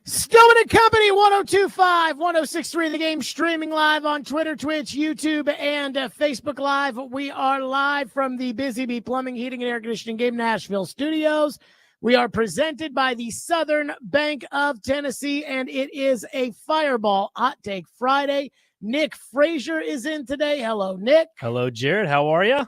Stillman and Company, 1025, 1063, The Game, streaming live on Twitter, Twitch, YouTube, and Facebook Live. We are live from the Busy Bee Plumbing, Heating, and Air Conditioning Game Nashville studios. We are presented by the Southern Bank of Tennessee, and it is a Fireball Hot Take Friday. Nick Frazier is in today. Hello, Nick. Hello, Jared. How are you?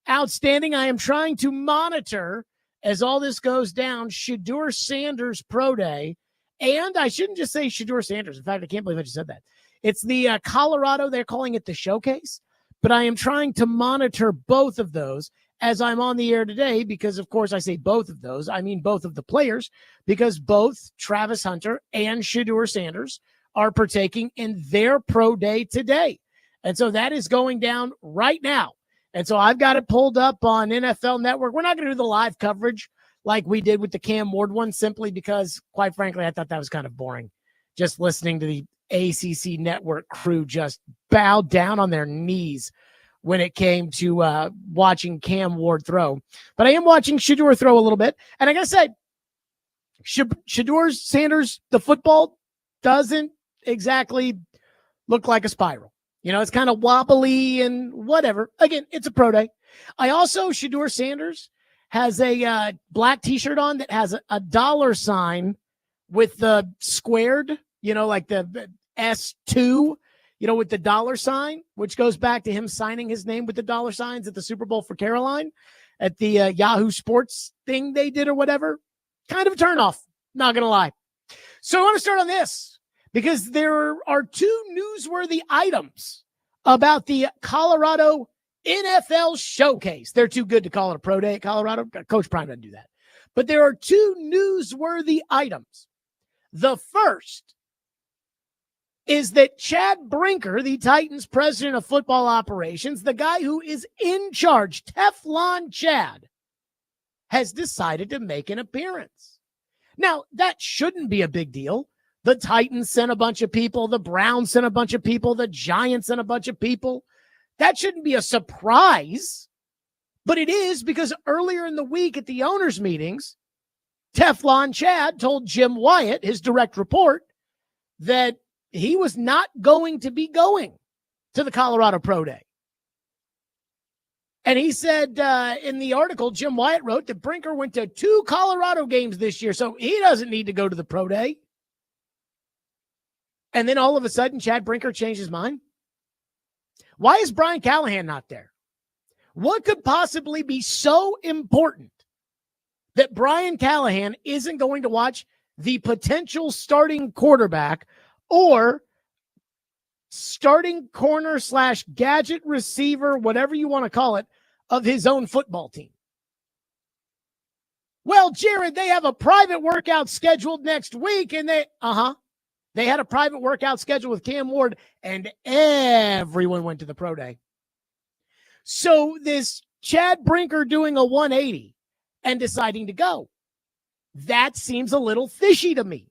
Outstanding. I am trying to monitor, as all this goes down, Shedeur Sanders' Pro Day. And I shouldn't just say Shedeur Sanders. In fact, I can't believe I just said that. It's the Colorado, they're calling it the Showcase. But I am trying to monitor both of those as I'm on the air today because, of course, I say both of those. I mean both of the players because both Travis Hunter and Shedeur Sanders are partaking in their Pro Day today. And so that is going down right now. And so I've got it pulled up on NFL Network. We're not going to do the live coverage like we did with the Cam Ward one, simply because, quite frankly, I thought that was kind of boring. Just listening to the ACC network crew just bow down on their knees when it came to watching Cam Ward throw. But I am watching Shedeur throw a little bit. And I got to say, Shedeur Sanders, the football doesn't exactly look like a spiral. You know, it's kind of wobbly and whatever. Again, it's a pro day. I also, Shedeur Sanders has a black T-shirt on that has a dollar sign with the squared, you know, like the S2, you know, with the dollar sign, which goes back to him signing his name with the dollar signs at the Super Bowl for Caroline at the Yahoo Sports thing they did or whatever. Kind of a turnoff, not going to lie. So I want to start on this because there are two newsworthy items about the Colorado NFL Showcase. They're too good to call it a pro day at Colorado. Coach Prime doesn't do that. But there are two newsworthy items. The first is that Chad Brinker, the Titans president of football operations, the guy who is in charge, Teflon Chad, has decided to make an appearance. Now, that shouldn't be a big deal. The Titans sent a bunch of people. The Browns sent a bunch of people. The Giants sent a bunch of people. That shouldn't be a surprise, but it is because earlier in the week at the owners' meetings, Teflon Chad told Jim Wyatt, his direct report, that he was not going to be going to the Colorado Pro Day. And he said in the article, Jim Wyatt wrote that Brinker went to 2 Colorado games this year, so he doesn't need to go to the Pro Day. And then all of a sudden, Chad Brinker changed his mind. Why is Brian Callahan not there? What could possibly be so important that Brian Callahan isn't going to watch the potential starting quarterback or starting corner / gadget receiver, whatever you want to call it, of his own football team? Well, Jared, they have a private workout scheduled next week, and they had a private workout schedule with Cam Ward, and everyone went to the Pro Day. So this Chad Brinker doing a 180 and deciding to go, that seems a little fishy to me.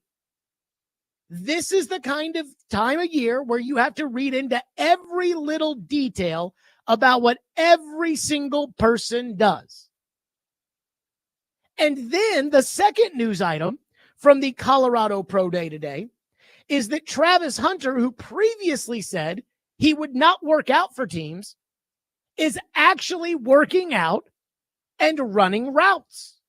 This is the kind of time of year where you have to read into every little detail about what every single person does. And then the second news item from the Colorado Pro Day today is that Travis Hunter, who previously said he would not work out for teams, is actually working out and running routes.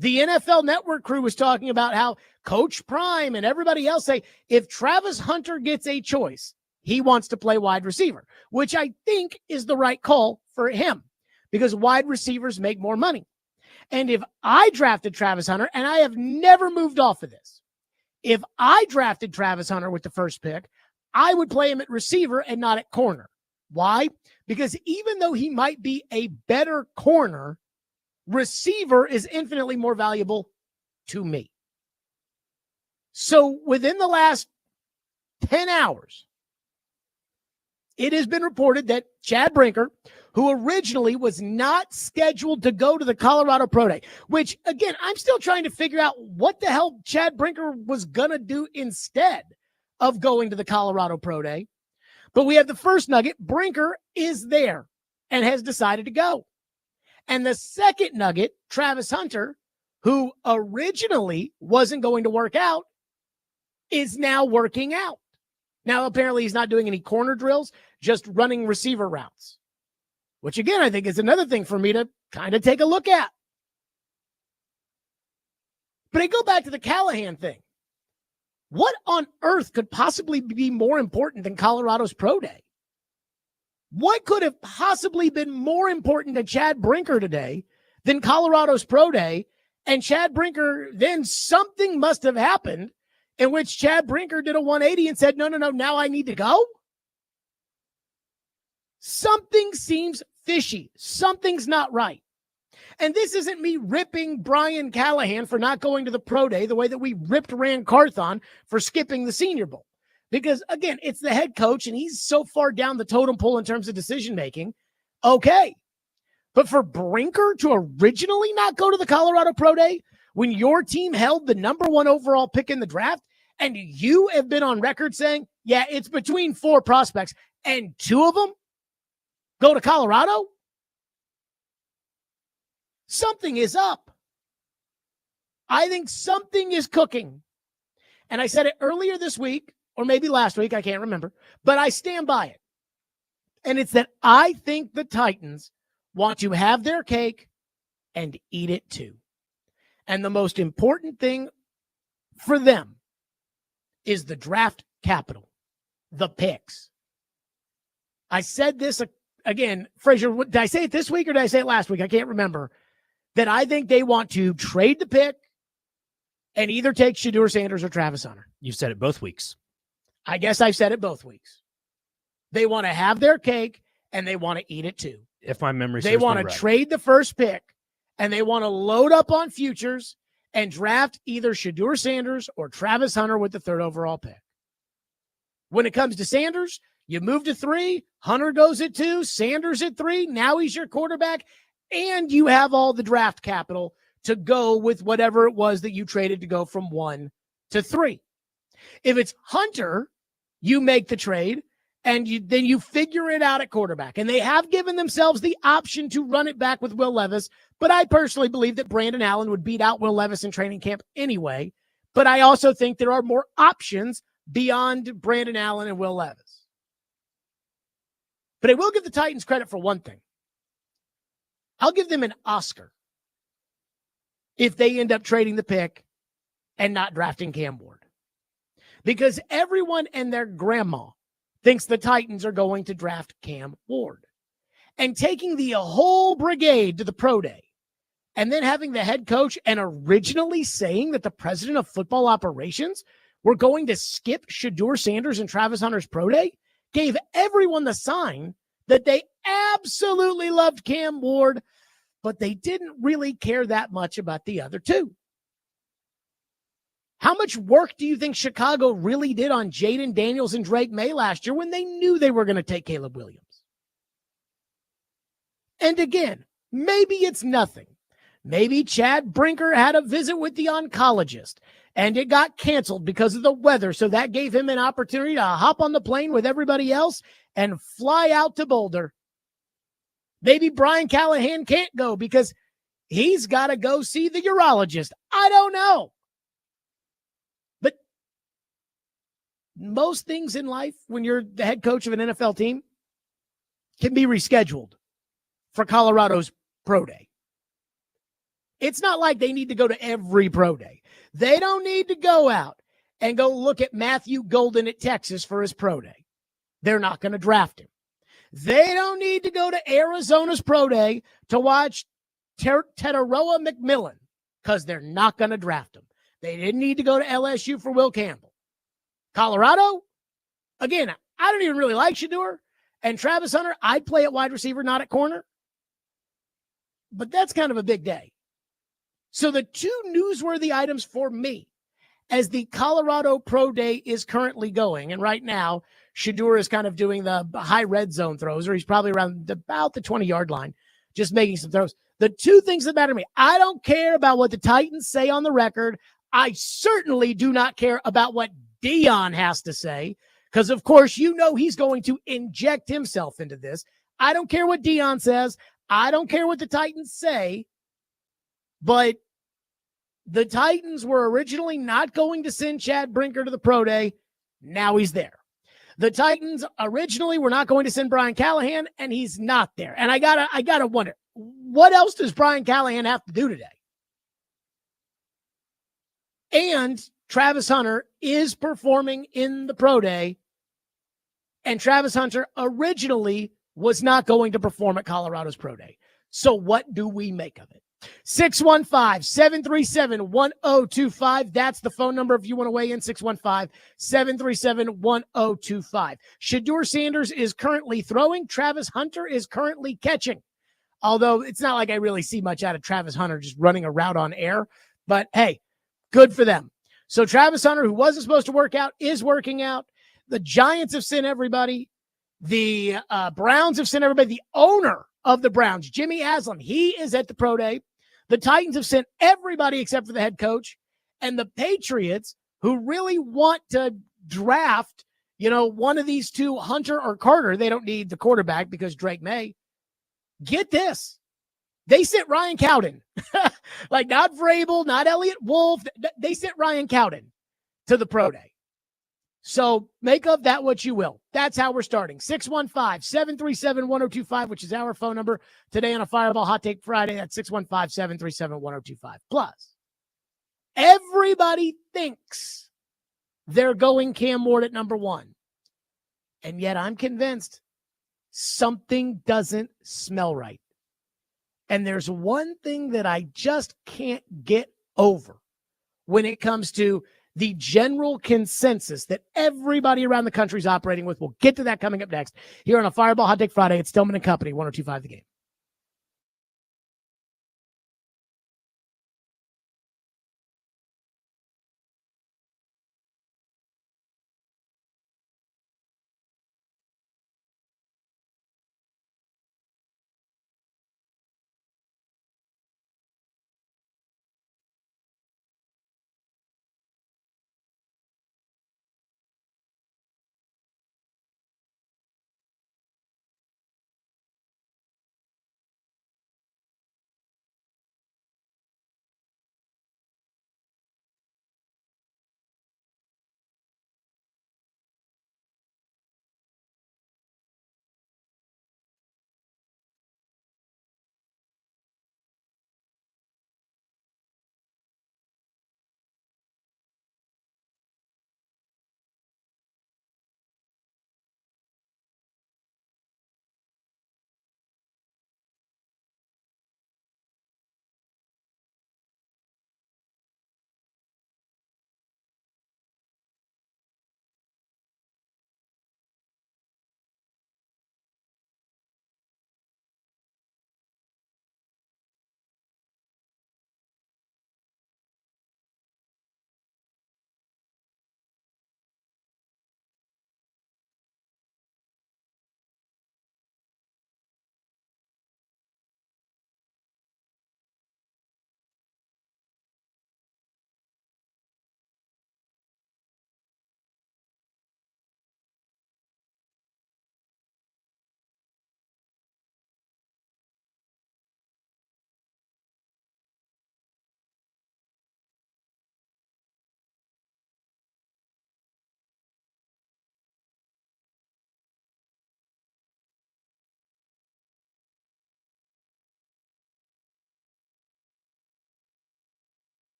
The NFL Network crew was talking about how Coach Prime and everybody else say if Travis Hunter gets a choice, he wants to play wide receiver, which I think is the right call for him because wide receivers make more money. And if I drafted Travis Hunter, and I have never moved off of this, if I drafted Travis Hunter with the first pick, I would play him at receiver and not at corner. Why? Because even though he might be a better corner, receiver is infinitely more valuable to me. So within the last 10 hours, it has been reported that Chad Brinker, who originally was not scheduled to go to the Colorado Pro Day, which, again, I'm still trying to figure out what the hell Chad Brinker was going to do instead of going to the Colorado Pro Day. But we have the first nugget. Brinker is there and has decided to go. And the second nugget, Travis Hunter, who originally wasn't going to work out, is now working out. Now, apparently he's not doing any corner drills, just running receiver routes, which again, I think is another thing for me to kind of take a look at. But I go back to the Callahan thing. What on earth could possibly be more important than Colorado's pro day? What could have possibly been more important to Chad Brinker today than Colorado's pro day? And Chad Brinker, then something must have happened in which Chad Brinker did a 180 and said, no, now I need to go? Something seems fishy. Something's not right. And this isn't me ripping Brian Callahan for not going to the pro day the way that we ripped Rand Carthon for skipping the Senior Bowl. Because, again, it's the head coach, and he's so far down the totem pole in terms of decision-making. Okay. But for Brinker to originally not go to the Colorado Pro Day when your team held the number 1 overall pick in the draft, and you have been on record saying, yeah, it's between 4 prospects, and 2 of them go to Colorado? Something is up. I think something is cooking. And I said it earlier this week, or maybe last week, I can't remember, but I stand by it. And it's that I think the Titans want to have their cake and eat it too. And the most important thing for them is the draft capital, the picks. I said this again, Frazier, did I say it this week or did I say it last week? I can't remember. That I think they want to trade the pick and either take Shedeur Sanders or Travis Hunter. You've said it both weeks. I guess I've said it both weeks. They want to have their cake and they want to eat it too. If my memory serves me right. They want to trade the first pick and they want to load up on futures and draft either Shedeur Sanders or Travis Hunter with the 3rd overall pick. When it comes to Sanders, you move to 3, Hunter goes at 2, Sanders at 3. Now he's your quarterback. And you have all the draft capital to go with whatever it was that you traded to go from 1 to 3. If it's Hunter, you make the trade, and then you figure it out at quarterback. And they have given themselves the option to run it back with Will Levis, but I personally believe that Brandon Allen would beat out Will Levis in training camp anyway. But I also think there are more options beyond Brandon Allen and Will Levis. But I will give the Titans credit for one thing. I'll give them an Oscar if they end up trading the pick and not drafting Cam Ward. Because everyone and their grandma thinks the Titans are going to draft Cam Ward. And taking the whole brigade to the pro day and then having the head coach and originally saying that the president of football operations were going to skip Shedeur Sanders and Travis Hunter's pro day gave everyone the sign that they absolutely loved Cam Ward, but they didn't really care that much about the other 2. How much work do you think Chicago really did on Jaden Daniels and Drake May last year when they knew they were going to take Caleb Williams? And again, maybe it's nothing. Maybe Chad Brinker had a visit with the oncologist and it got canceled because of the weather, so that gave him an opportunity to hop on the plane with everybody else and fly out to Boulder. Maybe Brian Callahan can't go because he's got to go see the urologist. I don't know. But most things in life, when you're the head coach of an NFL team, can be rescheduled for Colorado's pro day. It's not like they need to go to every pro day. They don't need to go out and go look at Matthew Golden at Texas for his pro day. They're not going to draft him. They don't need to go to Arizona's pro day to watch Tetaroa McMillan because they're not going to draft him. They didn't need to go to LSU for Will Campbell. Colorado, again, I don't even really like Shedeur. And Travis Hunter, I'd play at wide receiver, not at corner. But that's kind of a big day. So the 2 newsworthy items for me as the Colorado Pro Day is currently going, and right now, Shedeur is kind of doing the high red zone throws, or he's probably around about the 20-yard line, just making some throws. The 2 things that matter to me, I don't care about what the Titans say on the record. I certainly do not care about what Dion has to say, because, of course, you know he's going to inject himself into this. I don't care what Dion says. I don't care what the Titans say. But The Titans were originally not going to send Chad Brinker to the pro day. Now he's there. The Titans originally were not going to send Brian Callahan, and he's not there. And I gotta wonder, what else does Brian Callahan have to do today? And Travis Hunter is performing in the pro day, and Travis Hunter originally was not going to perform at Colorado's pro day. So what do we make of it? 615-737-1025. That's the phone number if you want to weigh in, 615-737-1025. Shedeur Sanders is currently throwing. Travis Hunter is currently catching. Although it's not like I really see much out of Travis Hunter just running a route on air. But, hey, good for them. So Travis Hunter, who wasn't supposed to work out, is working out. The Giants have sent everybody. The Browns have sent everybody. The owner of the Browns, Jimmy Haslam, he is at the pro day. The Titans have sent everybody except for the head coach. And the Patriots, who really want to draft, one of these two, Hunter or Carter, they don't need the quarterback because Drake May. Get this. They sent Ryan Cowden. Like, not Vrabel, not Elliott Wolf. They sent Ryan Cowden to the pro day. So make of that what you will. That's how we're starting. 615-737-1025, which is our phone number today on a Fireball Hot Take Friday. That's 615-737-1025. Plus, everybody thinks they're going Cam Ward at number one. And yet I'm convinced something doesn't smell right. And there's one thing that I just can't get over when it comes to the general consensus that everybody around the country is operating with. We'll get to that coming up next here on a Fireball Hot Take Friday at Stillman and Company, 102.5 The Game.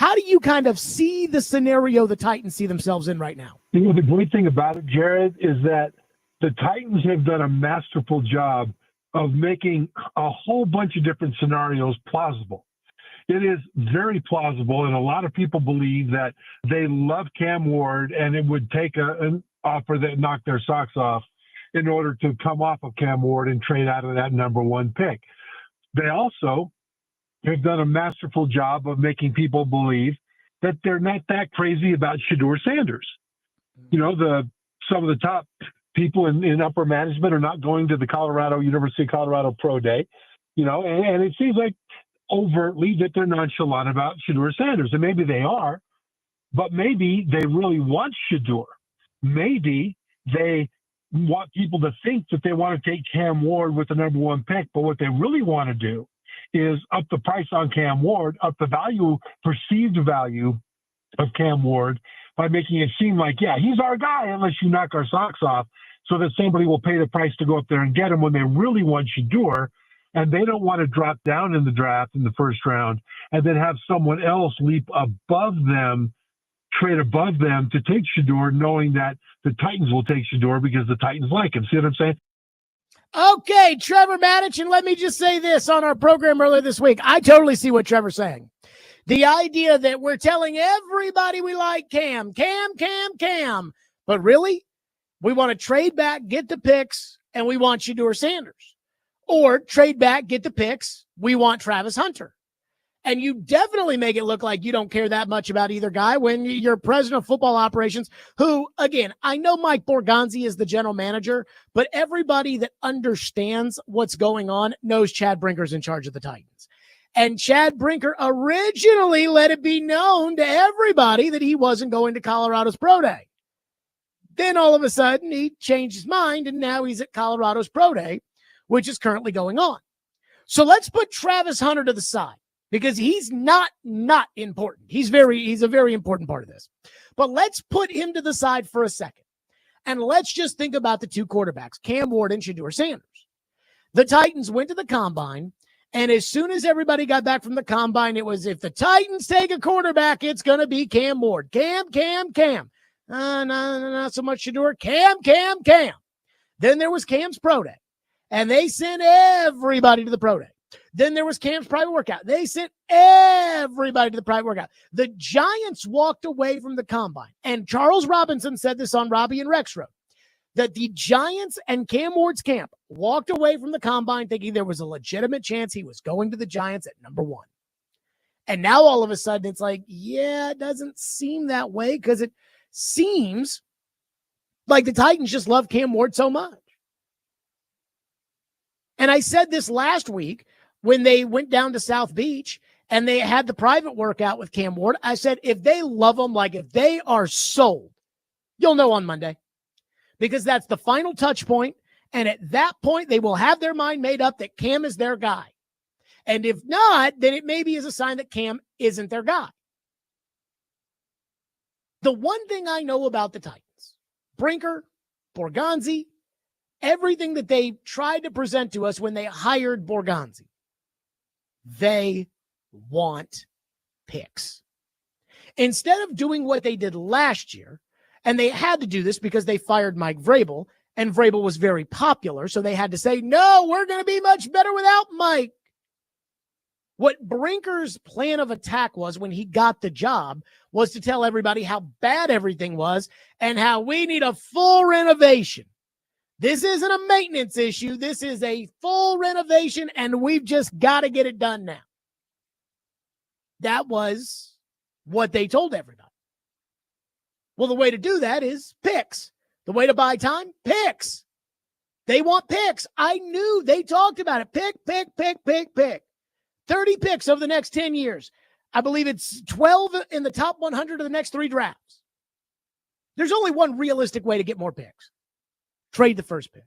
how do you kind of see the scenario the Titans see themselves in right now? You know, the great thing about it, Jared, is that the Titans have done a masterful job of making a whole bunch of different scenarios plausible. It is very plausible, and a lot of people believe that they love Cam Ward, and it would take an offer that knocked their socks off in order to come off of Cam Ward and trade out of that number one pick. They also have done a masterful job of making people believe that they're not that crazy about Shedeur Sanders. You know, some of the top people in upper management are not going to the University of Colorado Pro Day, you know, and it seems like overtly that they're nonchalant about Shedeur Sanders. And maybe they are, but maybe they really want Shedeur. Maybe they want people to think that they want to take Cam Ward with the number one pick, but what they really want to do is up the price on Cam Ward, up the value, perceived value of Cam Ward by making it seem like, yeah, he's our guy unless you knock our socks off, so that somebody will pay the price to go up there and get him when they really want Shedeur. And they don't want to drop down in the draft in the first round and then have someone else leap above them, trade above them to take Shedeur, knowing that the Titans will take Shedeur because the Titans like him. See what I'm saying? Okay, Trevor Maddich, and let me just say this on our program earlier this week. I totally see what Trevor's saying. The idea that we're telling everybody we like Cam, but really, we want to trade back, get the picks, and we want Shedeur Sanders. Or trade back, get the picks, we want Travis Hunter. And you definitely make it look like you don't care that much about either guy when you're president of football operations, who, again, I know Mike Borgonzi is the general manager, but everybody that understands what's going on knows Chad Brinker's in charge of the Titans. And Chad Brinker originally let it be known to everybody that he wasn't going to Colorado's Pro Day. Then all of a sudden he changed his mind, and now he's at Colorado's Pro Day, which is currently going on. So let's put Travis Hunter to the side because he's not important. He's a very important part of this. But let's put him to the side for a second. And let's just think about the two quarterbacks, Cam Ward and Shedeur Sanders. The Titans went to the combine, and as soon as everybody got back from the combine, it was, if the Titans take a quarterback, it's going to be Cam Ward. Cam. Not so much Shedeur. Cam. Then there was Cam's Pro Day. And they sent everybody to the Pro Day. Then there was Cam's private workout. They sent everybody to the private workout. The Giants walked away from the combine. And Charles Robinson said this on Robbie and Rex Road, that the Giants and Cam Ward's camp walked away from the combine thinking there was a legitimate chance he was going to the Giants at number one. And now all of a sudden it's like, yeah, it doesn't seem that way because it seems like the Titans just love Cam Ward so much. And I said this last week when they went down to South Beach and they had the private workout with Cam Ward. I said, if they love him, like if they are sold, you'll know on Monday, because that's the final touch point. And at that point, they will have their mind made up that Cam is their guy. And if not, then it maybe is a sign that Cam isn't their guy. The one thing I know about the Titans, Brinker, Borgonzi, everything that they tried to present to us when they hired Borgonzi, they want picks. Instead of doing what they did last year, and they had to do this because they fired Mike Vrabel, and Vrabel was very popular, so they had to say, no, we're going to be much better without Mike. What Brinker's plan of attack was when he got the job was to tell everybody how bad everything was and how we need a full renovation. This isn't a maintenance issue. This is a full renovation, and we've just got to get it done now. That was what they told everybody. Well, the way to do that is picks. The way to buy time, picks. They want picks. I knew they talked about it. Pick. 30 picks over the next 10 years. I believe it's 12 in the top 100 of the next 3 drafts. There's only one realistic way to get more picks. Trade the first pick.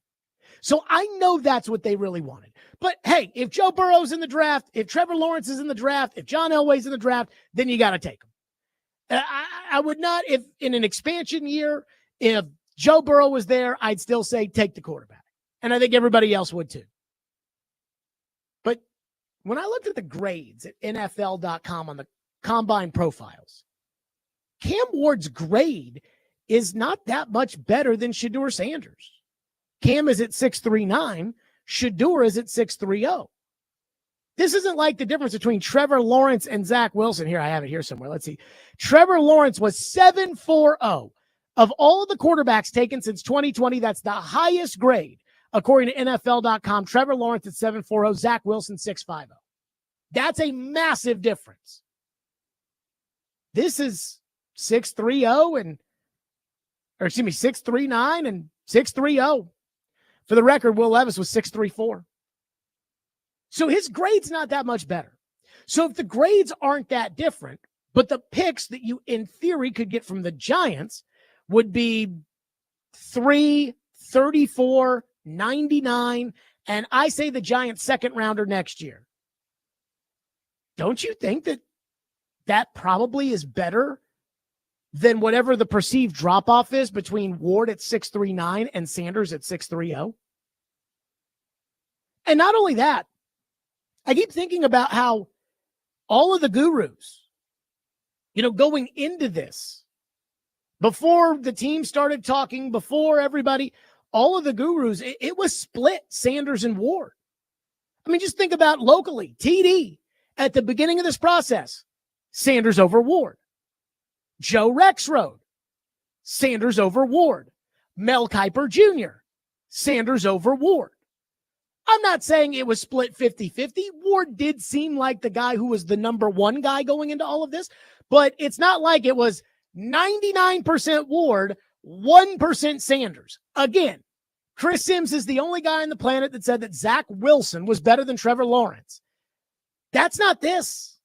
So I know that's what they really wanted. But hey, if Joe Burrow's in the draft, if Trevor Lawrence is in the draft, if John Elway's in the draft, then you got to take them. I would not, if in an expansion year, if Joe Burrow was there, I'd still say take the quarterback. And I think everybody else would too. But when I looked at the grades at NFL.com on the combine profiles. Cam Ward's grade is not that much better than Shedeur Sanders. Cam is at 6.39. Shedeur is at 6.30. This isn't like the difference between Trevor Lawrence and Zach Wilson. Here, I have it here somewhere. Let's see. Trevor Lawrence was 7.40. Of all of the quarterbacks taken since 2020, that's the highest grade. According to NFL.com, Trevor Lawrence at 7.40, Zach Wilson 6.50. That's a massive difference. This is 6.30 6.39 and 6.30. For the record, Will Levis was 6.34. So his grade's not that much better. So if the grades aren't that different, but the picks that you, in theory, could get from the Giants would be 3, 34, 99, and I say the Giants' second rounder next year. Don't you think that that probably is better than whatever the perceived drop-off is between Ward at 6.39 and Sanders at 6.30? And not only that, I keep thinking about how all of the gurus, going into this, before the team started talking, before everybody, all of the gurus, it was split Sanders and Ward. I mean, just think about locally, TD, at the beginning of this process, Sanders over Ward. Joe Rexroad, Sanders over Ward. Mel Kiper Jr., Sanders over Ward. I'm not saying it was split 50-50. Ward did seem like the guy who was the number one guy going into all of this, but it's not like it was 99% Ward, 1% Sanders. Again, Chris Sims is the only guy on the planet that said that Zach Wilson was better than Trevor Lawrence. That's not this.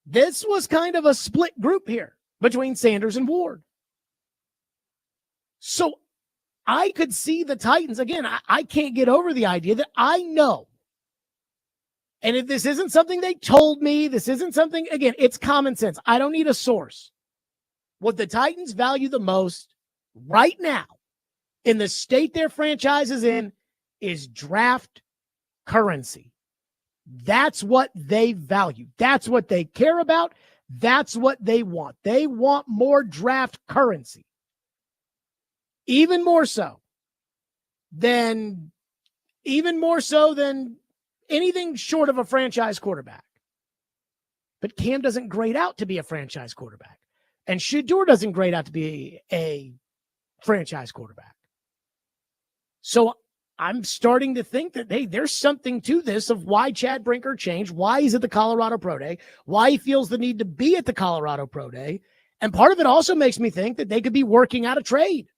This was kind of a split group here between Sanders and Ward. So I could see the Titans. Again, I can't get over the idea that I know. And if this isn't something they told me, this isn't something, again, it's common sense. I don't need a source. What the Titans value the most right now in the state their franchise is in is draft currency. That's what they value. That's what they care about. That's what they want. They want more draft currency. Even more so than anything short of a franchise quarterback. But Cam doesn't grade out to be a franchise quarterback. And Shedeur doesn't grade out to be a franchise quarterback. So I'm starting to think that, hey, there's something to this of why Chad Brinker changed, why he's at the Colorado Pro Day, why he feels the need to be at the Colorado Pro Day. And part of it also makes me think that they could be working out a trade.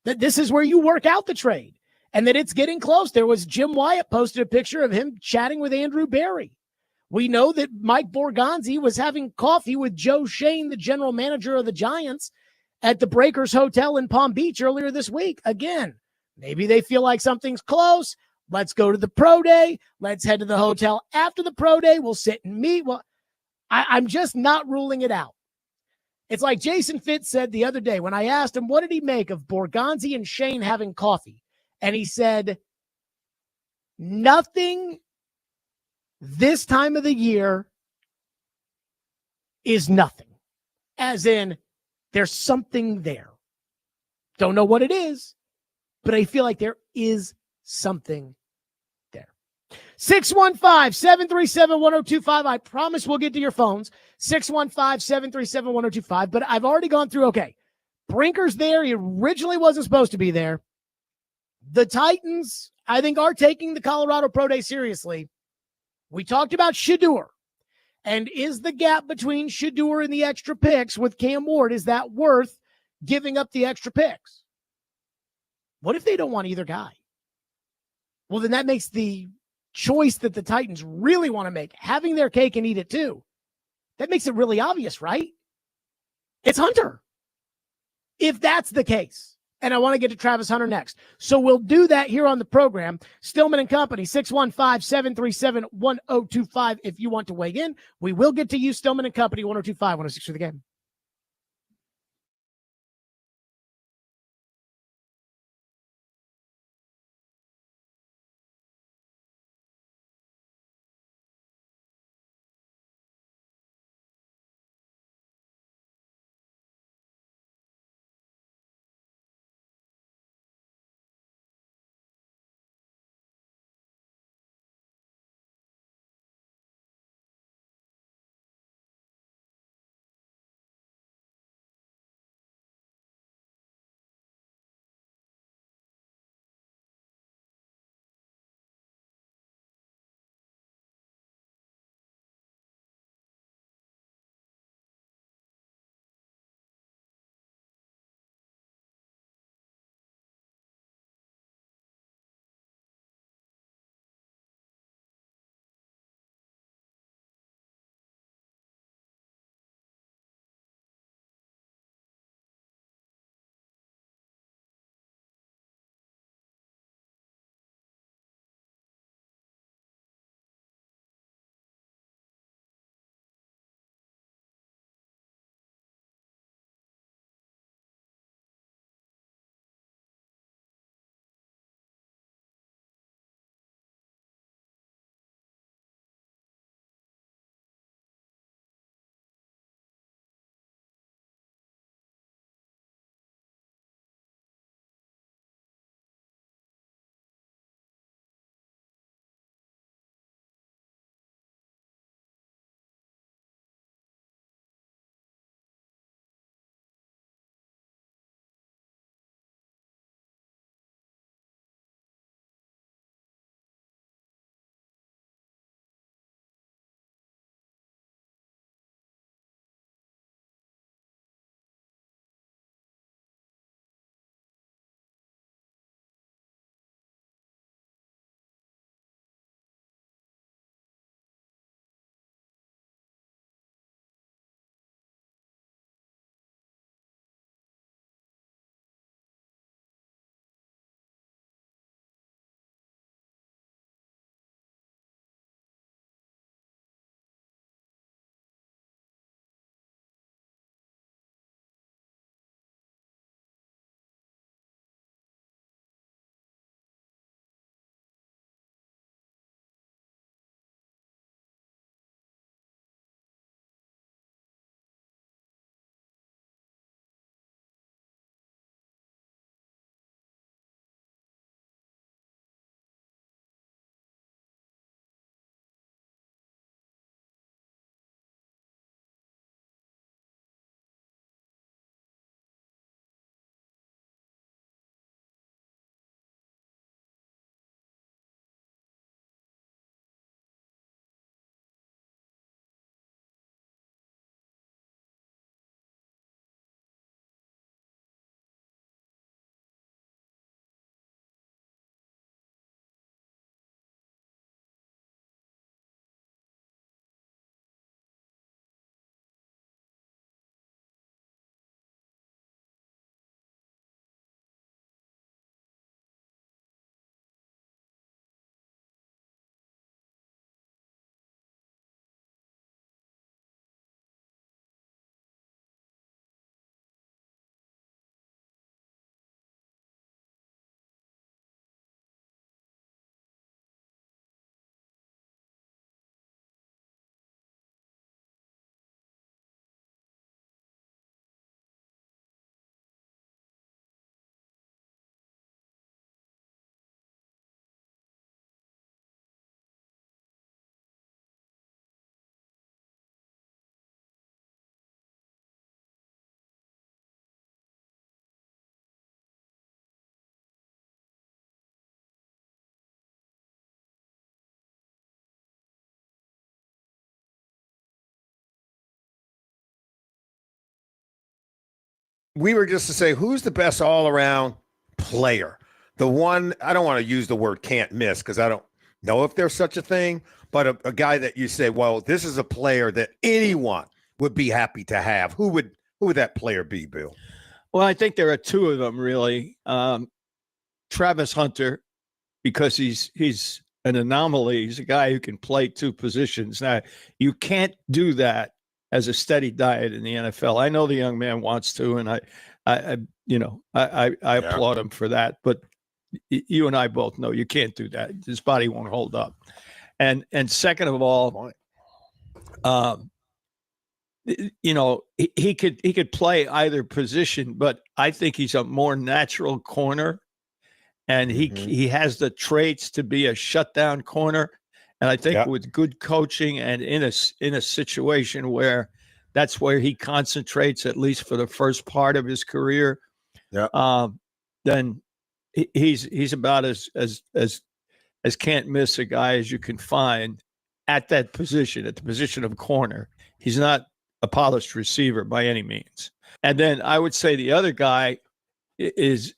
That this is where you work out the trade and that it's getting close. There was Jim Wyatt posted a picture of him chatting with Andrew Berry. We know that Mike Borgonzi was having coffee with Joe Shane, the general manager of the Giants, at the Breakers Hotel in Palm Beach earlier this week. Again, maybe they feel like something's close. Let's go to the pro day. Let's head to the hotel after the pro day. We'll sit and meet. Well, I'm just not ruling it out. It's like Jason Fitz said the other day when I asked him, what did he make of Borgonzi and Shane having coffee? And he said, nothing this time of the year is nothing. As in, there's something there. Don't know what it is, but I feel like there is something there. 615-737-1025. I promise we'll get to your phones. 615-737-1025. But I've already gone through, okay, Brinker's there. He originally wasn't supposed to be there. The Titans, I think, are taking the Colorado Pro Day seriously. We talked about Shedeur. And is the gap between Shedeur and the extra picks with Cam Ward, is that worth giving up the extra picks? What if they don't want either guy? Well, then that makes the choice that the Titans really want to make, having their cake and eat it too, that makes it really obvious, right? It's Hunter. If that's the case. And I want to get to Travis Hunter next. So we'll do that here on the program. Stillman and Company, 615-737-1025 if you want to weigh in. We will get to you, Stillman and Company, 1025, 106 for the game. we were just to say, who's the best all-around player? The one, I don't want to use the word can't miss because I don't know if there's such a thing, but a guy that you say, well, this is a player that anyone would be happy to have. Who would that player be, Bill? Well, I think there are two of them, really. Travis Hunter, because he's an anomaly. He's a guy who can play two positions. Now, you can't do that as a steady diet in the NFL. I know the young man wants to, and I applaud him for that. But you and I both know you can't do that. His body won't hold up. And second of all, he could play either position, but I think he's a more natural corner, and he has the traits to be a shutdown corner. And I think with good coaching and in a situation where that's where he concentrates, at least for the first part of his career, then he's about as can't miss a guy as you can find at that position, at the position of corner. He's not a polished receiver by any means. And then I would say the other guy is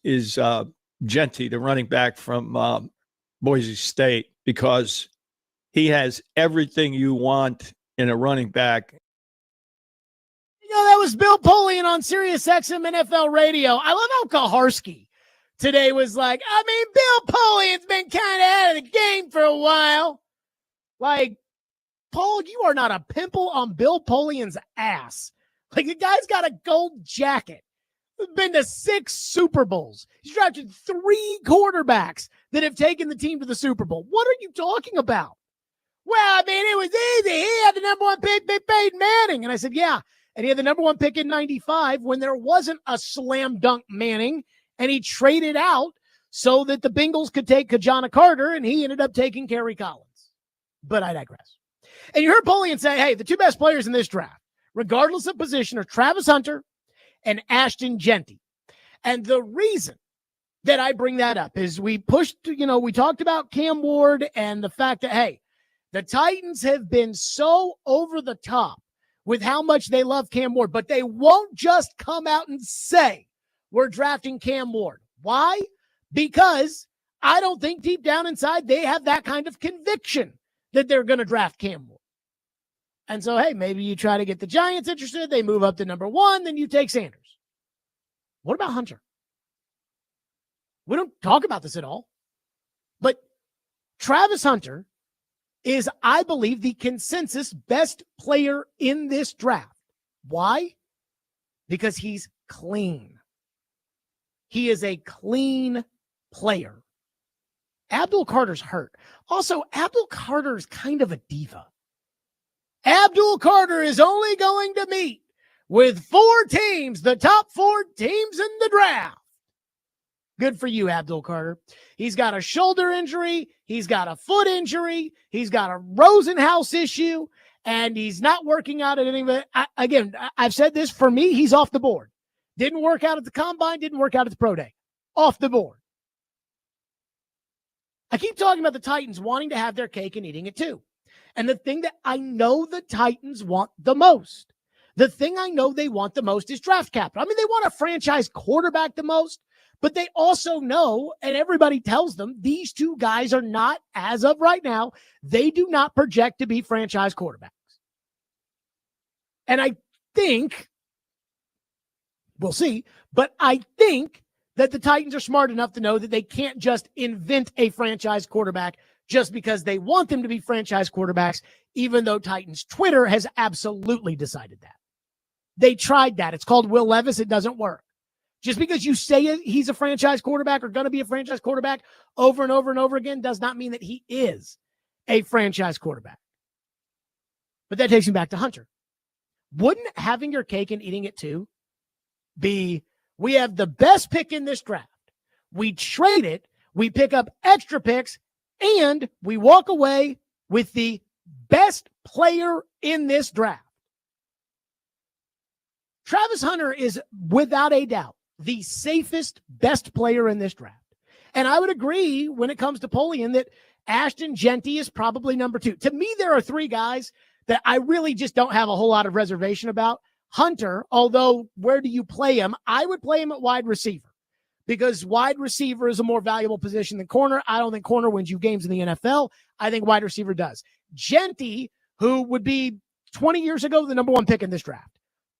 Genty, the running back from Boise State, because he has everything you want in a running back. That was Bill Polian on Sirius XM NFL Radio. I love how Kaharski today was like, Bill Polian's been kind of out of the game for a while. Like, Paul, you are not a pimple on Bill Polian's ass. Like, the guy's got a gold jacket. He's been to 6 Super Bowls. He's drafted 3 quarterbacks that have taken the team to the Super Bowl. What are you talking about? Well, it was easy. He had the number 1 pick, Peyton Manning. And I said, yeah. And he had the number 1 pick in 95 when there wasn't a slam dunk Manning, and he traded out so that the Bengals could take Kajana Carter, and he ended up taking Kerry Collins. But I digress. And you heard Polian say, hey, the 2 best players in this draft, regardless of position, are Travis Hunter and Ashton Genty. And the reason that I bring that up is we talked about Cam Ward and the fact that, hey, the Titans have been so over the top with how much they love Cam Ward, but they won't just come out and say, we're drafting Cam Ward. Why? Because I don't think deep down inside they have that kind of conviction that they're going to draft Cam Ward. And so, hey, maybe you try to get the Giants interested. They move up to number 1, then you take Sanders. What about Hunter? We don't talk about this at all. But Travis Hunter is, I believe, the consensus best player in this draft. Why? Because he's clean. He is a clean player. Abdul Carter's hurt. Also, Abdul Carter is kind of a diva. Abdul Carter is only going to meet with 4 teams, the top 4 teams in the draft. Good for you, Abdul Carter. He's got a shoulder injury. He's got a foot injury. He's got a Rosenhaus issue, and he's not working out at any of it. Again, I've said this, for me, he's off the board. Didn't work out at the combine, didn't work out at the pro day. Off the board. I keep talking about the Titans wanting to have their cake and eating it too. And the thing that I know the Titans want the most, the thing I know they want the most is draft capital. They want a franchise quarterback the most, but they also know, and everybody tells them, these 2 guys are not, as of right now, they do not project to be franchise quarterbacks. And I think, we'll see, but I think that the Titans are smart enough to know that they can't just invent a franchise quarterback just because they want them to be franchise quarterbacks, even though Titans Twitter has absolutely decided that. They tried that. It's called Will Levis. It doesn't work. Just because you say he's a franchise quarterback or going to be a franchise quarterback over and over and over again does not mean that he is a franchise quarterback. But that takes me back to Hunter. Wouldn't having your cake and eating it too be, we have the best pick in this draft. We trade it. We pick up extra picks, and we walk away with the best player in this draft. Travis Hunter is, without a doubt, the safest, best player in this draft. And I would agree when it comes to Polian that Ashton Genty is probably number 2. To me, there are 3 guys that I really just don't have a whole lot of reservation about. Hunter, although where do you play him? I would play him at wide receiver because wide receiver is a more valuable position than corner. I don't think corner wins you games in the NFL. I think wide receiver does. Genty, who would be 20 years ago the number one pick in this draft,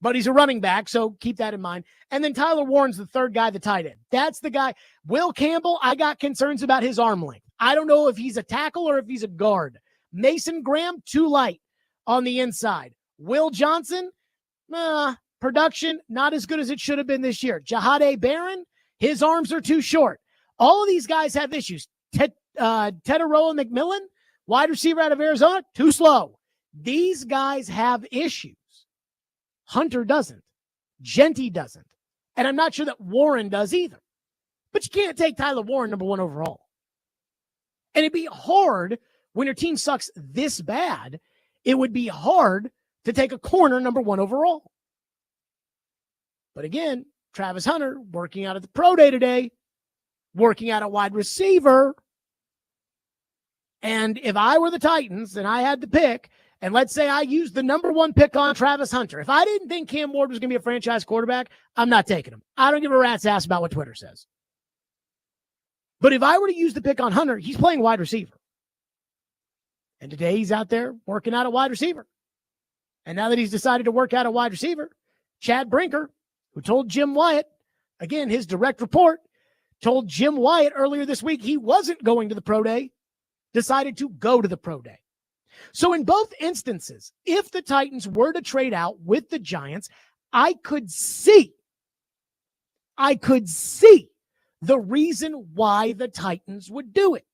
but he's a running back, so keep that in mind. And then Tyler Warren's the third guy, the tight end. That's the guy. Will Campbell, I got concerns about his arm length. I don't know if he's a tackle or if he's a guard. Mason Graham, too light on the inside. Will Johnson, production, not as good as it should have been this year. Jahade Barron, his arms are too short. All of these guys have issues. Teteroa McMillan, wide receiver out of Arizona, too slow. These guys have issues. Hunter doesn't. Genty doesn't. And I'm not sure that Warren does either. But you can't take Tyler Warren number one overall. And it'd be hard when your team sucks this bad. It would be hard to take a corner number one overall. But again, Travis Hunter working out at the pro day today, working out a wide receiver. And if I were the Titans and I had to pick, and let's say I used the number one pick on Travis Hunter, if I didn't think Cam Ward was going to be a franchise quarterback, I'm not taking him. I don't give a rat's ass about what Twitter says. But if I were to use the pick on Hunter, he's playing wide receiver. And today he's out there working out a wide receiver. And now that he's decided to work out a wide receiver, Chad Brinker, who told Jim Wyatt, again, his direct report, told Jim Wyatt earlier this week he wasn't going to the pro day, decided to go to the pro day. So in both instances, if the Titans were to trade out with the Giants, I could see the reason why the Titans would do it.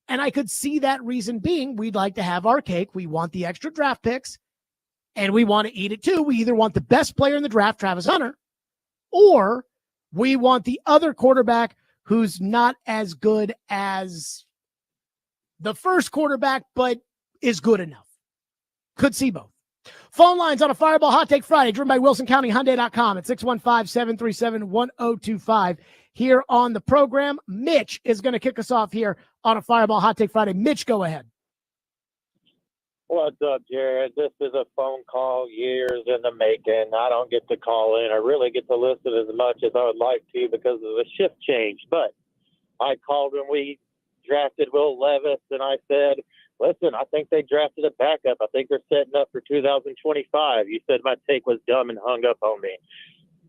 And I could see that reason being we'd like to have our cake. We want the extra draft picks, and we want to eat it too. We either want the best player in the draft, Travis Hunter, or we want the other quarterback who's not as good as the first quarterback, but is good enough. Could see both. Phone lines on a Fireball Hot Take Friday, driven by WilsonCountyHyundai.com at 615-737-1025 here on the program. Mitch is going to kick us off here on a Fireball Hot Take Friday. Mitch, go ahead. What's up, Jared? This is a phone call years in the making. I don't get to call in. I really get to listen as much as I would like to because of the shift change. But I called when we drafted Will Levis, and I said, listen, I think they drafted a backup. I think they're setting up for 2025. You said my take was dumb and hung up on me.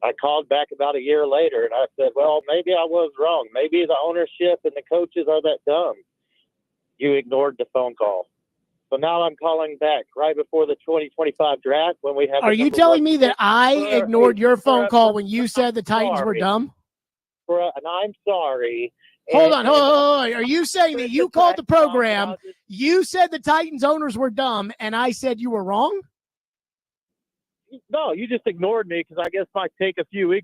I called back about a year later, and I said, well, maybe I was wrong. Maybe the ownership and the coaches are that dumb. You ignored the phone call. So now I'm calling back right before the 2025 draft when we have. Are you telling me that I ignored your phone call when you said the Titans were dumb? And I'm sorry. Hold on. Are you saying that you called the program, you said the Titans owners were dumb, and I said you were wrong? No, you just ignored me because I guess my take a few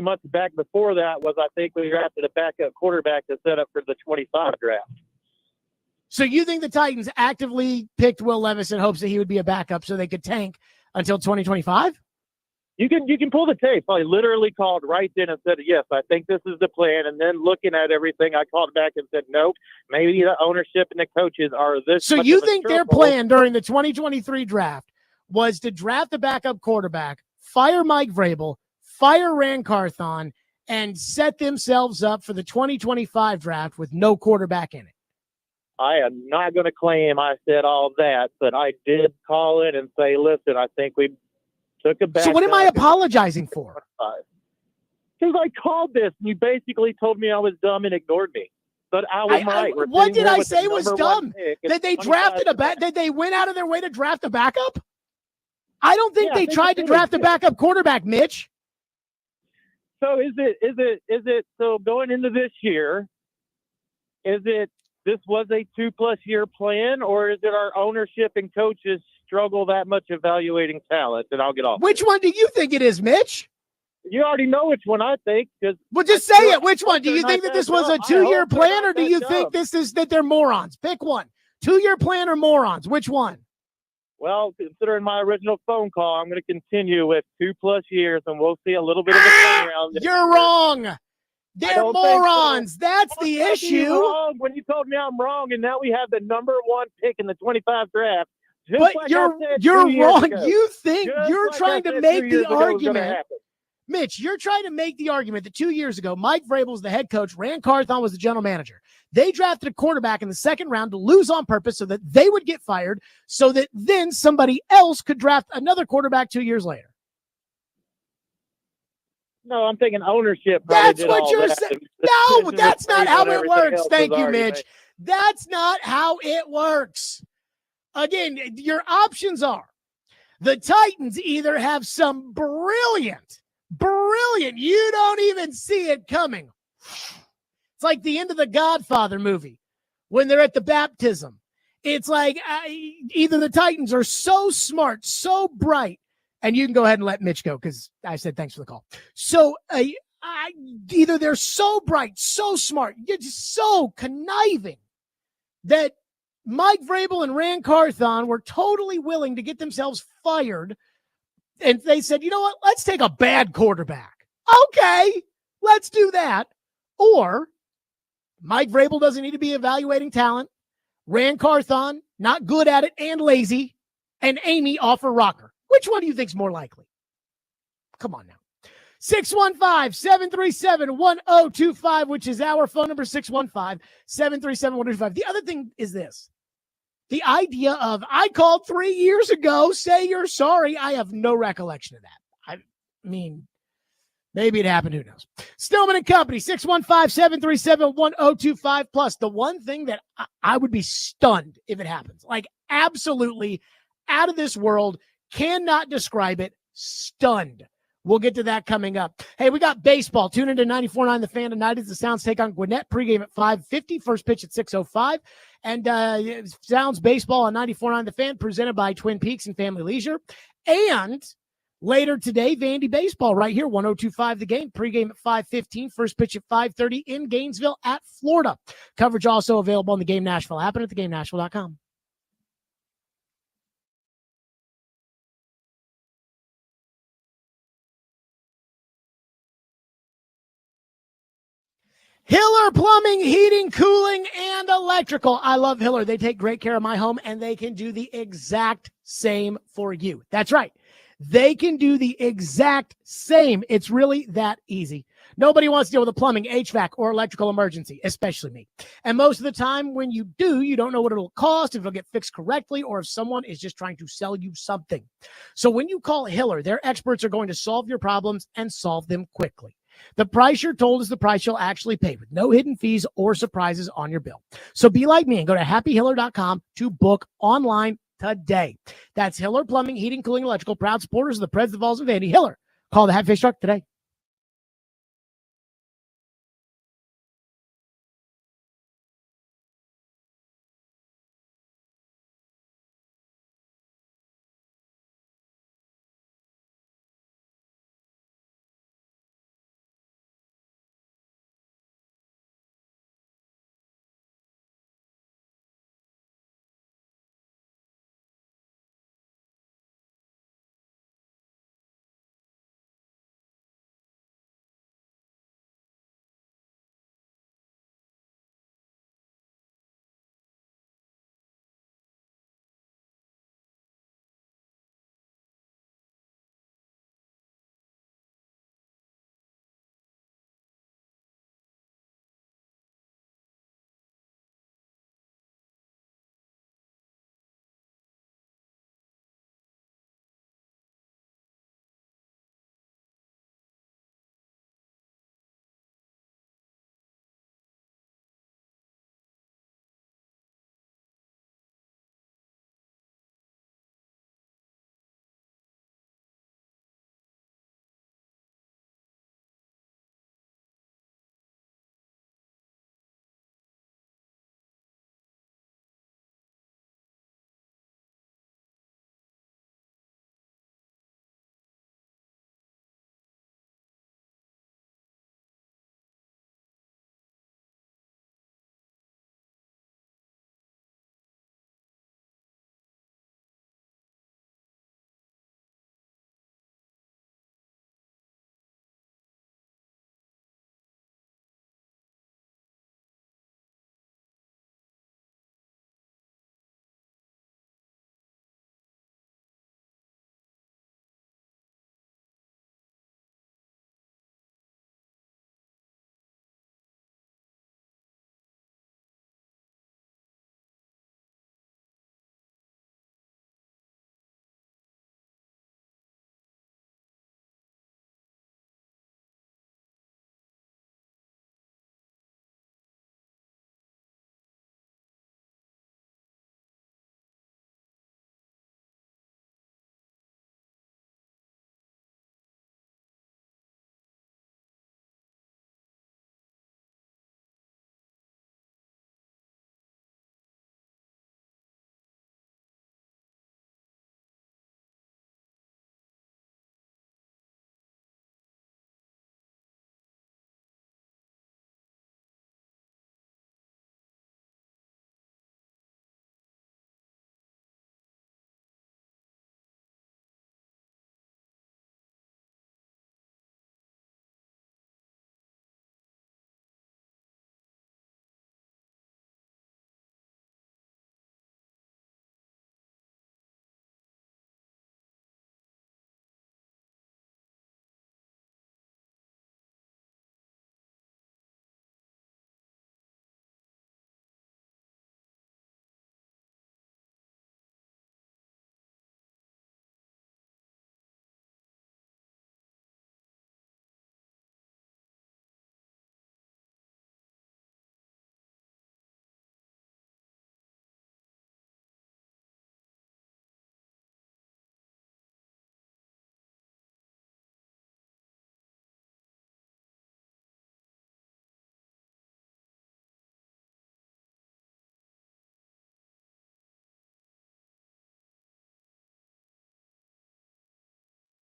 months back before that was I think we drafted a backup quarterback to set up for the 25 draft. So you think the Titans actively picked Will Levis in hopes that he would be a backup so they could tank until 2025? You can pull the tape. I literally called right then and said, yes, I think this is the plan. And then looking at everything, I called back and said, nope, maybe the ownership and the coaches are this. So you think their plan during the 2023 draft was to draft the backup quarterback, fire Mike Vrabel, fire Rand Carthon, and set themselves up for the 2025 draft with no quarterback in it? I am not going to claim I said all that, but I did call it and say, listen, I think we took a back. So what am I apologizing for? Because I called this and you basically told me I was dumb and ignored me. But I was right. What did I say was dumb? That they drafted that they went out of their way to draft a backup? I don't think they tried to draft a backup quarterback, Mitch. So is it so going into this year, this was a 2+ year plan, or is it our ownership and coaches struggle that much evaluating talent? And I'll get off. Which one do you think it is, Mitch? You already know which one I think. Well, just say it. Which one? Do you think that this was a 2-year plan, or do you think this is that they're morons? Pick one. 2-year plan or morons? Which one? Well, considering my original phone call, I'm going to continue with 2+ years, and we'll see a little bit of a turnaround. You're wrong. They're morons. So. That's the issue. When you told me I'm wrong, and now we have the number 1 pick in the 25 draft, Just But like I you're said you're 2 years wrong. ago. You think Just you're like I trying to said 2 make years the ago it was gonna argument. happen. Mitch, you're trying to make the argument that 2 years ago, Mike Vrabel was the head coach, Rand Carthon was the general manager. They drafted a quarterback in the second round to lose on purpose so that they would get fired, so that then somebody else could draft another quarterback 2 years later. No, I'm thinking ownership probably That's did what all you're that. saying. The No, decision that's was not made how when it everything works. else Thank was you, already Mitch. made. That's not how it works. Again, your options are the Titans either have some brilliant, you don't even see it coming. It's like the end of the Godfather movie when they're at the baptism. It's like either the Titans are so smart, so bright, and you can go ahead and let Mitch go because I said thanks for the call. So either they're so bright, so smart, you're just so conniving that Mike Vrabel and Rand Carthon were totally willing to get themselves fired. And they said, you know what? Let's take a bad quarterback. Okay, let's do that. Or Mike Vrabel doesn't need to be evaluating talent. Rand Carthon, not good at it and lazy. And Amy offer rocker. Which one do you think's more likely? Come on now. 615-737-1025, which is our phone number, 615-737-1025. The other thing is this. The idea of, I called 3 years ago, say you're sorry. I have no recollection of that. I mean, maybe it happened. Who knows? Stillman and Company, 615-737-1025. Plus, the one thing that I would be stunned if it happens, like absolutely out of this world, cannot describe it, stunned. We'll get to that coming up. Hey, we got baseball. Tune into 94.9 The Fan tonight as the Sounds take on Gwinnett. Pregame at 5:50. First pitch at 6:05. And Sounds baseball on 94.9 The Fan, presented by Twin Peaks and Family Leisure. And later today, Vandy baseball right here, 102.5 The Game. Pregame at 5:15. First pitch at 5:30 in Gainesville at Florida. Coverage also available on the Game Nashville app and at thegamenashville.com. Hiller Plumbing, Heating, Cooling, and Electrical. I love Hiller. They take great care of my home, and they can do the exact same for you. That's right. They can do the exact same. It's really that easy. Nobody wants to deal with a plumbing, HVAC, or electrical emergency, especially me. And most of the time when you do, you don't know what it'll cost, if it'll get fixed correctly, or if someone is just trying to sell you something. So when you call Hiller, their experts are going to solve your problems and solve them quickly. The price you're told is the price you'll actually pay, with no hidden fees or surprises on your bill. So be like me and go to happyhiller.com to book online today. That's Hiller Plumbing, Heating, Cooling, Electrical, proud supporters of the Preds, the Vols, and Vandy. Hiller, call the Happy Face Truck today.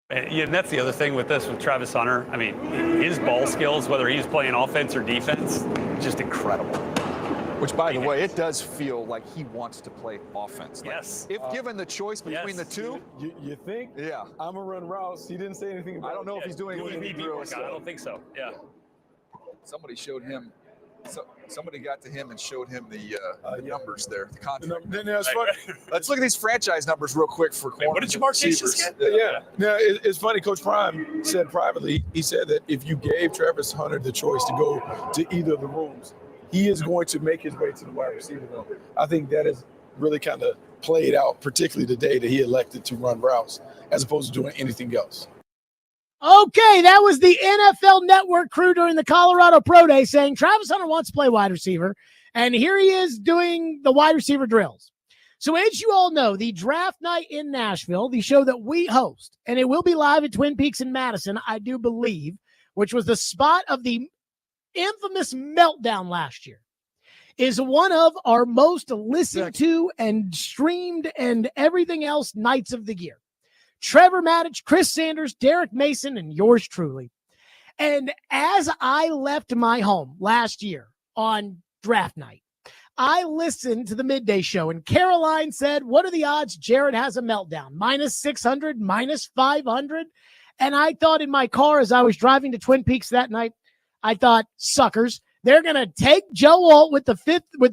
And that's the other thing with Travis Hunter. I mean, his ball skills, whether he's playing offense or defense, just incredible. Which, by the way, it does feel like he wants to play offense. Like, Yes. If given the choice between the two. You think? Yeah. I'm going to run routes. He didn't say anything about I don't know if he's doing any drills. I don't think so. Yeah. Somebody showed him. Somebody got to him and showed him the numbers there, the contract. Then it's funny. Let's look at these franchise numbers real quick for corners. What did Jamar Chase just get? Yeah. Now, it's funny. Coach Prime said privately, he said that if you gave Travis Hunter the choice to go to either of the rooms, he is going to make his way to the wide receiver room. I think that is really kind of played out, particularly the day that he elected to run routes as opposed to doing anything else. Okay, that was the NFL Network crew during the Colorado Pro Day saying Travis Hunter wants to play wide receiver, and here he is doing the wide receiver drills. So as you all know, the draft night in Nashville, the show that we host, and it will be live at Twin Peaks in Madison, I do believe, which was the spot of the infamous meltdown last year, is one of our most listened to and streamed and everything else nights of the year. Trevor Maddich, Chris Sanders, Derek Mason, and yours truly. And as I left my home last year on draft night, I listened to the midday show, and Caroline said, what are the odds Jared has a meltdown? -600, -500. And I thought in my car as I was driving to Twin Peaks that night, I thought, suckers, they're going to take Joe Alt with the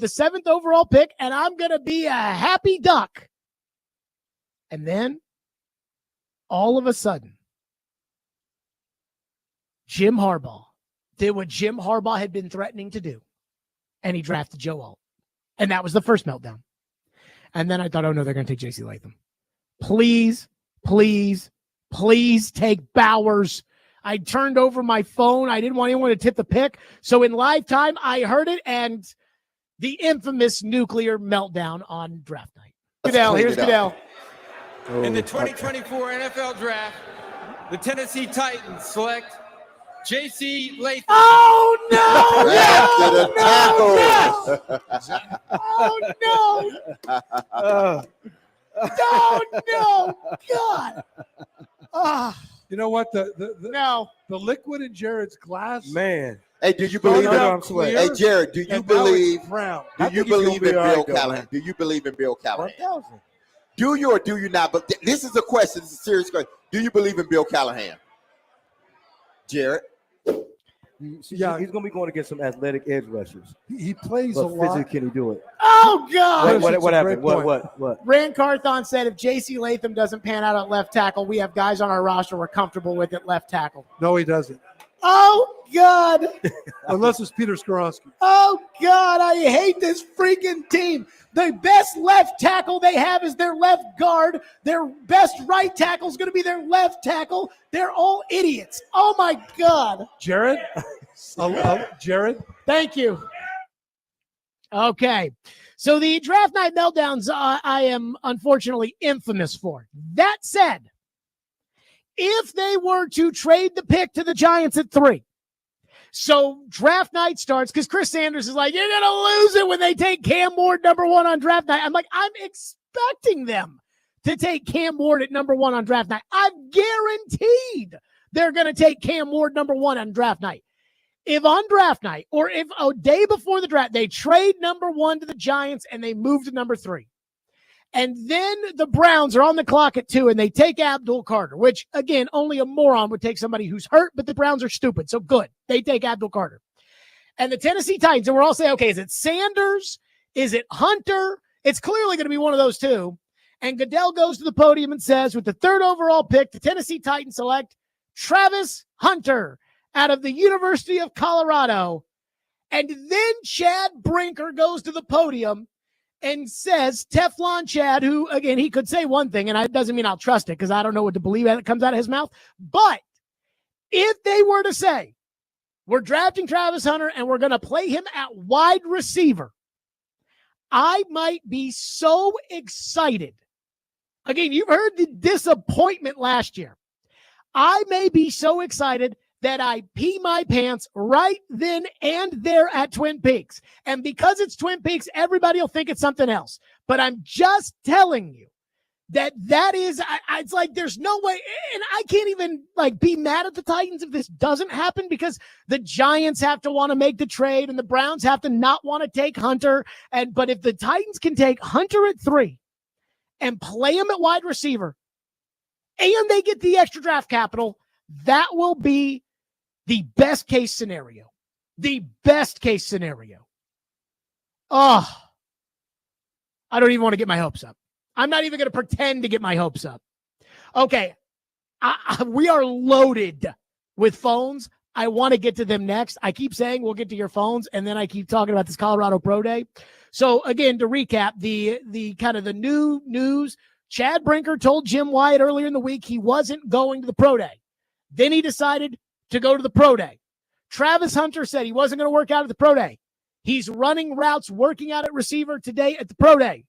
7th overall pick, and I'm going to be a happy duck. And then all of a sudden, Jim Harbaugh did what Jim Harbaugh had been threatening to do, and he drafted Joe Alt. And that was the first meltdown. And then I thought, oh, no, they're going to take J.C. Latham. Please, please, please take Bowers. I turned over my phone. I didn't want anyone to tip the pick. So in live time, I heard it, and the infamous nuclear meltdown on draft night. Goodell, here's Goodell. In the 2024 NFL Draft, the Tennessee Titans select J.C. Latham. Oh, no! No, God! You know what? The liquid in Jared's glass. Man. Hey, do you believe Hey, Jared, do you believe in Bill Callahan? Do you believe in Bill Callahan? 1,000. Do you or do you not? But this is a question. This is a serious question. Do you believe in Bill Callahan? Jared? Yeah, he's going to be going against some athletic edge rushers. He plays but a lot. Physically, can he do it? Oh, God. What happened? What? Rand Carthon said if J.C. Latham doesn't pan out at left tackle, we have guys on our roster we're comfortable with at left tackle. No, he doesn't. Oh, God. Unless it's Peter Skoronski. Oh, God, I hate this freaking team. The best left tackle they have is their left guard. Their best right tackle is going to be their left tackle. They're all idiots. Oh, my God. Jared? Jared? Thank you. Okay. So the draft night meltdowns I am unfortunately infamous for. That said, if they were to trade the pick to the Giants at 3, so draft night starts, because Chris Sanders is like, you're going to lose it when they take Cam Ward number 1 on draft night. I'm like, I'm expecting them to take Cam Ward at number 1 on draft night. I'm guaranteed they're going to take Cam Ward number 1 on draft night. If on draft night, or if a day before the draft, they trade number 1 to the Giants and they move to number 3, and then the Browns are on the clock at 2 and they take Abdul Carter, which, again, only a moron would take somebody who's hurt, but the Browns are stupid. So good. They take Abdul Carter. And the Tennessee Titans, and we're all saying, okay, is it Sanders? Is it Hunter? It's clearly going to be one of those two. And Goodell goes to the podium and says, with the 3rd overall pick, the Tennessee Titans select Travis Hunter out of the University of Colorado. And then Chad Brinker goes to the podium and says, Teflon Chad, who, again, he could say one thing, and it doesn't mean I'll trust it because I don't know what to believe that comes out of his mouth. But if they were to say, we're drafting Travis Hunter and we're going to play him at wide receiver, I might be so excited. Again, you've heard the disappointment last year. I may be so excited that I pee my pants right then and there at Twin Peaks. And because it's Twin Peaks, everybody will think it's something else. But I'm just telling you That is, it's like there's no way, and I can't even like be mad at the Titans if this doesn't happen because the Giants have to want to make the trade and the Browns have to not want to take Hunter. But if the Titans can take Hunter at 3 and play him at wide receiver, and they get the extra draft capital, that will be the best case scenario. The best case scenario. Oh, I don't even want to get my hopes up. I'm not even going to pretend to get my hopes up. Okay, we are loaded with phones. I want to get to them next. I keep saying we'll get to your phones, and then I keep talking about this Colorado Pro Day. So again, to recap, the kind of the new news, Chad Brinker told Jim Wyatt earlier in the week he wasn't going to the Pro Day. Then he decided to go to the Pro Day. Travis Hunter said he wasn't going to work out at the Pro Day. He's running routes, working out at receiver today at the Pro Day.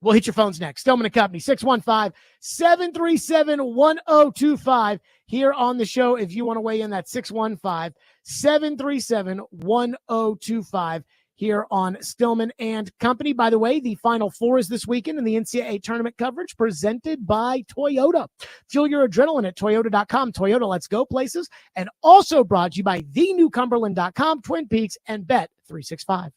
We'll hit your phones next. Stillman & Company, 615-737-1025 here on the show. If you want to weigh in, that's 615-737-1025 here on Stillman & Company. By the way, the Final Four is this weekend in the NCAA tournament coverage presented by Toyota. Fuel your adrenaline at Toyota.com. Toyota, let's go places. And also brought to you by thenewcumberland.com, Twin Peaks, and Bet365.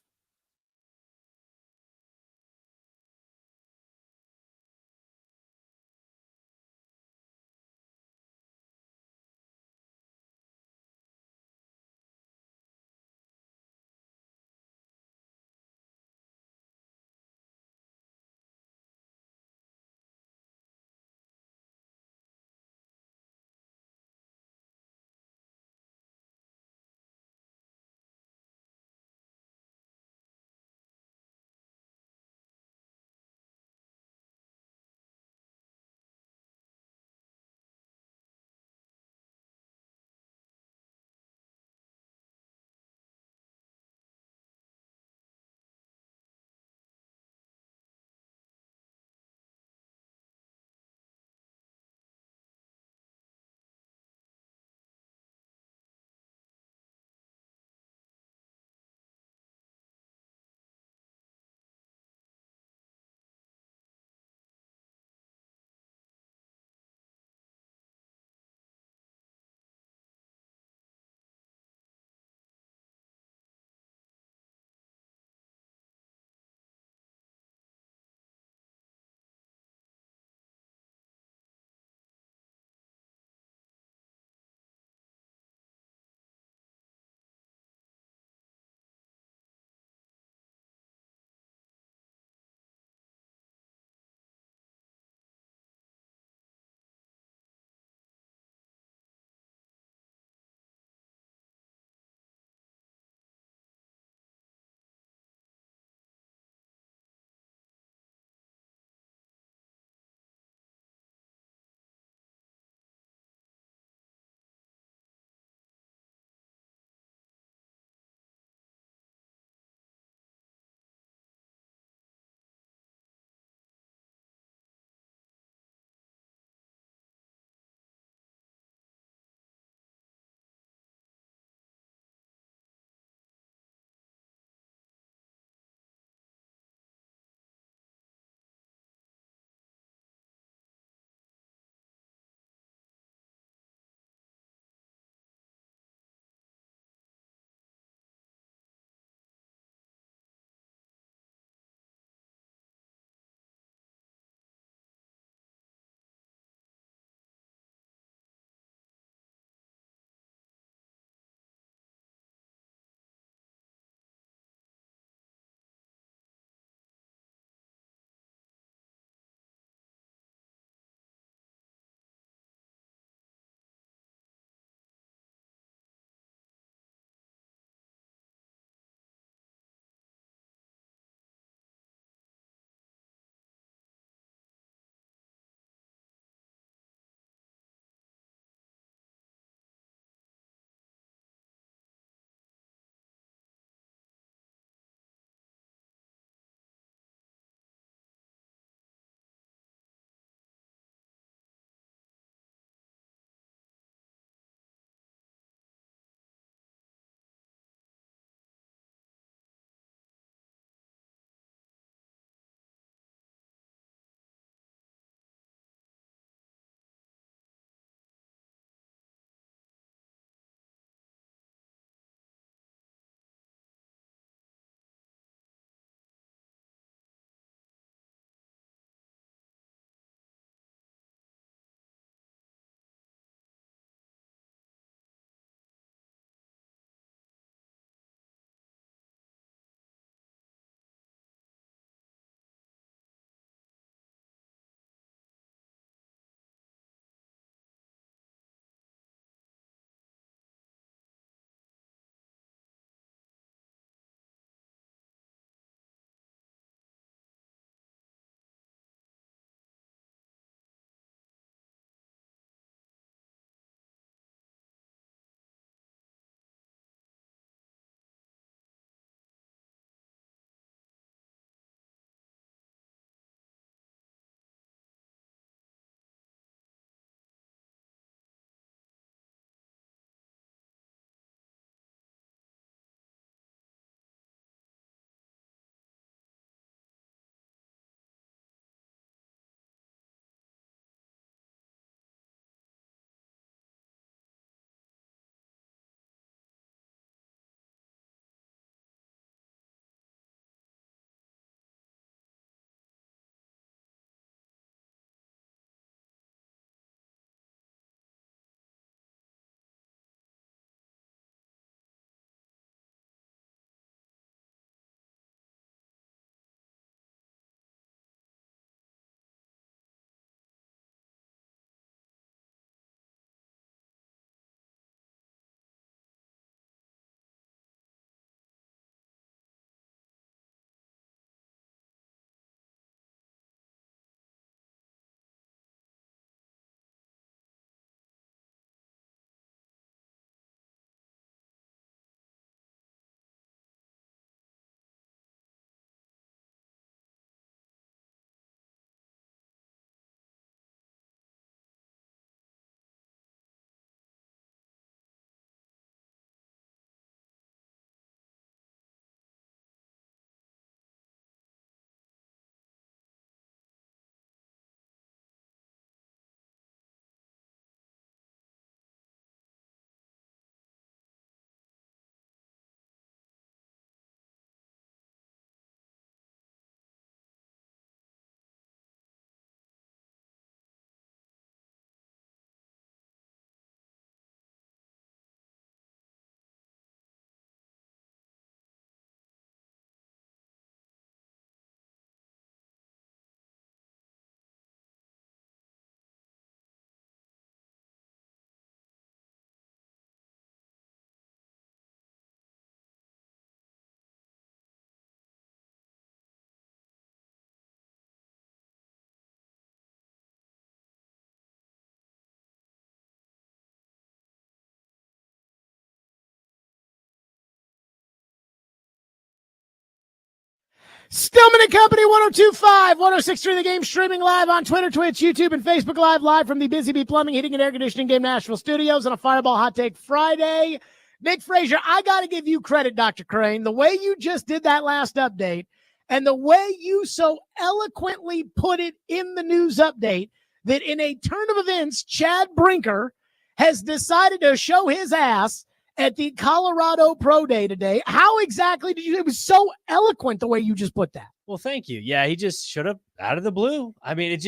Stillman and Company, 102.5, 106.3 The Game, streaming live on Twitter, Twitch, YouTube, and Facebook live from the Busy Bee Plumbing, Heating, and Air Conditioning Game Nashville studios on a Fireball Hot Take Friday. Nick Frazier, I got to give you credit, Dr. Crane. The way you just did that last update and the way you so eloquently put it in the news update that in a turn of events, Chad Brinker has decided to show his ass at the Colorado Pro Day today. How exactly did you? It was so eloquent the way you just put that. Well, thank you. Yeah, he just showed up out of the blue. I mean,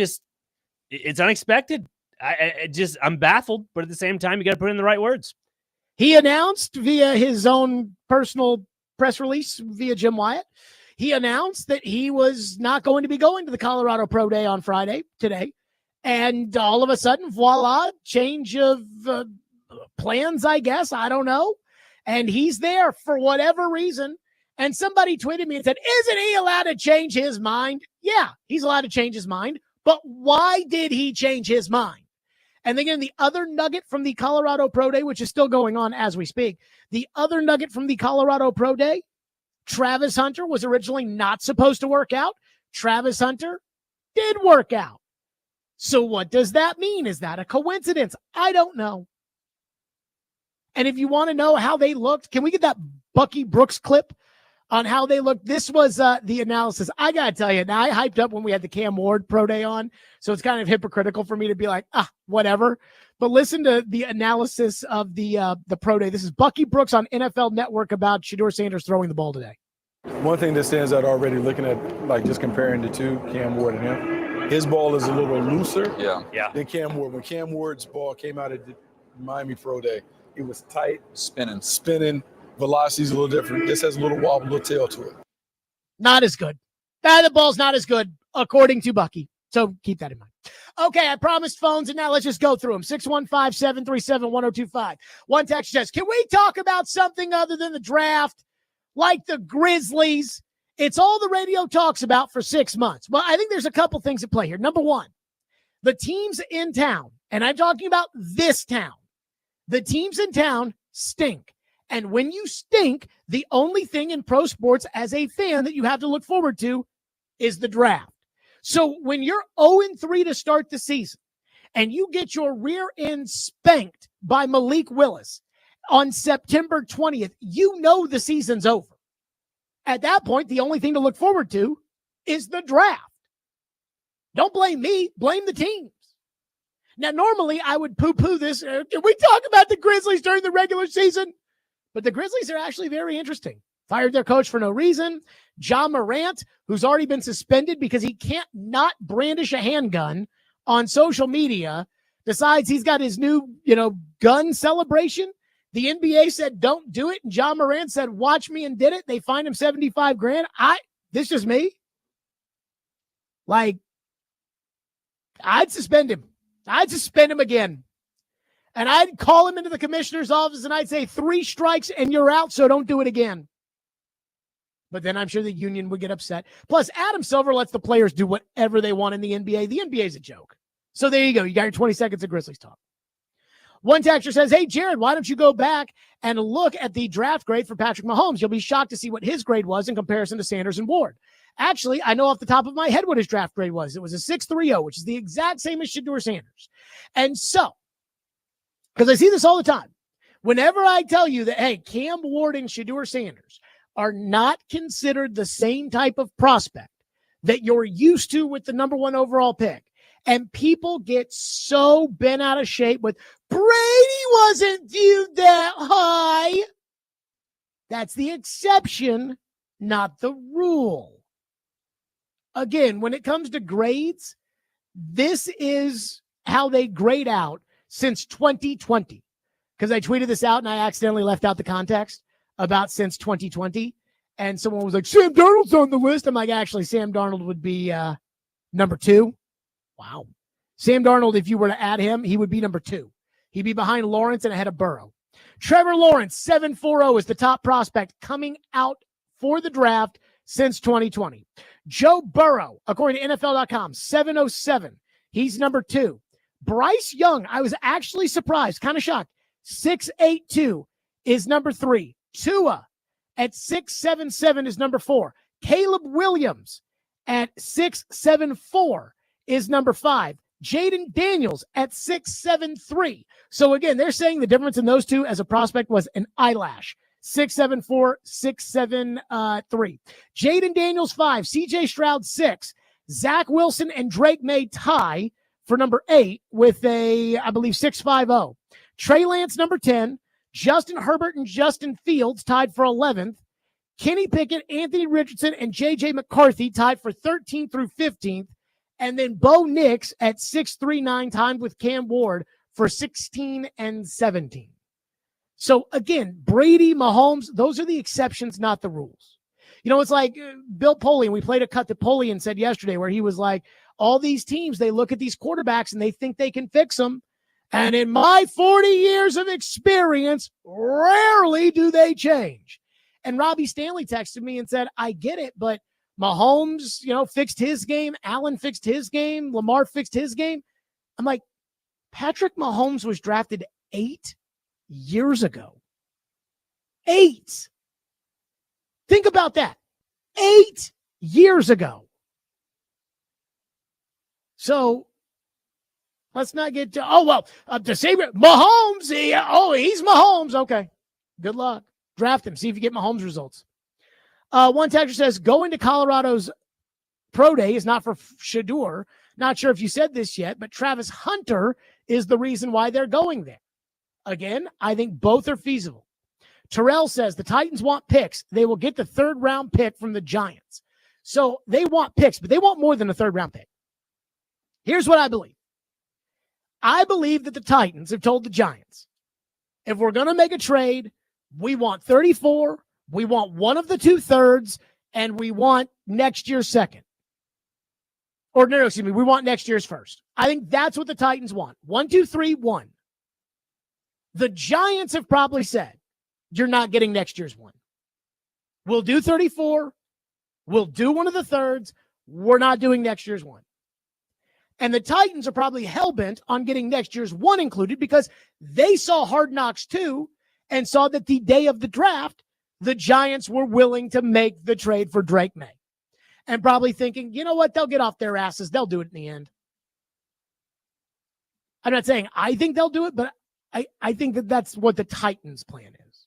it's unexpected. I'm baffled, but at the same time, you got to put in the right words. He announced via his own personal press release via Jim Wyatt, he announced that he was not going to be going to the Colorado Pro Day on Friday today. And all of a sudden, voila, change of plans, I guess. I don't know. And he's there for whatever reason. And somebody tweeted me and said, isn't he allowed to change his mind? Yeah, he's allowed to change his mind. But why did he change his mind? And again, the other nugget from the Colorado Pro Day, which is still going on as we speak, the other nugget from the Colorado Pro Day, Travis Hunter was originally not supposed to work out. Travis Hunter did work out. So what does that mean? Is that a coincidence? I don't know. And if you want to know how they looked, can we get that Bucky Brooks clip on how they looked? This was the analysis. I got to tell you, now I hyped up when we had the Cam Ward Pro Day on, so it's kind of hypocritical for me to be like, whatever. But listen to the analysis of the Pro Day. This is Bucky Brooks on NFL Network about Shedeur Sanders throwing the ball today. One thing that stands out already looking at, like, just comparing the two, Cam Ward and him, his ball is a little looser than Cam Ward. When Cam Ward's ball came out at the Miami Pro Day, it was tight, spinning. Velocity's a little different. This has a little wobble, little tail to it. Not as good. The ball's not as good, according to Bucky. So keep that in mind. Okay, I promised phones, and now let's just go through them. 615-737-1025. One text says, can we talk about something other than the draft, like the Grizzlies? It's all the radio talks about for 6 months. Well, I think there's a couple things at play here. Number one, the teams in town, and I'm talking about this town, the teams in town stink. And when you stink, the only thing in pro sports as a fan that you have to look forward to is the draft. So when you're 0-3 to start the season and you get your rear end spanked by Malik Willis on September 20th, you know the season's over. At that point, the only thing to look forward to is the draft. Don't blame me, blame the teams. Now, normally I would poo-poo this. Can we talk about the Grizzlies during the regular season? But the Grizzlies are actually very interesting. Fired their coach for no reason. John Morant, who's already been suspended because he can't not brandish a handgun on social media, decides he's got his new, gun celebration. The NBA said, don't do it. And John Morant said, watch me, and did it. They fined him $75,000. This is me. Like, I'd suspend him. I'd suspend him again. And I'd call him into the commissioner's office and I'd say 3 strikes and you're out, so don't do it again. But then I'm sure the union would get upset. Plus, Adam Silver lets the players do whatever they want in the NBA. The NBA is a joke. So there you go. You got your 20 seconds of Grizzlies talk. One texter says, hey, Jared, why don't you go back and look at the draft grade for Patrick Mahomes? You'll be shocked to see what his grade was in comparison to Sanders and Ward. Actually, I know off the top of my head what his draft grade was. It was a 6.30, which is the exact same as Shedeur Sanders. And so, because I see this all the time, whenever I tell you that, hey, Cam Ward and Shedeur Sanders are not considered the same type of prospect that you're used to with the number 1 overall pick, and people get so bent out of shape with Brady wasn't viewed that high. That's the exception, not the rule. Again, when it comes to grades, this is how they grade out since 2020. Because I tweeted this out and I accidentally left out the context about since 2020. And someone was like, Sam Darnold's on the list. I'm like, actually, Sam Darnold would be number 2. Wow. Sam Darnold, if you were to add him, he would be number 2. He'd be behind Lawrence and ahead of Burrow. Trevor Lawrence, 7.40 is the top prospect coming out for the draft since 2020. Joe Burrow, according to NFL.com, 7.07. He's number 2. Bryce Young, I was actually surprised, kind of shocked. 6.82 is number 3. Tua at 6.77 is number 4. Caleb Williams at 6'7" is number 5. Jaden Daniels at 6'7". So again, they're saying the difference in those two as a prospect was an eyelash. 6'7", 6'7", Jaden Daniels 5, CJ Stroud 6, Zach Wilson and Drake May tie for number 8 with I believe 6'5". Trey Lance number 10, Justin Herbert and Justin Fields tied for 11th. Kenny Pickett, Anthony Richardson, and J.J. McCarthy tied for 13th through 15th. And then Bo Nix at 6'3", timed with Cam Ward for 16 and 17. So again, Brady, Mahomes, those are the exceptions, not the rules. You know, it's like Bill Polian. We played a cut that Polian said yesterday where he was like, all these teams, they look at these quarterbacks and they think they can fix them. And in my 40 years of experience, rarely do they change. And Robbie Stanley texted me and said, I get it, but Mahomes, fixed his game. Allen fixed his game. Lamar fixed his game. I'm like, Patrick Mahomes was drafted 8 years ago. 8. Think about that. 8 years ago. So let's not get to, to say Mahomes, he's Mahomes. Okay. Good luck. Draft him. See if you get Mahomes results. One texter says, going to Colorado's pro day is not for Shedeur. Not sure if you said this yet, but Travis Hunter is the reason why they're going there. Again, I think both are feasible. Terrell says the Titans want picks. They will get the 3rd round pick from the Giants. So they want picks, but they want more than a 3rd round pick. Here's what I believe. I believe that the Titans have told the Giants, if we're going to make a trade, we want 34, we want one of the 2/3, and we want next year's second. Or no, excuse me, we want next year's first. I think that's what the Titans want. 1, 2, 3, 1. The Giants have probably said, you're not getting next year's one. We'll do 34. We'll do one of the 3rds. We're not doing next year's one. And the Titans are probably hell-bent on getting next year's one included because they saw Hard Knocks 2 and saw that the day of the draft, the Giants were willing to make the trade for Drake May. And probably thinking, you know what, they'll get off their asses. They'll do it in the end. I'm not saying I think they'll do it, but I think that that's what the Titans' plan is.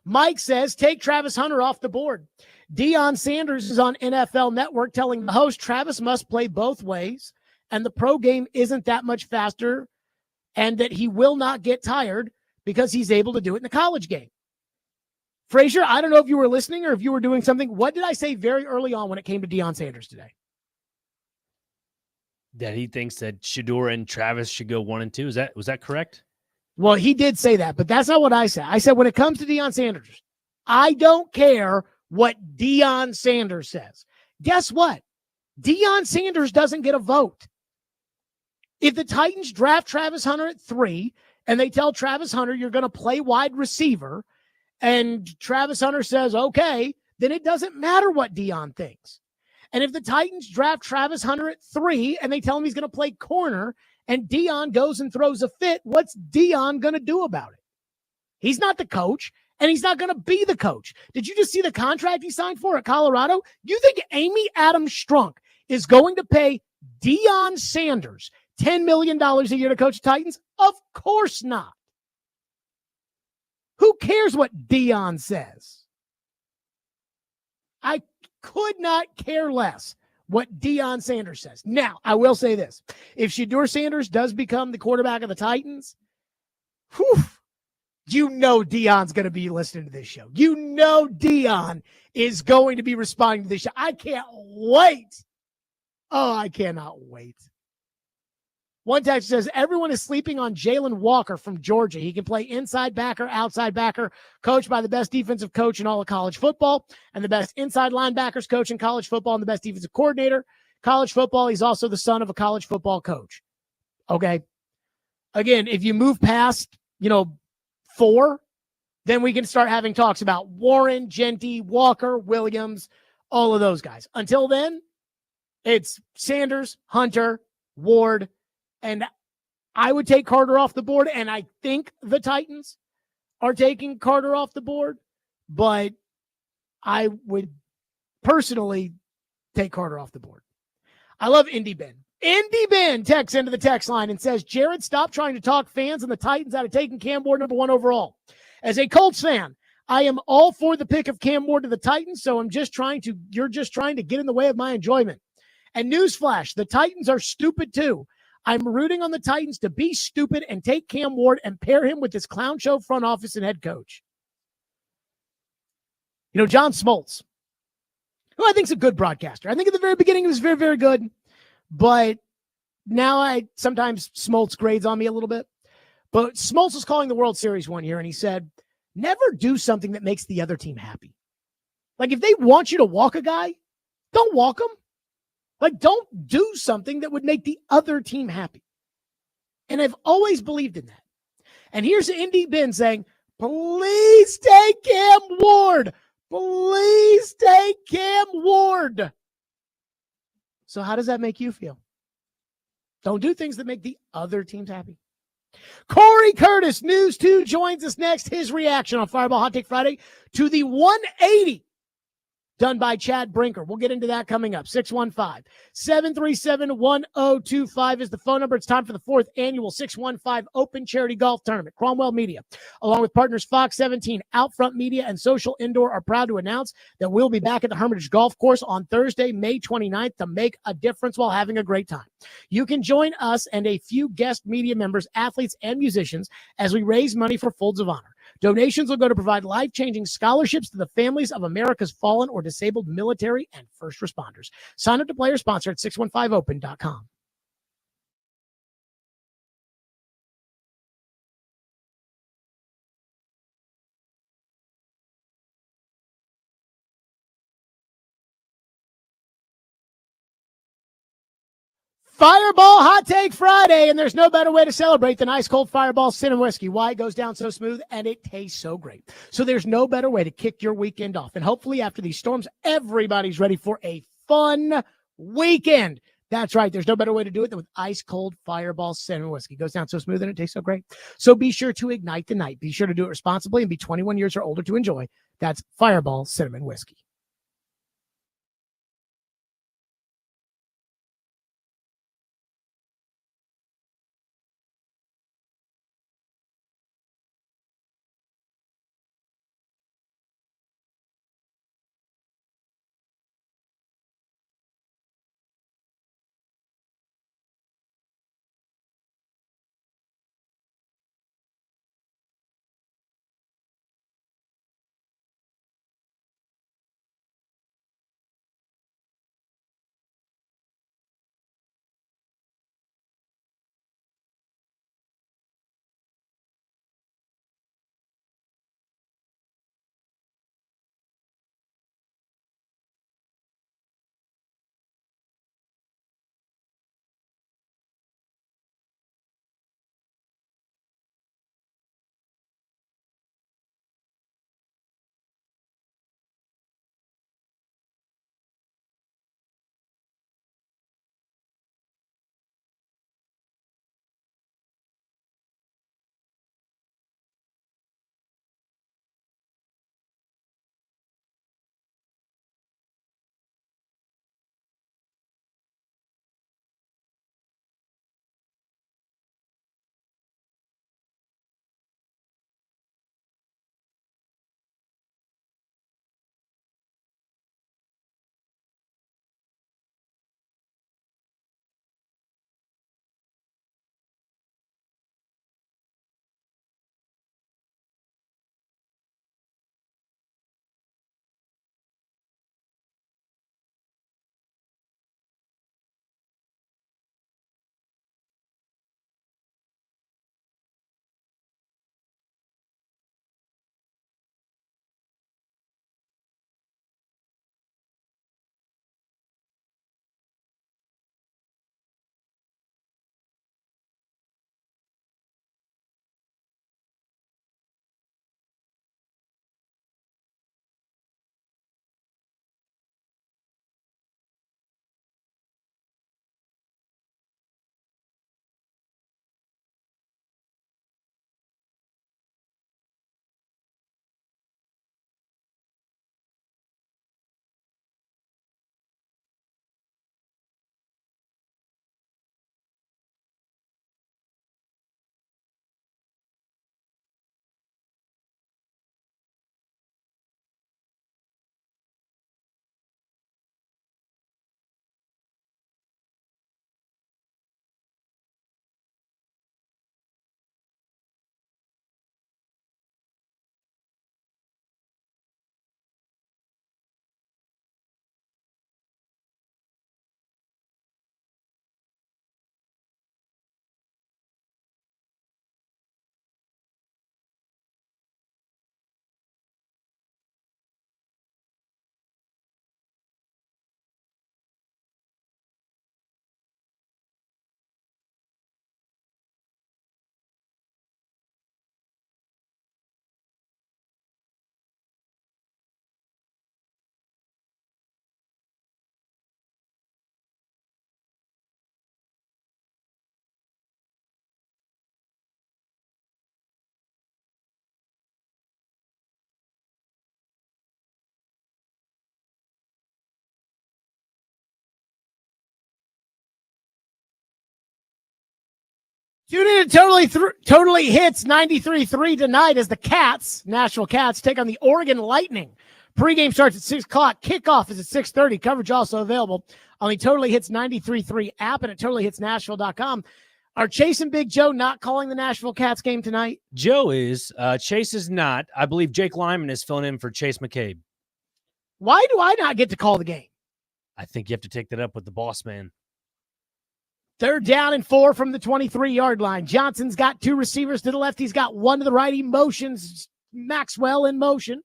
Mike says, take Travis Hunter off the board. Deion Sanders is on NFL Network telling the host Travis must play both ways, and the pro game isn't that much faster, and that he will not get tired because he's able to do it in the college game. Frazier, I don't know if you were listening or if you were doing something. What did I say very early on when it came to Deion Sanders today? That he thinks that Shedeur and Travis should go 1 and 2. Was that correct? Well, he did say that, but that's not what I said. I said when it comes to Deion Sanders, I don't care what Deion Sanders says. Guess what? Deion Sanders doesn't get a vote. If the Titans draft Travis Hunter at 3 and they tell Travis Hunter you're going to play wide receiver and Travis Hunter says, okay, then it doesn't matter what Deion thinks. And if the Titans draft Travis Hunter at 3 and they tell him he's going to play corner and Deion goes and throws a fit, what's Deion going to do about it? He's not the coach, and he's not going to be the coach. Did you just see the contract he signed for at Colorado? You think Amy Adams Strunk is going to pay Deion Sanders $10 million a year to coach the Titans? Of course not. Who cares what Deion says? I could not care less what Deion Sanders says. Now, I will say this. If Shedeur Sanders does become the quarterback of the Titans, you know Deion's going to be listening to this show. You know Deion is going to be responding to this show. I can't wait. Oh, I cannot wait. One text says, everyone is sleeping on Jalen Walker from Georgia. He can play inside backer, outside backer, coached by the best defensive coach in all of college football, and the best inside linebackers coach in college football, and the best defensive coordinator. College football, he's also the son of a college football coach. Okay. Again, if you move past, 4, then we can start having talks about Warren, Genty, Walker, Williams, all of those guys. Until then, it's Sanders, Hunter, Ward, and I would take Carter off the board, and I think the Titans are taking Carter off the board, but I would personally take Carter off the board. I love Indy Ben. Indy Ben texts into the text line and says, Jared, stop trying to talk fans and the Titans out of taking Cam Ward number 1 overall. As a Colts fan, I am all for the pick of Cam Ward to the Titans, so you're just trying to get in the way of my enjoyment. And newsflash, the Titans are stupid too. I'm rooting on the Titans to be stupid and take Cam Ward and pair him with this clown show front office and head coach. John Smoltz, who I think is a good broadcaster. I think at the very beginning he was very, very good, but now sometimes Smoltz grades on me a little bit. But Smoltz was calling the World Series one year, and he said, never do something that makes the other team happy. Like, if they want you to walk a guy, don't walk him. Like, don't do something that would make the other team happy. And I've always believed in that. And here's Indy Ben saying, please take Cam Ward. Please take Cam Ward. So how does that make you feel? Don't do things that make the other teams happy. Corey Curtis, News 2, joins us next. His reaction on Fireball Hot Take Friday to the 180 done by Chad Brinker. We'll get into that coming up. 615-737-1025 is the phone number. It's time for the 4th annual 615 Open Charity Golf Tournament. Cromwell Media, along with partners Fox 17, Outfront Media, and Social Indoor are proud to announce that we'll be back at the Hermitage Golf Course on Thursday, May 29th to make a difference while having a great time. You can join us and a few guest media members, athletes, and musicians as we raise money for Folds of Honor. Donations will go to provide life-changing scholarships to the families of America's fallen or disabled military and first responders. Sign up to player sponsor at 615open.com. Fireball Hot Take Friday, and there's no better way to celebrate than ice cold Fireball cinnamon whiskey. Why? It goes down so smooth and it tastes so great. So there's no better way to kick your weekend off. And hopefully after these storms, everybody's ready for a fun weekend. That's right. There's no better way to do it than with ice cold Fireball cinnamon whiskey. It goes down so smooth and it tastes so great. So be sure to ignite the night. Be sure to do it responsibly and be 21 years or older to enjoy. That's Fireball cinnamon whiskey. Tune in to Totally Hits 93.3 tonight as the Cats, Nashville Cats, take on the Oregon Lightning. Pregame starts at 6 o'clock. Kickoff is at 6:30. Coverage also available on the Totally Hits 93.3 app and at TotallyHitsNashville.com. Are Chase and Big Joe not calling the Nashville Cats game tonight? Joe is. Chase is not. I believe Jake Lyman is filling in for Chase McCabe. Why do I not get to call the game? I think you have to take that up with the boss man. 3rd down and 4 from the 23-yard line. Johnson's got 2 receivers to the left. He's got 1 to the right. He motions Maxwell in motion.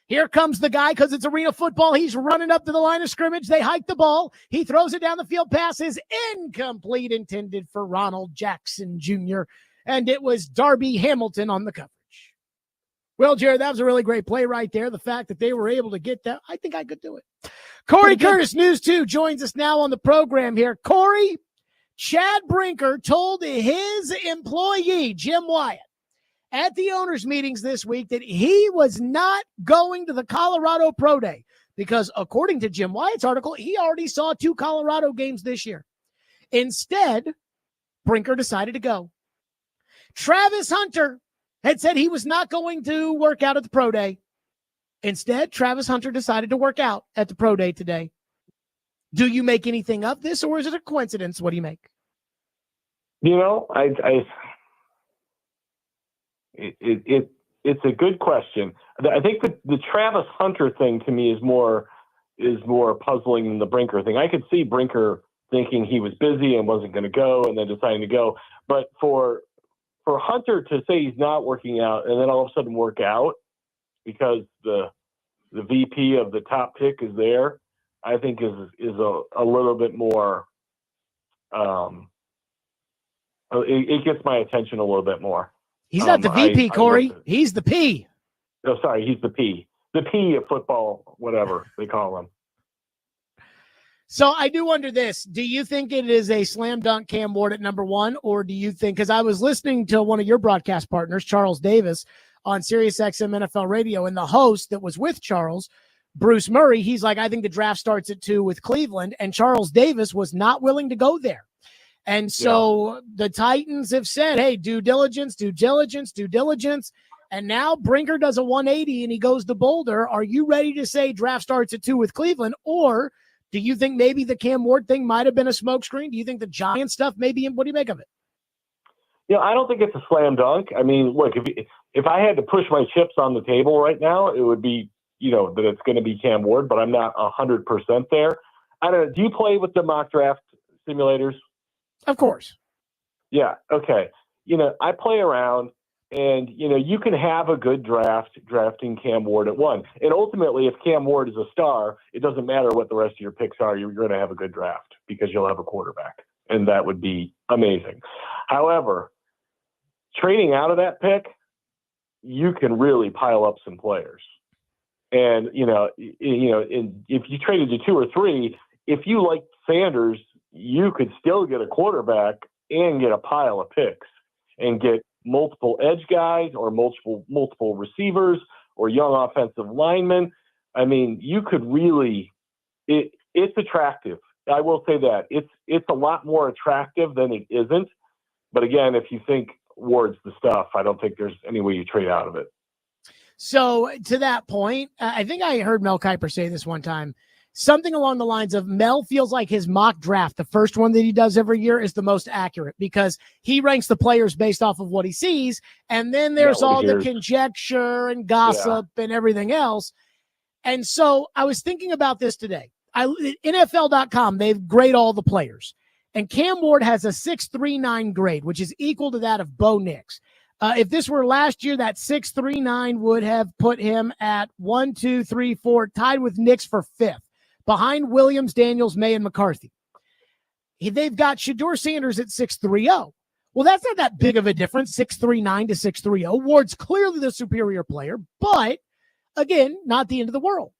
Here comes the guy because it's arena football. He's running up to the line of scrimmage. They hike the ball. He throws it down the field. Pass is incomplete, intended for Ronald Jackson Jr., and it was Darby Hamilton on the coverage. Well, Jared, that was a really great play right there. The fact that they were able to get that, I think I could do it. Corey Curtis, News 2, joins us now on the program here. Corey, Chad Brinker told his employee, Jim Wyatt, at the owners' meetings this week that he was not going to the Colorado Pro Day because, according to Jim Wyatt's article, he already saw 2 Colorado games this year. Instead, Brinker decided to go. Travis Hunter had said he was not going to work out at the Pro Day. Instead, Travis Hunter decided to work out at the Pro Day today. Do you make anything of this, or is it a coincidence? What do you make? It's a good question. I think the Travis Hunter thing to me is more puzzling than the Brinker thing. I could see Brinker thinking he was busy and wasn't going to go, and then deciding to go. But for Hunter to say he's not working out and then all of a sudden work out because the VP of the top pick is there, I think is a little bit more. It gets my attention a little bit more. He's not the VP, Corey. He's the P. Oh, sorry, he's the P. The P of football, whatever they call him. So I do wonder this. Do you think it is a slam dunk Cam Ward at number 1, or do you think, because I was listening to one of your broadcast partners, Charles Davis, on SiriusXM NFL Radio, and the host that was with Charles, Bruce Murray, he's like, I think the draft starts at 2 with Cleveland, and Charles Davis was not willing to go there. And so the Titans have said, hey, due diligence. And now Brinker does a 180 and he goes to Boulder. Are you ready to say draft starts at 2 with Cleveland? Or do you think maybe the Cam Ward thing might have been a smokescreen? Do you think the Giant stuff maybe? What do you make of it? I don't think it's a slam dunk. I mean, look, if I had to push my chips on the table right now, it would be, that it's going to be Cam Ward, but I'm not 100% there. I don't know. Do you play with the mock draft simulators? Of course. Yeah. Okay. I play around and, you can have a good drafting Cam Ward at 1. And ultimately, if Cam Ward is a star, it doesn't matter what the rest of your picks are. You're going to have a good draft because you'll have a quarterback. And that would be amazing. However, trading out of that pick, you can really pile up some players. And, if you traded to 2 or 3, if you like Sanders, you could still get a quarterback and get a pile of picks and get multiple edge guys or multiple receivers or young offensive linemen. I mean, you could really, it's attractive. I will say that it's a lot more attractive than it isn't. But again, if you think Ward's the stuff, I don't think there's any way you trade out of it. So to that point, I think I heard Mel Kiper say this one time, something along the lines of Mel feels like his mock draft, the first one that he does every year, is the most accurate because he ranks the players based off of what he sees. And then there's all the conjecture and gossip and everything else. And so I was thinking about this today. NFL.com, they grade all the players. And Cam Ward has a 6.39 grade, which is equal to that of Bo Nix. If this were last year, that 6.39 would have put him at 1, 2, 3, 4, tied with Nix for 5th, behind Williams, Daniels, May, and McCarthy. They've got Shedeur Sanders at 6.30. Well, that's not that big of a difference, 6.39 to 6.30. Ward's clearly the superior player, but again, not the end of the world.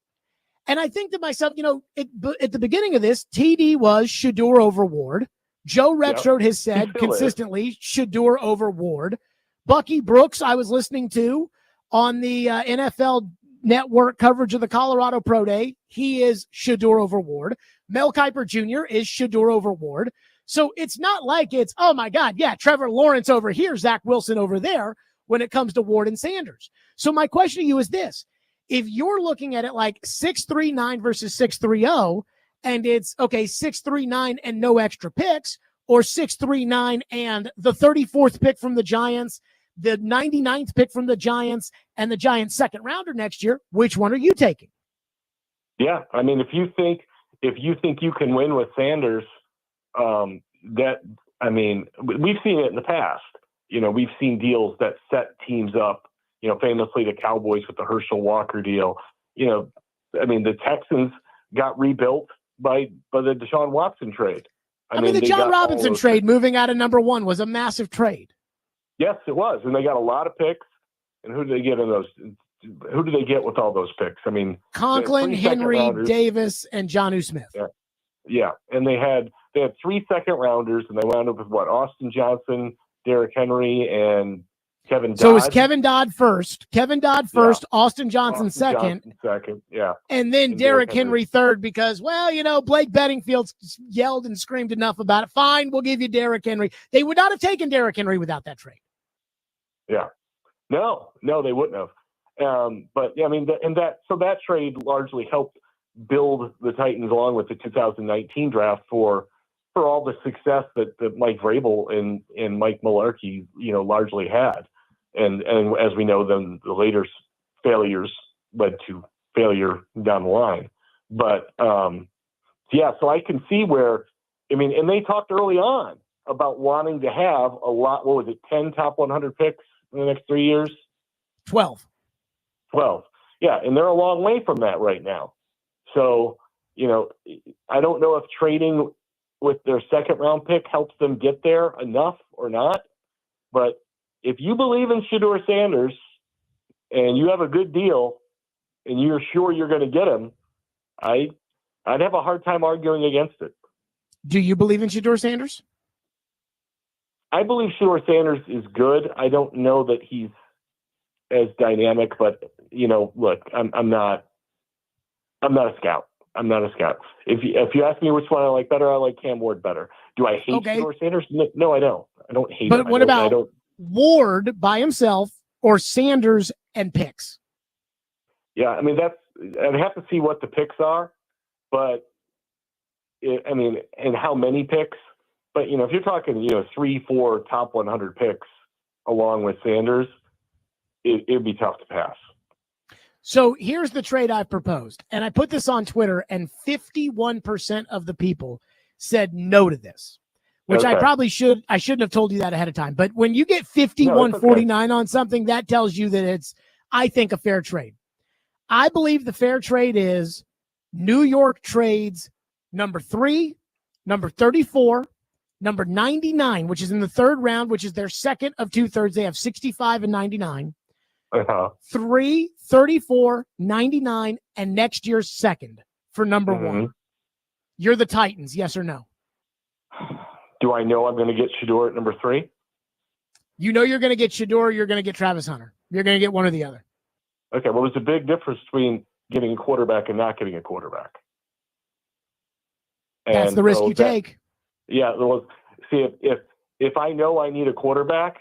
And I think to myself, at the beginning of this, TD was Shedeur over Ward. Joe Rexrode has said consistently Shedeur over Ward. Bucky Brooks, I was listening to on the NFL Network coverage of the Colorado Pro Day. He is Shedeur over Ward. Mel Kiper Jr. is Shedeur over Ward. So it's not like it's, oh my God, yeah, Trevor Lawrence over here, Zach Wilson over there when it comes to Ward and Sanders. So my question to you is this. If you're looking at it like 6-3-9 versus 6-3-0, and it's, okay, 6-3-9 and no extra picks, or 6-3-9 and the 34th pick from the Giants, the 99th pick from the Giants, and the Giants' second rounder next year, which one are you taking? Yeah, I mean, if you think you can win with Sanders, we've seen it in the past. We've seen deals that set teams up. Famously the Cowboys with the Herschel Walker deal. The Texans got rebuilt by the Deshaun Watson trade. I mean the John Robinson trade moving out of number 1 was a massive trade. Yes, it was, and they got a lot of picks. And who did they get in those? Who did they get with all those picks? I mean, Conklin, Henry, Davis, and Jonnu Smith. Yeah, and they had 3 second rounders, and they wound up with Austin Johnson, Derrick Henry, and Kevin Dodd. So it was Kevin Dodd first. Austin Johnson second. Yeah. And then Derrick Henry third because, Blake Bedingfield yelled and screamed enough about it. Fine, we'll give you Derrick Henry. They would not have taken Derrick Henry without that trade. Yeah. No, they wouldn't have. So that trade largely helped build the Titans along with the 2019 draft for all the success that Mike Vrabel and Mike Mularkey, largely had. And as we know, then the later failures led to failure down the line. But so I can see where, and they talked early on about wanting to have a lot. What was it? 10 top 100 picks in the next 3 years? 12. Yeah, and they're a long way from that right now. So, I don't know if trading with their second round pick helps them get there enough or not. But if you believe in Shedeur Sanders and you have a good deal and you're sure you're going to get him, I'd have a hard time arguing against it. Do you believe in Shedeur Sanders? I believe Shedeur Sanders is good. I don't know that he's as dynamic, but look, I'm not a scout. I'm not a scout. If you ask me which one I like better, I like Cam Ward better. Do I hate Shedeur Sanders? No, I don't. I don't hate him. But what about Ward by himself or Sanders and picks? Yeah, I'd have to see what the picks are, but and how many picks. But if you're talking 3-4 top 100 picks along with Sanders, it'd be tough to pass. So here's the trade I've proposed, and I put this on Twitter, and 51% of the people said no to this, which I shouldn't have told you that ahead of time. But when you get 51-49 on something, that tells you that it's, I think, a fair trade. I believe the fair trade is New York trades number 3, number 34, number 99, which is in the third round, which is their second of 2/3. They have 65 and 99. 3, 34, 99, and next year's second for number 1. You're the Titans, yes or no? Do I know I'm going to get Shedeur at number 3? You know you're going to get Shedeur, you're going to get Travis Hunter. You're going to get one or the other. Okay, well, there's a big difference between getting a quarterback and not getting a quarterback. That's the risk you take. Yeah, well, see, if I know I need a quarterback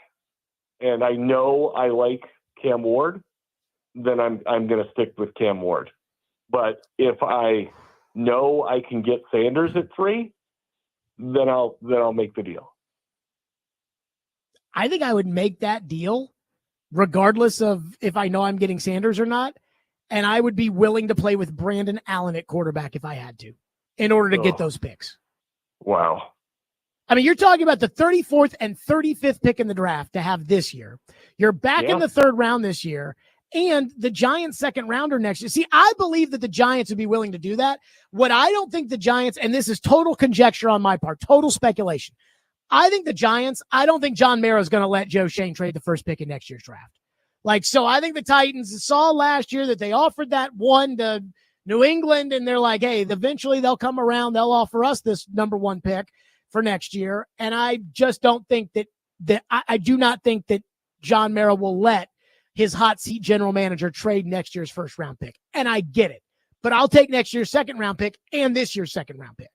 and I know I like Cam Ward, then I'm going to stick with Cam Ward. But if I know I can get Sanders at 3, then I'll make the deal. I think I would make that deal regardless of if I know I'm getting Sanders or not, and I would be willing to play with Brandon Allen at quarterback if I had to in order to get those picks. Wow. You're talking about the 34th and 35th pick in the draft to have this year. You're back in the third round this year, and the Giants' second rounder next year. See, I believe that the Giants would be willing to do that. What I don't think the Giants, and this is total conjecture on my part, total speculation. I think the Giants, I don't think John Mara is going to let Joe Shane trade the first pick in next year's draft. So I think the Titans saw last year that they offered that one to New England, and they're like, hey, eventually they'll come around. They'll offer us this number 1 pick for next year. And I just don't think that I do not think that John Mara will let his hot seat general manager trade next year's first round pick. And I get it, but I'll take next year's second round pick and this year's second round pick.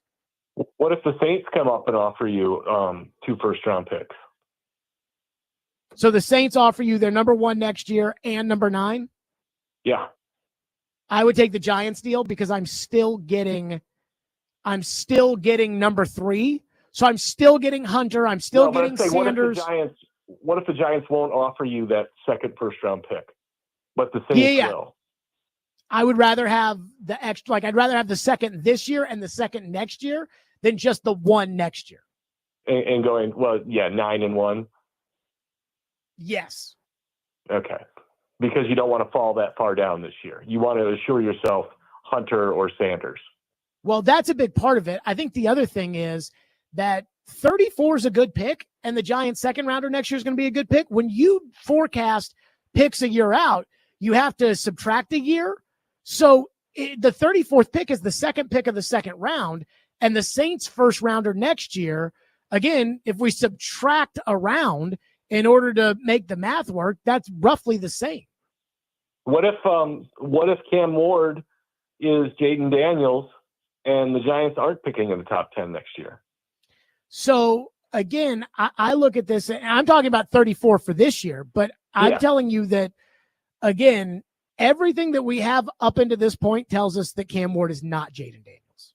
What if the Saints come up and offer you 2 first-round picks? So the Saints offer you their number 1 next year and number 9? Yeah. I would take the Giants deal because I'm still getting number 3. So I'm still getting Hunter. I'm still getting Sanders. What if the Giants won't offer you that second first-round pick, but the Saints will? I would rather have the extra. Like I'd rather have the second this year and the second next year than just the 1 next year. And going 9-1. Yes. Okay. Because you don't want to fall that far down this year. You want to assure yourself Hunter or Sanders. Well, that's a big part of it. I think the other thing is that 34 is a good pick, and the Giants' second rounder next year is going to be a good pick. When you forecast picks a year out, you have to subtract a year. So the 34th pick is the second pick of the second round, and the Saints' first rounder next year, again, if we subtract a round in order to make the math work, that's roughly the same. What if Cam Ward is Jaden Daniels and the Giants aren't picking in the top 10 next year? So again, I look at this, and I'm talking about 34 for this year, but I'm telling you that, again, everything that we have up into this point tells us that Cam Ward is not Jaden Daniels.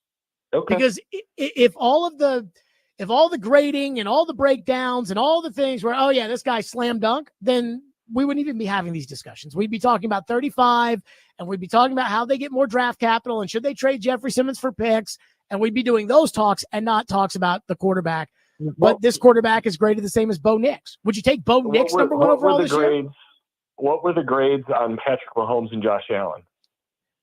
Okay. Because if all the grading and all the breakdowns and all the things were, oh yeah, this guy slam dunk, then we wouldn't even be having these discussions. We'd be talking about 35, and we'd be talking about how they get more draft capital and should they trade Jeffrey Simmons for picks, and we'd be doing those talks and not talks about the quarterback. But this quarterback is graded the same as Bo Nix. Would you take Bo Nix number 1 overall this year? What were the grades on Patrick Mahomes and Josh Allen?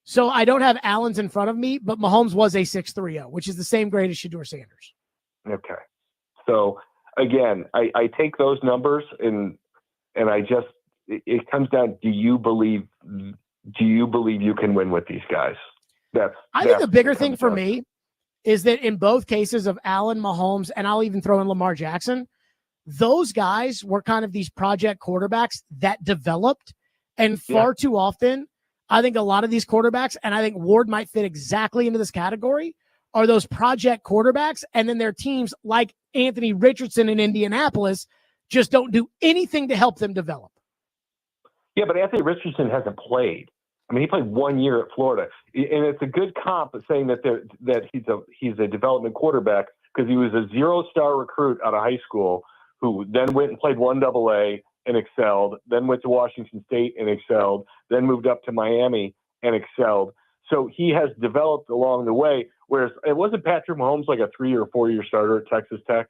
So I don't have Allen's in front of me, but Mahomes was a 6.30, which is the same grade as Shedeur Sanders. Okay. So again, I take those numbers and it comes down, do you believe you can win with these guys? I think the bigger thing for me is that in both cases of Allen, Mahomes, and I'll even throw in Lamar Jackson, those guys were kind of these project quarterbacks that developed. And far too often, I think a lot of these quarterbacks, and I think Ward might fit exactly into this category, are those project quarterbacks. And then their teams like Anthony Richardson in Indianapolis just don't do anything to help them develop. Yeah, but Anthony Richardson hasn't played. I mean, he played 1 year at Florida, and it's a good comp of saying that he's a development quarterback because he was a 0-star recruit out of high school who then went and played 1AA and excelled, then went to Washington State and excelled, then moved up to Miami and excelled. So he has developed along the way. Whereas it wasn't Patrick Mahomes like a 3 or 4 year starter at Texas Tech.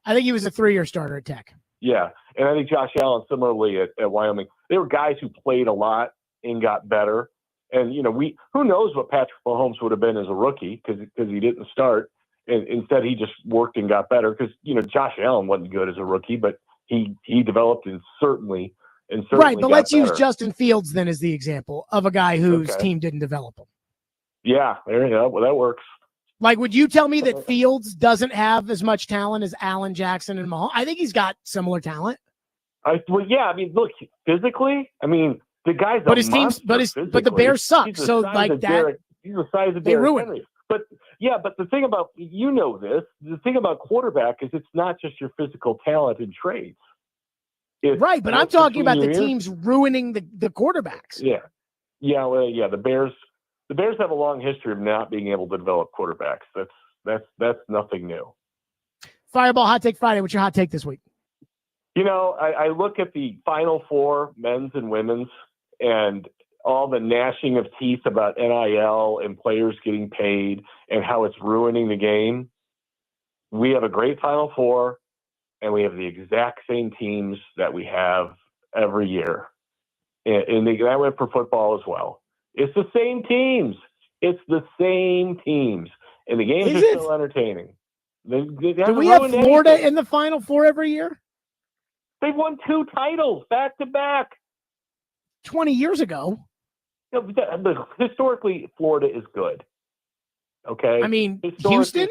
I think he was a 3-year starter at Tech. Yeah, and I think Josh Allen similarly at Wyoming. They were guys who played a lot and got better. And, who knows what Patrick Mahomes would have been as a rookie because he didn't start. And instead, he just worked and got better because, Josh Allen wasn't good as a rookie, but he developed and certainly right, but let's better. use Justin Fields then as the example of a guy whose team didn't develop him. Yeah, there you go. Well, that works. Like, would you tell me that Fields doesn't have as much talent as Allen, Jackson, and Mahomes? I think he's got similar talent. Look, physically, the guy's but his teams, but the Bears suck. So like that, he's the size of they Derrick ruin. Henry. But the thing about the thing about quarterback is it's not just your physical talent and traits. Right, but I'm talking about the teams ruining the quarterbacks. Yeah. The Bears have a long history of not being able to develop quarterbacks. That's nothing new. Fireball Hot Take Friday. What's your hot take this week? I look at the Final Four, men's and women's, and all the gnashing of teeth about NIL and players getting paid and how it's ruining the game. We have a great Final Four, and we have the exact same teams that we have every year. And that went for football as well. It's the same teams. And the games are still entertaining. Do we have Florida in the Final Four every year? They've won 2 titles back to back. 20 years ago. Historically, Florida is good. Okay. I mean, Houston?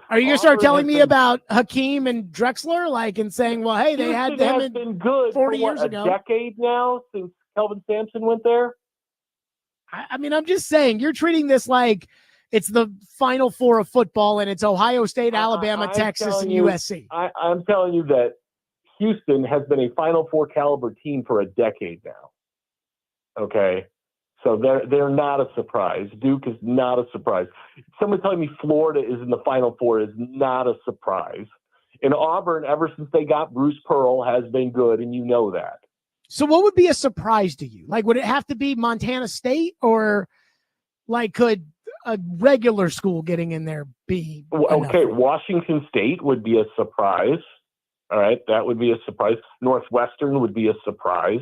Are you going to start telling me about Hakeem and Drexler, and saying, well, hey, they had them has been good 40 for years ago. A decade now since Kelvin Sampson went there? I'm just saying, you're treating this like It's the Final Four of football, and it's Ohio State, Alabama, I'm Texas, telling and you- USC. I'm telling you that Houston has been a Final Four caliber team for a decade now. Okay, so they're not a surprise. Duke is not a surprise. Someone telling me Florida is in the Final Four is not a surprise. And Auburn, ever since they got Bruce Pearl, has been good, and you know that. So what would be a surprise to you? Like, would it have to be Montana State, or like could a regular school getting in there be Okay, enough? Washington State would be a surprise. All right, that would be a surprise. Northwestern would be a surprise.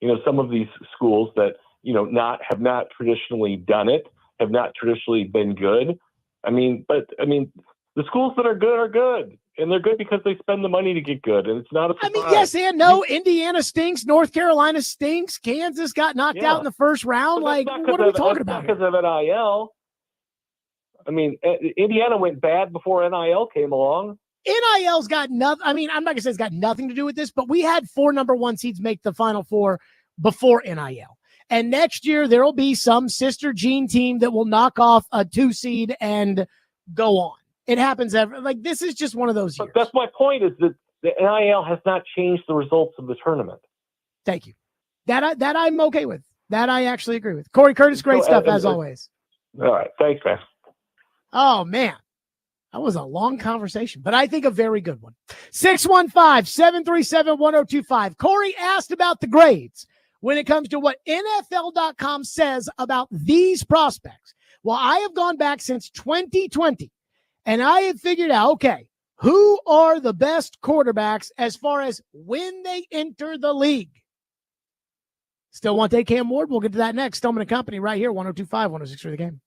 You know, some of these schools that, you know, have not traditionally done it, have not traditionally been good. The schools that are good, and they're good because they spend the money to get good, and it's not a surprise. I mean, yes and no. Indiana stinks. North Carolina stinks. Kansas got knocked out in the first round. Like, what are we talking about? Because of NIL. I mean, Indiana went bad before NIL came along. NIL's got nothing. I mean, I'm not going to say it's got nothing to do with this, but we had 4 number 1 seeds make the Final Four before NIL. And next year, there will be some sister Gene team that will knock off a 2 seed and go on. It happens this is just one of those years. But that's my point, is that the NIL has not changed the results of the tournament. Thank you. That I'm okay with. That I actually agree with. Corey Curtis, great stuff as always. All right. Thanks, man. Oh, man. That was a long conversation, but I think a very good one. 615-737-1025. Corey asked about the grades when it comes to what NFL.com says about these prospects. Well, I have gone back since 2020, and I have figured out, okay, who are the best quarterbacks as far as when they enter the league? Still want to take Cam Ward? We'll get to that next. Stillman & Company right here, 102.5, 106 The Game.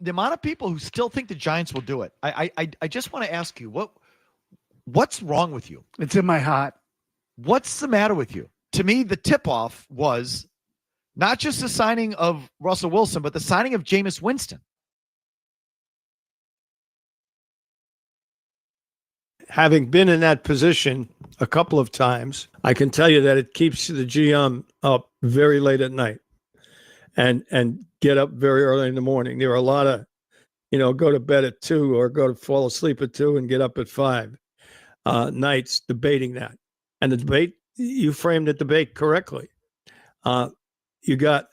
the amount of people who still think the Giants will do it. I just want to ask you, what's wrong with you? It's in my heart. What's the matter with you? To me, the tip-off was not just the signing of Russell Wilson, but the signing of Jameis Winston. Having been in that position a couple of times, I can tell you that it keeps the GM up very late at night and get up very early in the morning. There are a lot of, go to bed at 2 or go to fall asleep at 2 and get up at 5 nights debating that. And the debate, you framed the debate correctly. You got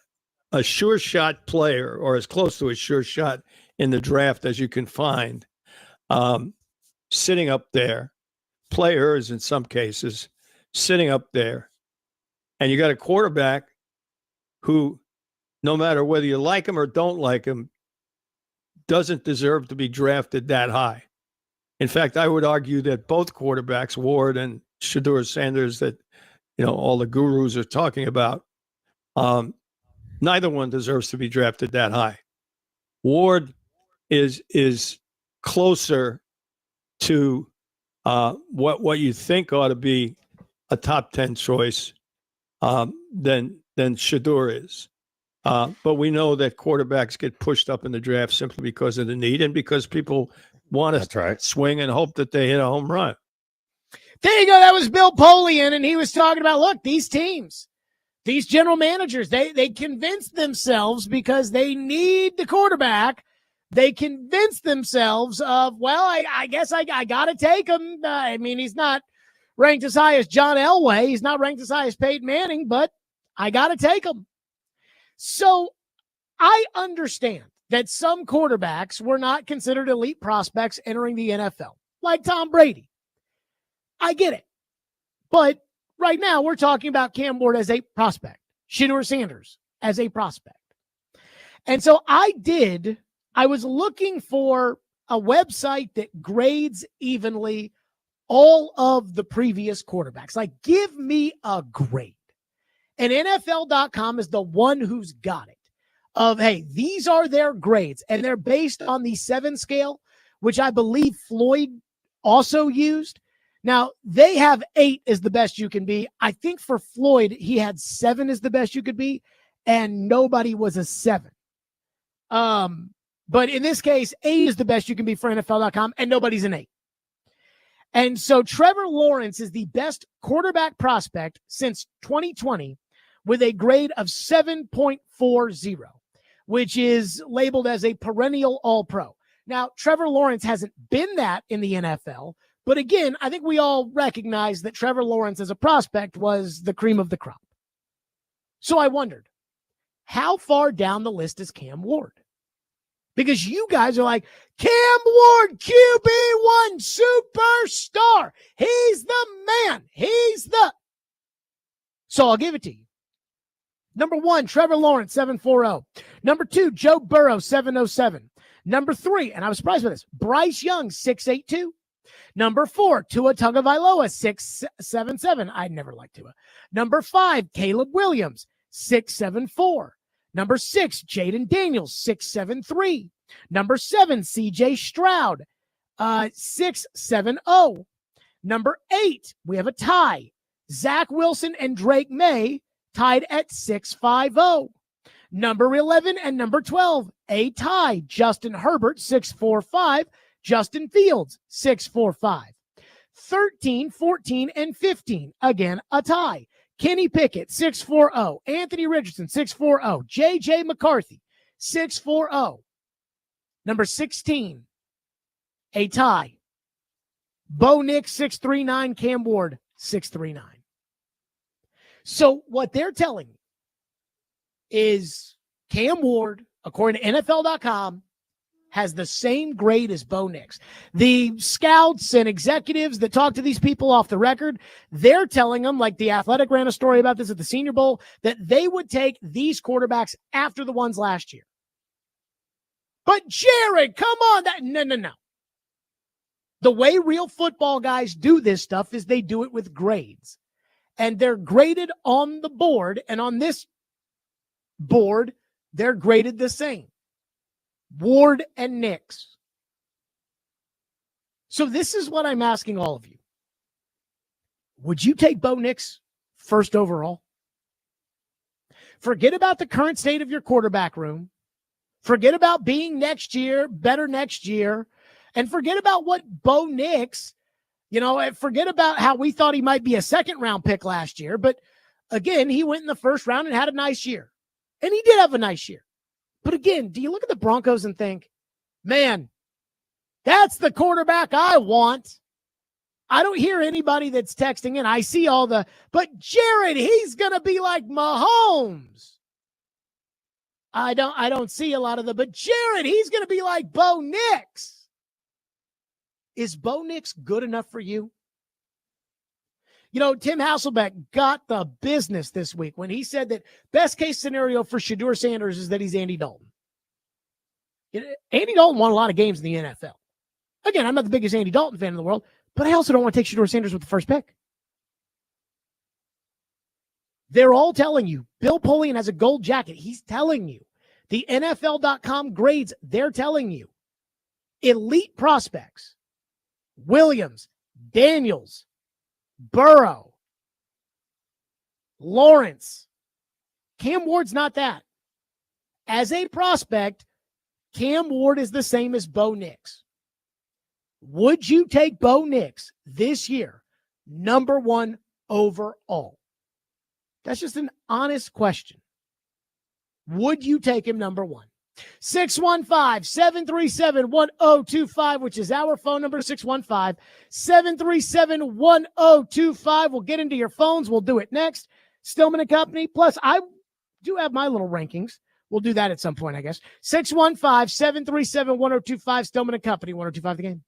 a sure shot player, or as close to a sure shot in the draft as you can find, sitting up there, players in some cases, sitting up there, and you got a quarterback who, no matter whether you like him or don't like him, doesn't deserve to be drafted that high. In fact, I would argue that both quarterbacks, Ward and Shedeur Sanders, that all the gurus are talking about, neither one deserves to be drafted that high. Ward is closer to what you think ought to be a top 10 choice than Shedeur is. But we know that quarterbacks get pushed up in the draft simply because of the need and because people want to swing and hope that they hit a home run. There you go. That was Bill Polian, and he was talking about, look, these teams, these general managers, they convince themselves because they need the quarterback. They convince themselves of, well, I guess I got to take him. I mean, he's not ranked as high as John Elway. He's not ranked as high as Peyton Manning, but I got to take him. So I understand that some quarterbacks were not considered elite prospects entering the NFL, like Tom Brady. I get it. But right now we're talking about Cam Ward as a prospect, Shedeur Sanders as a prospect. And so I was looking for a website that grades evenly all of the previous quarterbacks. Like, give me a grade. And NFL.com is the one who's got it. Of, hey, these are their grades. And they're based on the 7 scale, which I believe Floyd also used. Now, they have 8 as the best you can be. I think for Floyd, he had 7 as the best you could be, and nobody was a 7. But in this case, 8 is the best you can be for NFL.com, and nobody's an 8. And so Trevor Lawrence is the best quarterback prospect since 2020 with a grade of 7.40, which is labeled as a perennial All-Pro. Now, Trevor Lawrence hasn't been that in the NFL, but again, I think we all recognize that Trevor Lawrence as a prospect was the cream of the crop. So I wondered, how far down the list is Cam Ward? Because you guys are like, Cam Ward, QB1, superstar. He's the man. So I'll give it to you. Number 1, Trevor Lawrence, 740. Number 2, Joe Burrow, 707. Number 3, and I was surprised by this, Bryce Young, 682. Number 4, Tua Tagovailoa, 677. I never liked Tua. Number 5, Caleb Williams, 674. Number 6, Jaden Daniels, 673. Number 7, CJ Stroud, 670. Number 8, we have a tie. Zach Wilson and Drake May tied at 650. Number 11 and number 12, a tie. Justin Herbert, 645. Justin Fields, 645. 13, 14, and 15, again, a tie. Kenny Pickett, 640. Anthony Richardson, 640. J.J. McCarthy, 640. Number 16, a tie. Bo Nix, 639. Cam Ward, 639. So what they're telling me is Cam Ward, according to NFL.com, has the same grade as Bo Nix. The scouts and executives that talk to these people off the record, they're telling them, like The Athletic ran a story about this at the Senior Bowl, that they would take these quarterbacks after the ones last year. But Jared, come on. No. The way real football guys do this stuff is they do it with grades. And they're graded on the board, and on this board, they're graded the same. Ward and Nix. So this is what I'm asking all of you. Would you take Bo Nix first overall? Forget about the current state of your quarterback room. Forget about being better next year. And forget about what Bo Nix, forget about how we thought he might be a second-round pick last year. But again, he went in the first round and had a nice year. And he did have a nice year. But again, do you look at the Broncos and think, man, that's the quarterback I want? I don't hear anybody that's texting in. I see but Jared, he's going to be like Mahomes. I don't see a lot of but Jared, he's going to be like Bo Nix. Is Bo Nix good enough for you? Tim Hasselbeck got the business this week when he said that best case scenario for Shedeur Sanders is that he's Andy Dalton. Andy Dalton won a lot of games in the NFL. Again, I'm not the biggest Andy Dalton fan in the world, but I also don't want to take Shedeur Sanders with the first pick. They're all telling you. Bill Polian has a gold jacket. He's telling you. The NFL.com grades, they're telling you. Elite prospects. Williams, Daniels, Burrow, Lawrence. Cam Ward's not that. As a prospect, Cam Ward is the same as Bo Nix. Would you take Bo Nix this year, number 1 overall? That's just an honest question. Would you take him number 1? 615-737-1025, which is our phone number, 615-737-1025. We'll get into your phones. We'll do it next. Stillman and Company. Plus, I do have my little rankings. We'll do that at some point, I guess. 615-737-1025, Stillman and Company, 1025 The Game.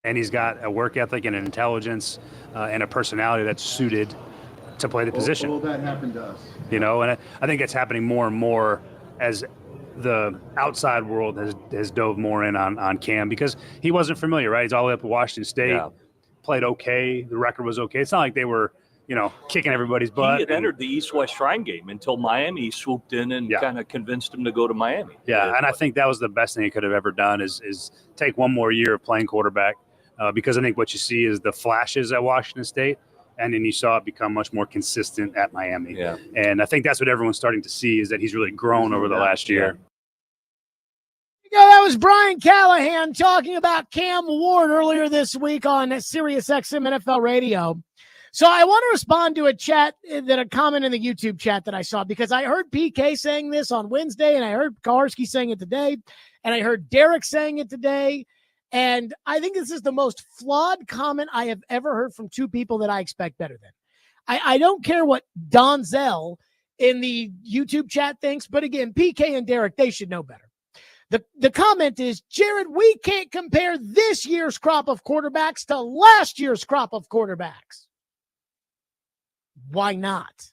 and he's got a work ethic and an intelligence and a personality that's suited to play the position. All that happened to us. You know, and I think it's happening more and more as the outside world has dove more in on Cam, because he wasn't familiar, right? He's all the way up at Washington State, played okay. The record was okay. It's not like they were, you know, kicking everybody's butt. He had entered the East-West Shrine game until Miami swooped in and kind of convinced him to go to Miami. Yeah, and I think that was the best thing he could have ever done is take one more year of playing quarterback, because I think what you see is the flashes at Washington State, and then you saw it become much more consistent at Miami. Yeah. And I think that's what everyone's starting to see, is that he's really grown over the last year. That was Brian Callahan talking about Cam Ward earlier this week on Sirius XM NFL Radio. So I want to respond to a comment in the YouTube chat that I saw, because I heard PK saying this on Wednesday, and I heard Kawarski saying it today, and I heard Derek saying it today. And I think this is the most flawed comment I have ever heard from two people that I expect better than. I don't care what Donzel in the YouTube chat thinks, but again, PK and Derek, they should know better. The comment is, Jared, we can't compare this year's crop of quarterbacks to last year's crop of quarterbacks. Why not?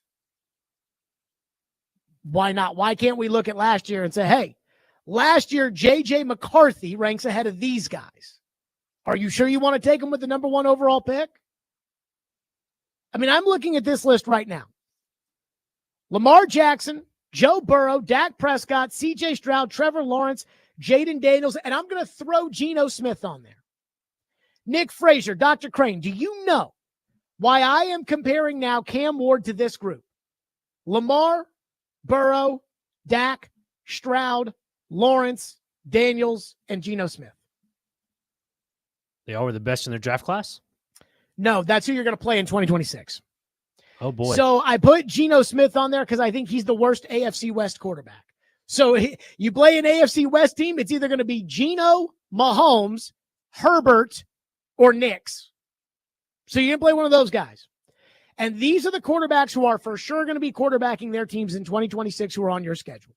Why not? Why can't we look at last year and say, hey, last year, J.J. McCarthy ranks ahead of these guys. Are you sure you want to take him with the number 1 overall pick? I mean, I'm looking at this list right now. Lamar Jackson, Joe Burrow, Dak Prescott, C.J. Stroud, Trevor Lawrence, Jaden Daniels, and I'm going to throw Geno Smith on there. Nick Frazier, Dr. Crane, do you know why I am comparing now Cam Ward to this group? Lamar, Burrow, Dak, Stroud, Lawrence, Daniels, and Geno Smith. They all were the best in their draft class? No, that's who you're going to play in 2026. Oh, boy. So I put Geno Smith on there because I think he's the worst AFC West quarterback. So you play an AFC West team, it's either going to be Geno, Mahomes, Herbert, or Nix. So you can play one of those guys. And these are the quarterbacks who are for sure going to be quarterbacking their teams in 2026 who are on your schedule.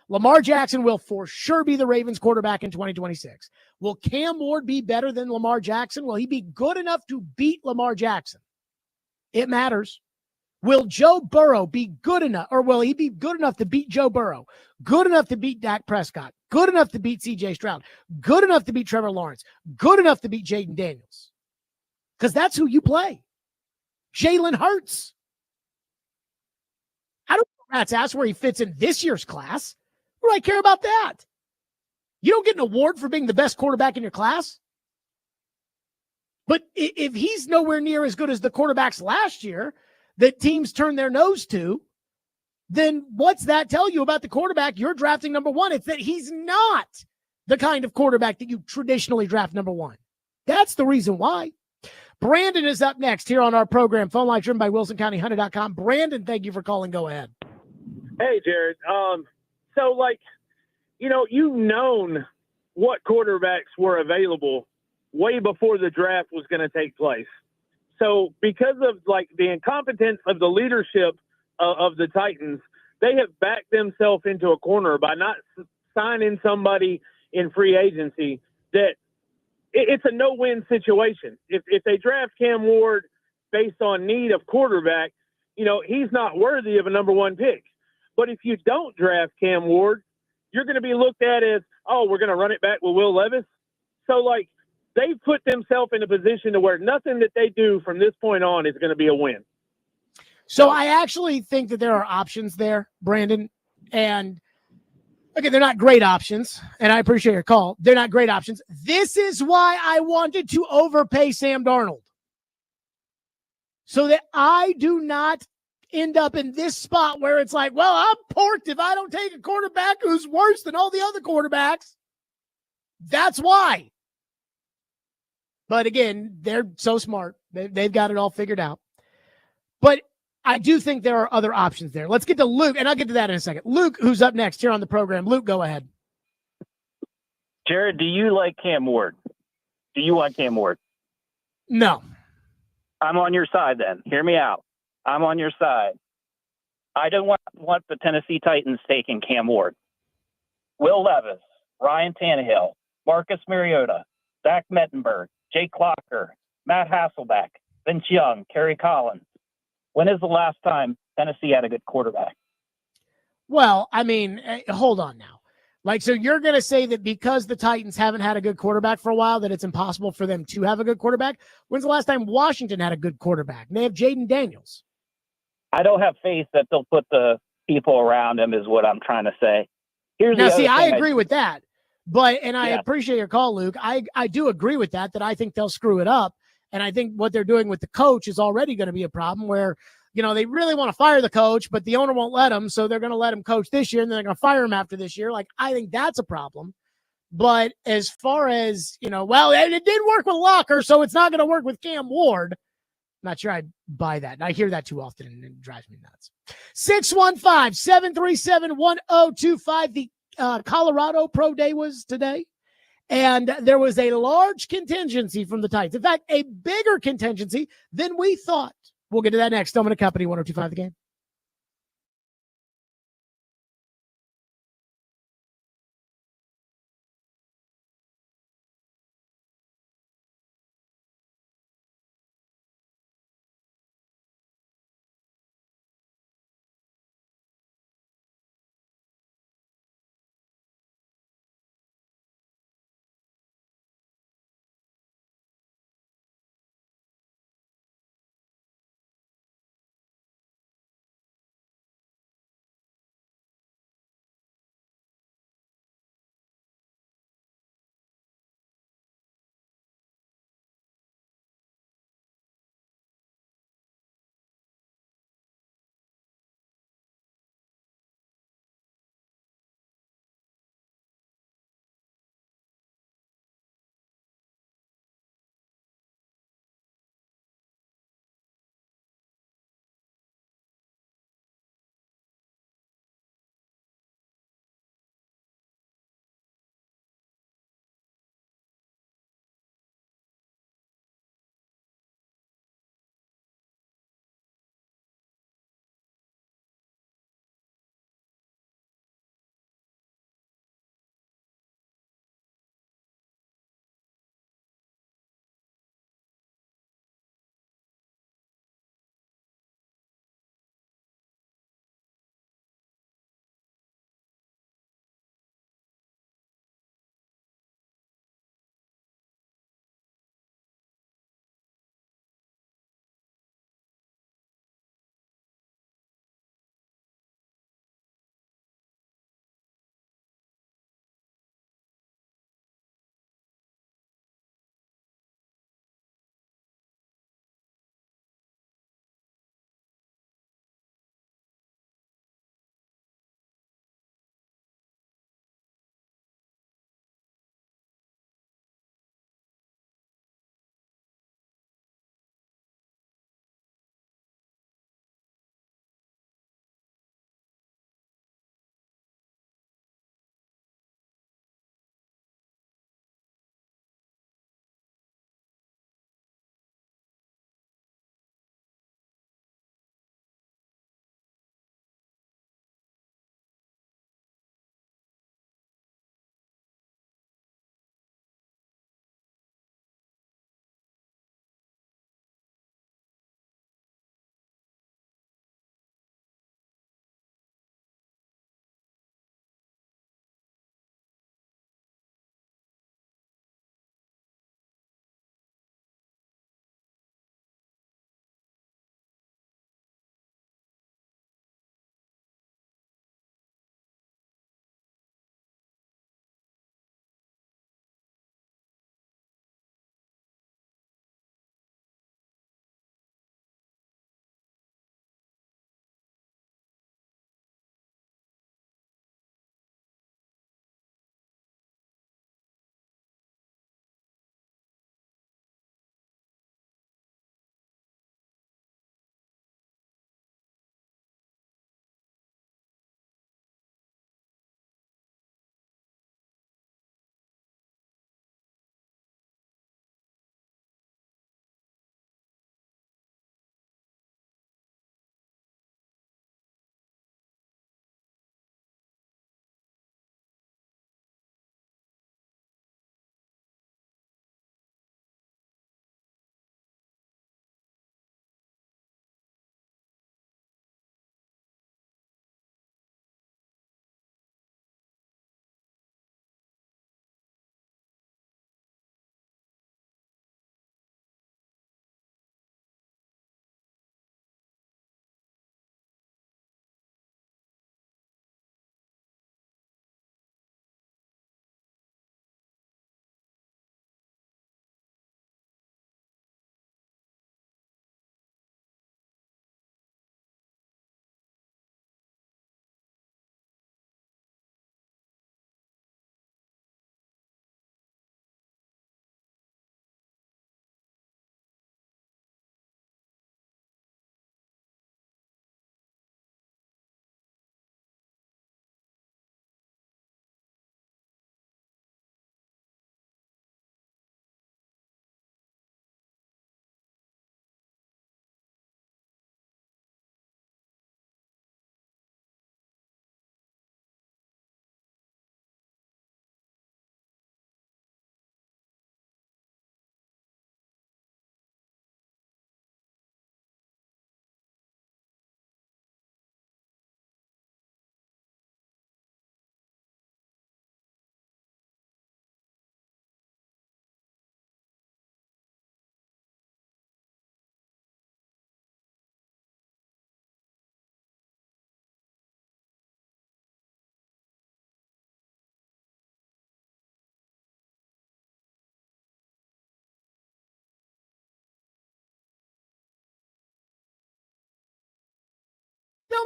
Lamar Jackson will for sure be the Ravens quarterback in 2026. Will Cam Ward be better than Lamar Jackson? Will he be good enough to beat Lamar Jackson? It matters. Will Joe Burrow be good enough, or will he be good enough to beat Joe Burrow? Good enough to beat Dak Prescott? Good enough to beat C.J. Stroud? Good enough to beat Trevor Lawrence? Good enough to beat Jaden Daniels? Because that's who you play. Jalen Hurts. I don't know rat's ass where he fits in this year's class. What do I care about that? You don't get an award for being the best quarterback in your class. But if he's nowhere near as good as the quarterbacks last year that teams turned their nose to, then what's that tell you about the quarterback you're drafting number 1? It's that he's not the kind of quarterback that you traditionally draft number 1. That's the reason why. Brandon is up next here on our program. Phone line driven by WilsonCountyHunter.com. Brandon, thank you for calling. Go ahead. Hey, Jared. So, like, you've known what quarterbacks were available way before the draft was going to take place. So because of, like, the incompetence of the leadership of the Titans, they have backed themselves into a corner by not signing somebody in free agency that it's a no-win situation. If they draft Cam Ward based on need of quarterback, he's not worthy of a number 1 pick. But if you don't draft Cam Ward, you're going to be looked at as, oh, we're going to run it back with Will Levis. So, like, they put themselves in a position to where nothing that they do from this point on is going to be a win. So I actually think that there are options there, Brandon. And, okay, they're not great options, and I appreciate your call. They're not great options. This is why I wanted to overpay Sam Darnold, so that I do not end up in this spot where it's like, well, I'm porked if I don't take a quarterback who's worse than all the other quarterbacks. That's why. But again, they're so smart. They've got it all figured out. But I do think there are other options there. Let's get to Luke, and I'll get to that in a second. Luke, who's up next here on the program. Luke, go ahead. Jared, do you like Cam Ward? Do you want Cam Ward? No. I'm on your side then. Hear me out. I'm on your side. I don't want the Tennessee Titans taking Cam Ward. Will Levis, Ryan Tannehill, Marcus Mariota, Zach Mettenberg, Jake Clocker, Matt Hasselbeck, Vince Young, Kerry Collins. When is the last time Tennessee had a good quarterback? Well, I mean, hold on now. Like, so you're going to say that because the Titans haven't had a good quarterback for a while, that it's impossible for them to have a good quarterback? When's the last time Washington had a good quarterback? And they have Jaden Daniels. I don't have faith that they'll put the people around him is what I'm trying to say. Here's Now, the see, other I thing agree with that. But, and I Yeah. appreciate your call, Luke. I do agree with that I think they'll screw it up. And I think what they're doing with the coach is already going to be a problem where, you know, they really want to fire the coach, but the owner won't let them. So they're going to let him coach this year and then they're going to fire him after this year. Like, I think that's a problem. But as far as, you know, well, it did work with Locker, so it's not going to work with Cam Ward. Not sure I buy that. And I hear that too often and it drives me nuts. 615-737-1025. The Colorado Pro Day was today. And there was a large contingency from the Titans. In fact, a bigger contingency than we thought. We'll get to that next. Stillman & Company, 102.5 The Game.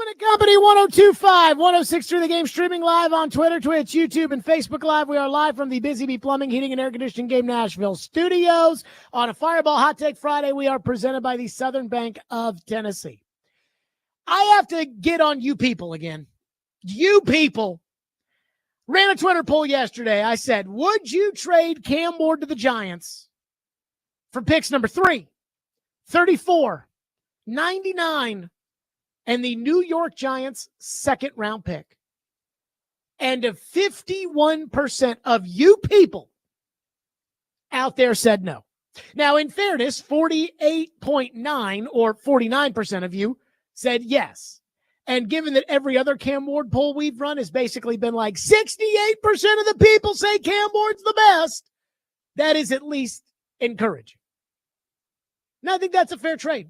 and Company 1025, 1063 The Game, streaming live on Twitter, Twitch, YouTube, and Facebook Live. We are live from the Busy Bee Plumbing, Heating, and Air Conditioning Game Nashville studios. On a Fireball Hot Take Friday, we are presented by the Southern Bank of Tennessee. I have to get on you people again. You people. Ran a Twitter poll yesterday. I said, would you trade Cam Ward to the Giants for picks number 3, 34, 99, and the New York Giants' second-round pick? And 51% of you people out there said no. Now, in fairness, 48.9 or 49% of you said yes. And given that every other Cam Ward poll we've run has basically been like 68% of the people say Cam Ward's the best, that is at least encouraging. And I think that's a fair trade.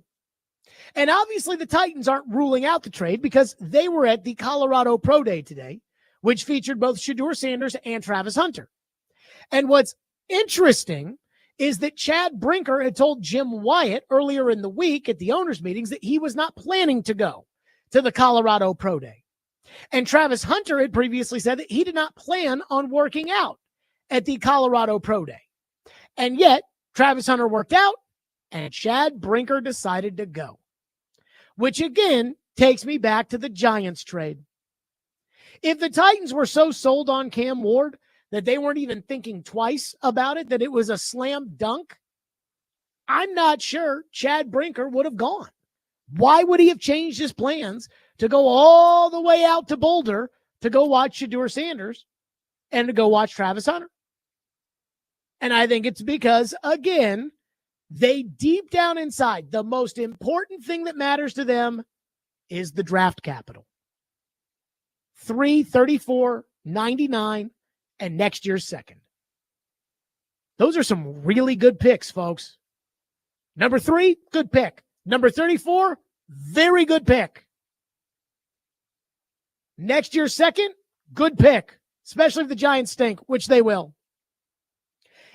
And obviously the Titans aren't ruling out the trade because they were at the Colorado Pro Day today, which featured both Shedeur Sanders and Travis Hunter. And what's interesting is that Chad Brinker had told Jim Wyatt earlier in the week at the owners' meetings that he was not planning to go to the Colorado Pro Day. And Travis Hunter had previously said that he did not plan on working out at the Colorado Pro Day. And yet, Travis Hunter worked out, and Chad Brinker decided to go. Which, again, takes me back to the Giants trade. If the Titans were so sold on Cam Ward that they weren't even thinking twice about it, that it was a slam dunk, I'm not sure Chad Brinker would have gone. Why would he have changed his plans to go all the way out to Boulder to go watch Shedeur Sanders and to go watch Travis Hunter? And I think it's because, again, they deep down inside, the most important thing that matters to them is the draft capital. 3, 34, 99, and next year's second. Those are some really good picks, folks. Number 3, good pick. Number 34, very good pick. Next year's second, good pick, especially if the Giants stink, which they will.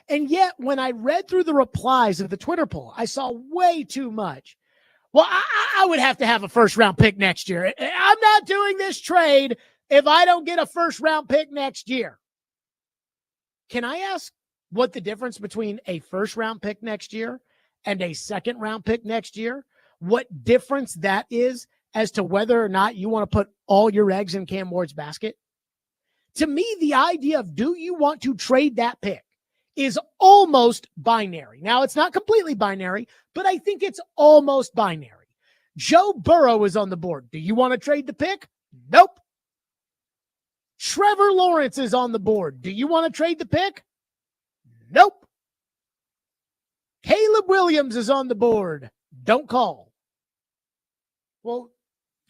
And yet, when I read through the replies of the Twitter poll, I saw way too much. Well, I would have to have a first-round pick next year. I'm not doing this trade if I don't get a first-round pick next year. Can I ask what the difference between a first-round pick next year and a second-round pick next year, what difference that is as to whether or not you want to put all your eggs in Cam Ward's basket? To me, the idea of do you want to trade that pick is almost binary. Now, it's not completely binary, but I think it's almost binary. Joe Burrow is on the board. Do you want to trade the pick? Nope. Trevor Lawrence is on the board. Do you want to trade the pick? Nope. Caleb Williams is on the board. Don't call. Well,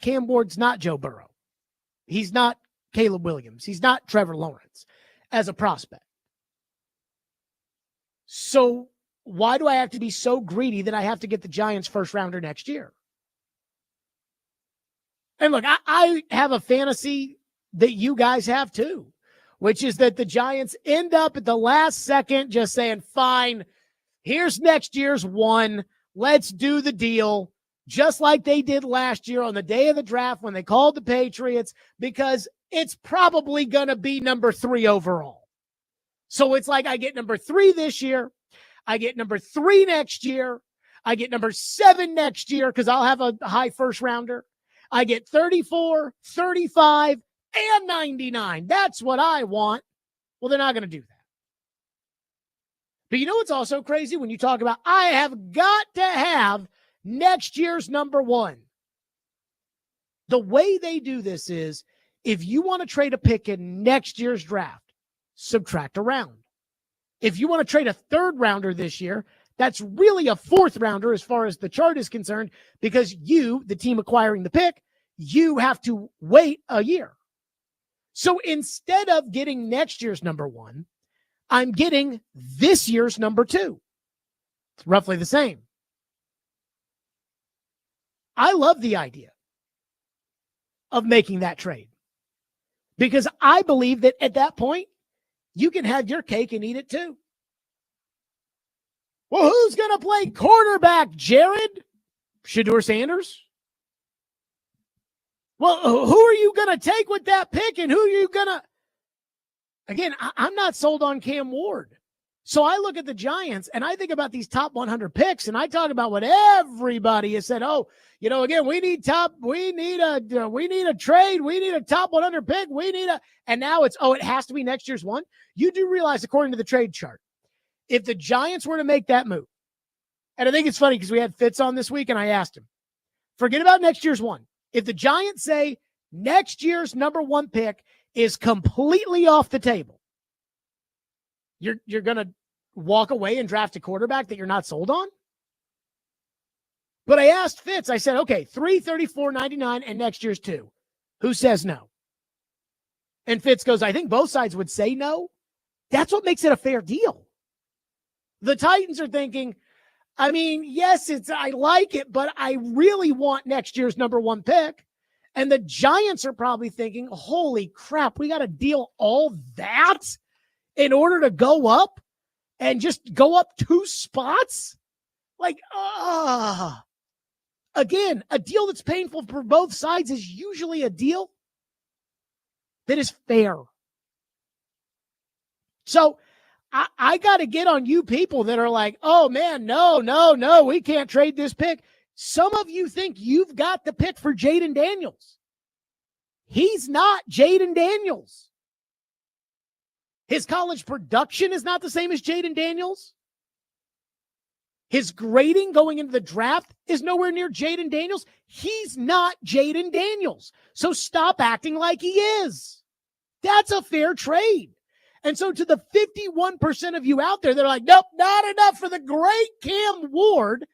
Cam Ward's not Joe Burrow. He's not Caleb Williams. He's not Trevor Lawrence as a prospect. So why do I have to be so greedy that I have to get the Giants first rounder next year? And look, I have a fantasy that you guys have too, which is that the Giants end up at the last second just saying, fine, here's next year's one. Let's do the deal, just like they did last year on the day of the draft when they called the Patriots, because it's probably going to be number 3 overall. So it's like I get number 3 this year. I get number 3 next year. I get number 7 next year because I'll have a high first rounder. I get 34, 35, and 99. That's what I want. Well, they're not going to do that. But you know what's also crazy when you talk about I have got to have next year's number 1. The way they do this is if you want to trade a pick in next year's draft, subtract a round. If you want to trade a 3rd rounder this year, that's really a 4th rounder as far as the chart is concerned, because you, the team acquiring the pick, you have to wait a year. So instead of getting next year's number 1, I'm getting this year's number 2. It's roughly the same. I love the idea of making that trade because I believe that at that point, you can have your cake and eat it too. Well, who's going to play quarterback, Jared? Shedeur Sanders? Well, who are you going to take with that pick, and who are you going to? Again, I'm not sold on Cam Ward. So I look at the Giants and I think about these top 100 picks, and I talk about what everybody has said. Oh, again, we need a trade. We need a top 100 pick. And now it has to be next year's one. You do realize, according to the trade chart, if the Giants were to make that move, and I think it's funny because we had Fitz on this week and I asked him, forget about next year's one. If the Giants say next year's number 1 pick is completely off the table, you're going to walk away and draft a quarterback that you're not sold on? But I asked Fitz, I said, okay, 334.99 and next year's 2. Who says no? And Fitz goes, I think both sides would say no. That's what makes it a fair deal. The Titans are thinking, I mean, yes, I like it, but I really want next year's number 1 pick. And the Giants are probably thinking, holy crap, we got to deal all that in order to go up and just go up 2 spots? Like, again, a deal that's painful for both sides is usually a deal that is fair. So I got to get on you people that are like, oh, man, no, we can't trade this pick. Some of you think you've got the pick for Jaden Daniels. He's not Jaden Daniels. His college production is not the same as Jaden Daniels. His grading going into the draft is nowhere near Jaden Daniels. He's not Jaden Daniels. So stop acting like he is. That's a fair trade. And so to the 51% of you out there, they're like, nope, not enough for the great Cam Ward.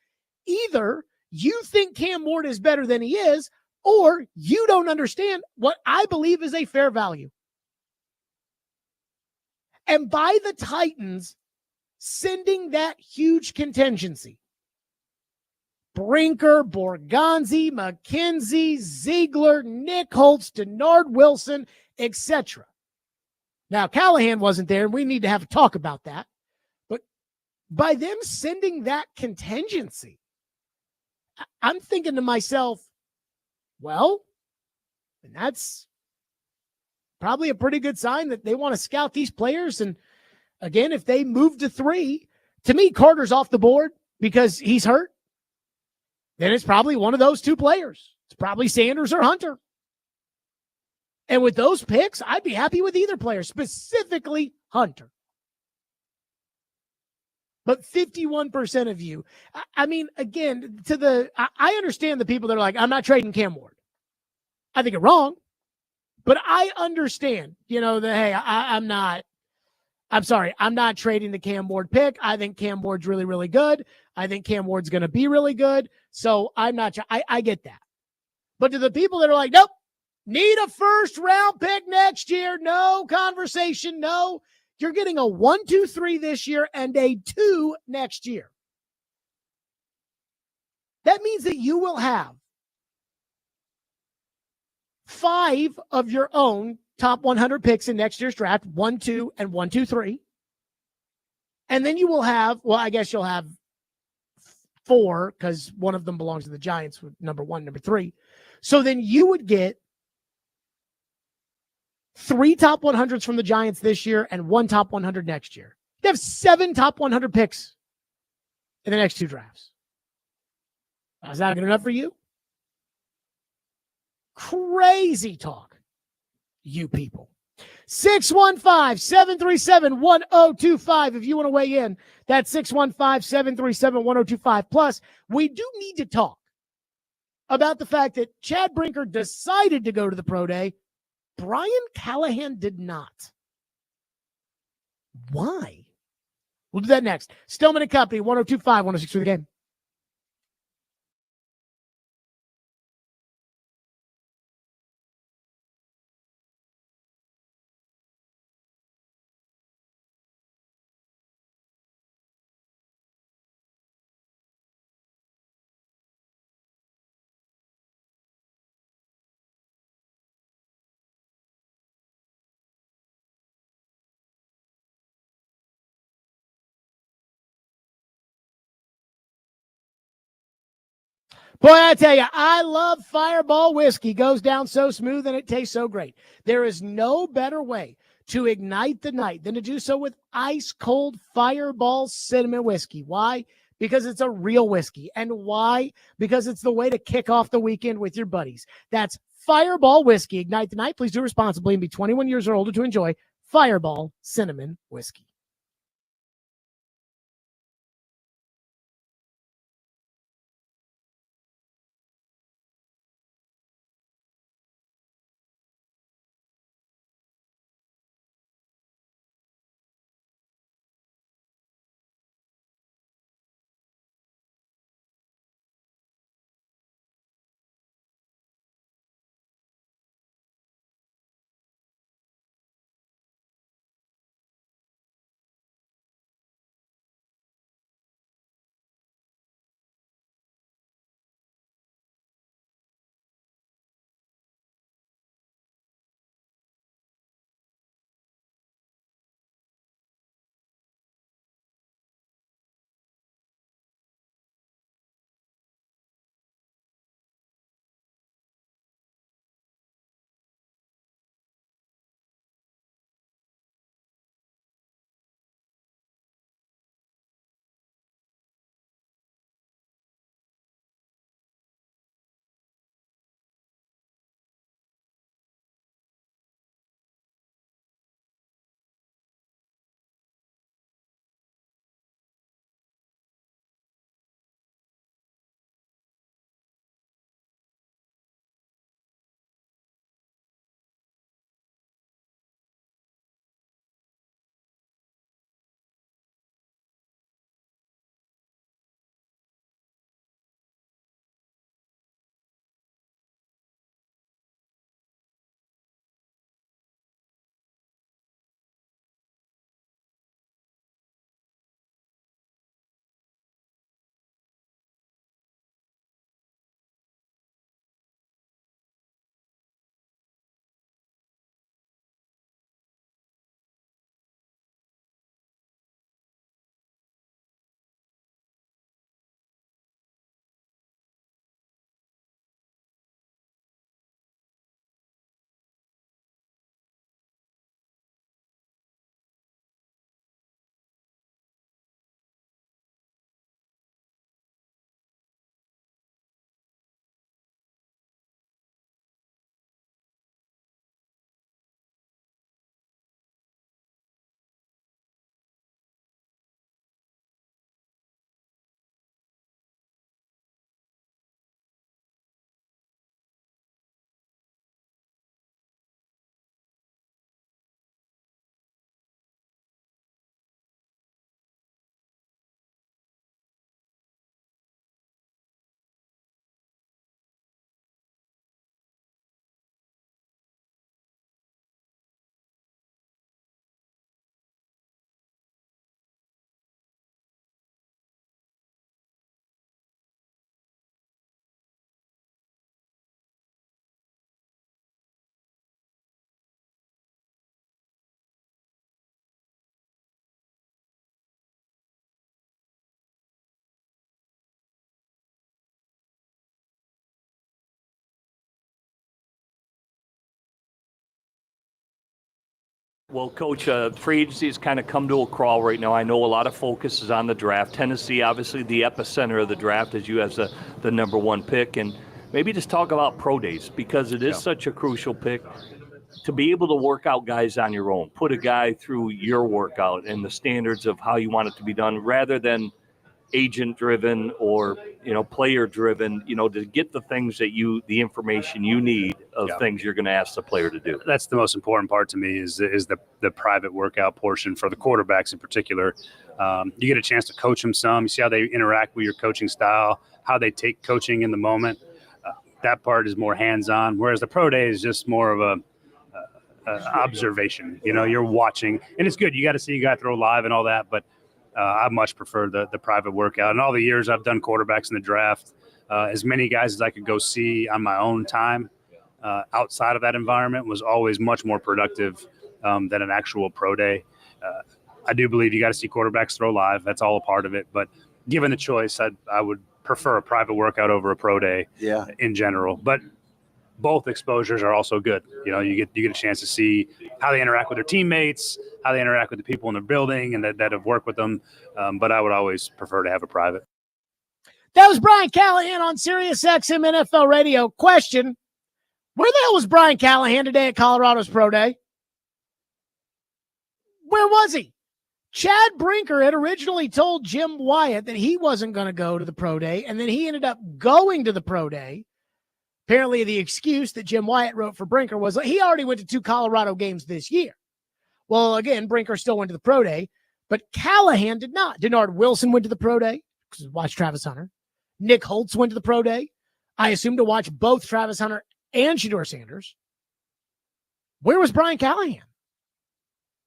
Either you think Cam Ward is better than he is, or you don't understand what I believe is a fair value. And by the Titans sending that huge contingency, Brinker, Borgonzi, McKenzie, Ziegler, Nick Holtz, Denard Wilson, etc. Now, Callahan wasn't there, and we need to have a talk about that. But by them sending that contingency, I'm thinking to myself, well, and that's probably a pretty good sign that they want to scout these players. And again, if they move to 3, to me, Carter's off the board because he's hurt. Then it's probably one of those 2 players. It's probably Sanders or Hunter. And with those picks, I'd be happy with either player, specifically Hunter. But 51% of you, I mean, again, I understand the people that are like, I'm not trading Cam Ward. I think it's wrong. But I understand, hey, I'm not trading the Cam Ward pick. I think Cam Ward's really, really good. I think Cam Ward's going to be really good. So I'm not, I get that. But to the people that are like, nope, need a first round pick next year. No conversation. No, you're getting a 1, 2, 3 this year and a 2 next year. That means that you will have 5 of your own top 100 picks in next year's draft, 1, 2, and 1, 2, 3. And then you will have, well, I guess you'll have 4 because one of them belongs to the Giants with number 1, number 3. So then you would get 3 top 100s from the Giants this year and 1 top 100 next year. You have 7 top 100 picks in the next 2 drafts. Is that good enough for you? Crazy talk, you people. 615-737-1025. If you want to weigh in, that's 615-737-1025. Plus, we do need to talk about the fact that Chad Brinker decided to go to the pro day. Brian Callahan did not. Why? We'll do that next. Stillman and Company, 1025, 106 for the game. Boy, I tell you, I love Fireball whiskey. Goes down so smooth and it tastes so great. There is no better way to ignite the night than to do so with ice cold Fireball cinnamon whiskey. Why? Because it's a real whiskey. And why? Because it's the way to kick off the weekend with your buddies. That's Fireball whiskey. Ignite the night. Please do responsibly and be 21 years or older to enjoy Fireball cinnamon whiskey. Well, Coach, free agency has kind of come to a crawl right now. I know a lot of focus is on the draft. Tennessee, obviously, the epicenter of the draft, as you as the number one pick. And maybe just talk about pro days, because it is such a crucial pick to be able to work out guys on your own. Put a guy through your workout and the standards of how you want it to be done, rather than agent-driven or player-driven. To get the things that the information you need of things you're going to ask the player to do. That's the most important part to me is the private workout portion for the quarterbacks in particular. You get a chance to coach them some. You see how they interact with your coaching style, how they take coaching in the moment. That part is more hands-on, whereas the pro day is just more of a observation. You're watching, and it's good. You got to see a guy throw live and all that, but I much prefer the private workout. And all the years I've done quarterbacks in the draft, as many guys as I could go see on my own time outside of that environment was always much more productive than an actual pro day. I do believe you got to see quarterbacks throw live. That's all a part of it. But given the choice, I would prefer a private workout over a pro day. Yeah. In general, but both exposures are also good. You know, you get a chance to see how they interact with their teammates, how they interact with the people in the building and that have worked with them. But I would always prefer to have a private. That was Brian Callahan on Sirius XM NFL Radio. Question: where the hell was Brian Callahan today at Colorado's Pro Day? Where was he? Chad Brinker had originally told Jim Wyatt that he wasn't going to go to the Pro Day, and then he ended up going to the Pro Day. Apparently, the excuse that Jim Wyatt wrote for Brinker was he already went to 2 Colorado games this year. Well, again, Brinker still went to the Pro Day, but Callahan did not. Denard Wilson went to the Pro Day because watch Travis Hunter. Nick Holtz went to the Pro Day, I assume, to watch both Travis Hunter and Shedeur Sanders. Where was Brian Callahan?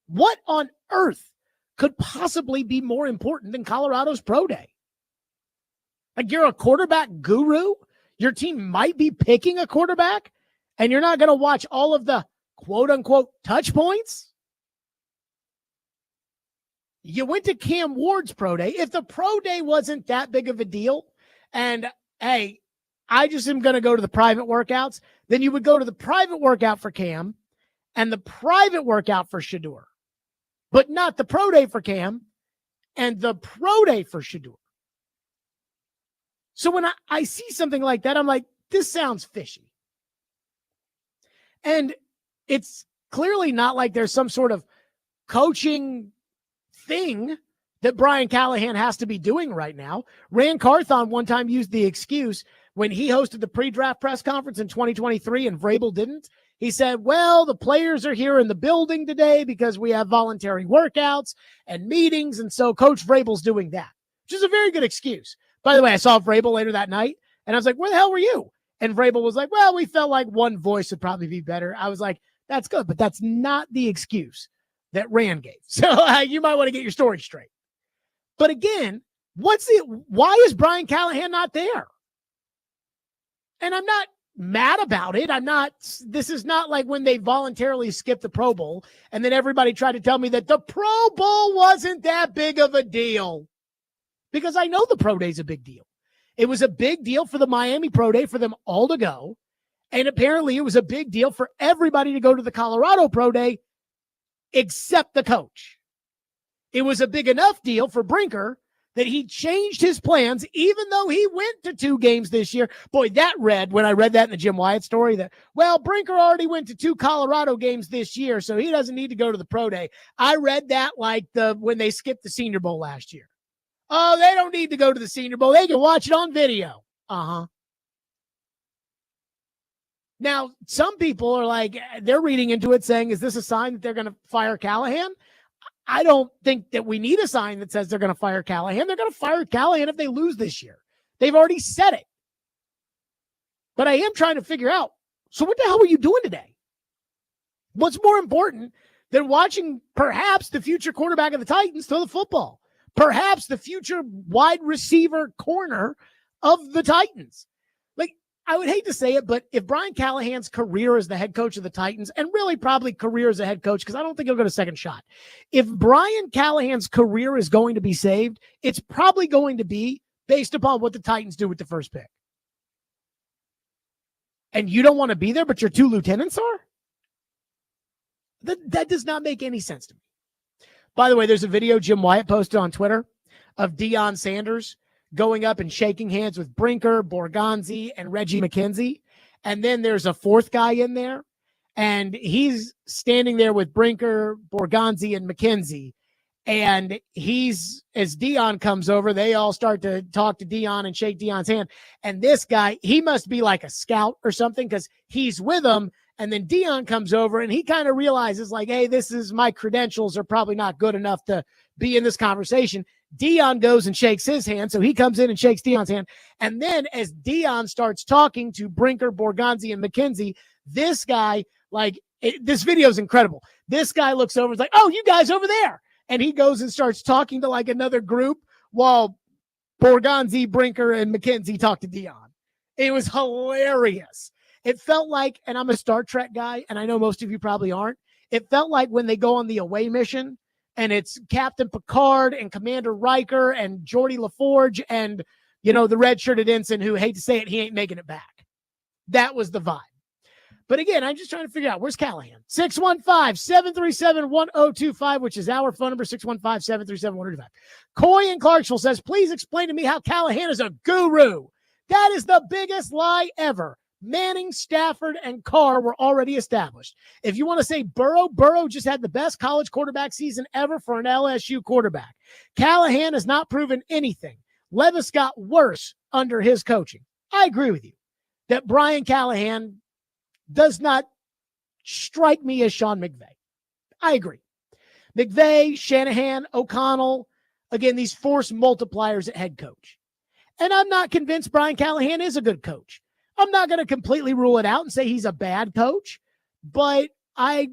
What on earth could possibly be more important than Colorado's Pro Day? Like, you're a quarterback guru? Your team might be picking a quarterback, and you're not going to watch all of the quote-unquote touch points? You went to Cam Ward's Pro Day. If the Pro Day wasn't that big of a deal, and, hey, I just am going to go to the private workouts, then you would go to the private workout for Cam and the private workout for Shedeur, but not the Pro Day for Cam and the Pro Day for Shedeur. So when I see something like that, I'm like, this sounds fishy. And it's clearly not like there's some sort of coaching thing that Brian Callahan has to be doing right now. Rand Carthon one time used the excuse when he hosted the pre-draft press conference in 2023 and Vrabel didn't. He said, well, the players are here in the building today because we have voluntary workouts and meetings, and so Coach Vrabel's doing that, which is a very good excuse. By the way, I saw Vrabel later that night, and I was like, where the hell were you? And Vrabel was like, well, we felt like one voice would probably be better. I was like, that's good, but that's not the excuse that Rand gave. So you might want to get your story straight. But again, why is Brian Callahan not there? And I'm not mad about it. This is not like when they voluntarily skipped the Pro Bowl and then everybody tried to tell me that the Pro Bowl wasn't that big of a deal. Because I know the Pro Day is a big deal. It was a big deal for the Miami Pro Day for them all to go. And apparently it was a big deal for everybody to go to the Colorado Pro Day except the coach. It was a big enough deal for Brinker that he changed his plans, even though he went to 2 games this year. Boy, when I read that in the Jim Wyatt story, that, well, Brinker already went to 2 Colorado games this year, so he doesn't need to go to the Pro Day. I read that like when they skipped the Senior Bowl last year. Oh, they don't need to go to the Senior Bowl. They can watch it on video. Uh-huh. Now, some people are like, they're reading into it saying, is this a sign that they're going to fire Callahan? I don't think that we need a sign that says they're going to fire Callahan. They're going to fire Callahan if they lose this year. They've already said it. But I am trying to figure out, so what the hell were you doing today? What's more important than watching perhaps the future quarterback of the Titans throw the football? Perhaps the future wide receiver corner of the Titans. Like, I would hate to say it, but if Brian Callahan's career as the head coach of the Titans, and really probably career as a head coach, because I don't think he'll get a second shot. If Brian Callahan's career is going to be saved, it's probably going to be based upon what the Titans do with the first pick. And you don't want to be there, but your 2 lieutenants are? That does not make any sense to me. By the way, there's a video Jim Wyatt posted on Twitter of Deion Sanders going up and shaking hands with Brinker, Borgonzi, and Reggie McKenzie. And then there's a 4th guy in there, and he's standing there with Brinker, Borgonzi, and McKenzie. And as Deion comes over, they all start to talk to Deion and shake Deion's hand. And this guy, he must be like a scout or something because he's with them. And then Deion comes over and he kind of realizes like, hey, my credentials are probably not good enough to be in this conversation. Deion goes and shakes his hand. So he comes in and shakes Deion's hand. And then as Deion starts talking to Brinker, Borgonzi, and McKenzie, this guy, this video is incredible. This guy looks over and is like, oh, you guys over there. And he goes and starts talking to like another group while Borgonzi, Brinker, and McKenzie talk to Deion. It was hilarious. It felt like, and I'm a Star Trek guy, and I know most of you probably aren't, it felt like when they go on the away mission, and it's Captain Picard and Commander Riker and Geordi LaForge and the red-shirted ensign who, hate to say it, he ain't making it back. That was the vibe. But again, I'm just trying to figure out, where's Callahan? 615-737-1025, which is our phone number, 615-737-1025. Coy in Clarksville says, please explain to me how Callahan is a guru. That is the biggest lie ever. Manning, Stafford, and Carr were already established. If you want to say Burrow just had the best college quarterback season ever for an LSU quarterback. Callahan has not proven anything. Levis got worse under his coaching. I agree with you that Brian Callahan does not strike me as Sean McVay. I agree. McVay, Shanahan, O'Connell, again, these force multipliers at head coach. And I'm not convinced Brian Callahan is a good coach. I'm not going to completely rule it out and say he's a bad coach, but I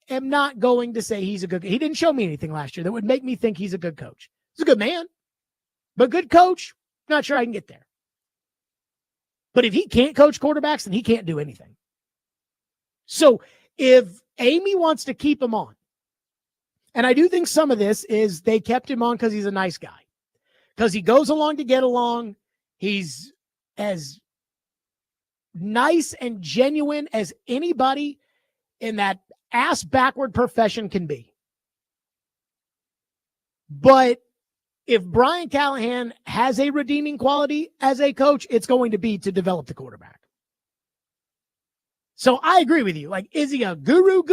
am not going to say he's a good. He didn't show me anything last year that would make me think he's a good coach. He's a good man, but good coach, not sure I can get there. But if he can't coach quarterbacks, then he can't do anything. So if Amy wants to keep him on, and I do think some of this is they kept him on because he's a nice guy, because he goes along to get along. He's as nice and genuine as anybody in that ass backward profession can be. But if Brian Callahan has a redeeming quality as a coach, it's going to be to develop the quarterback. So I agree with you. Like, is he a guru?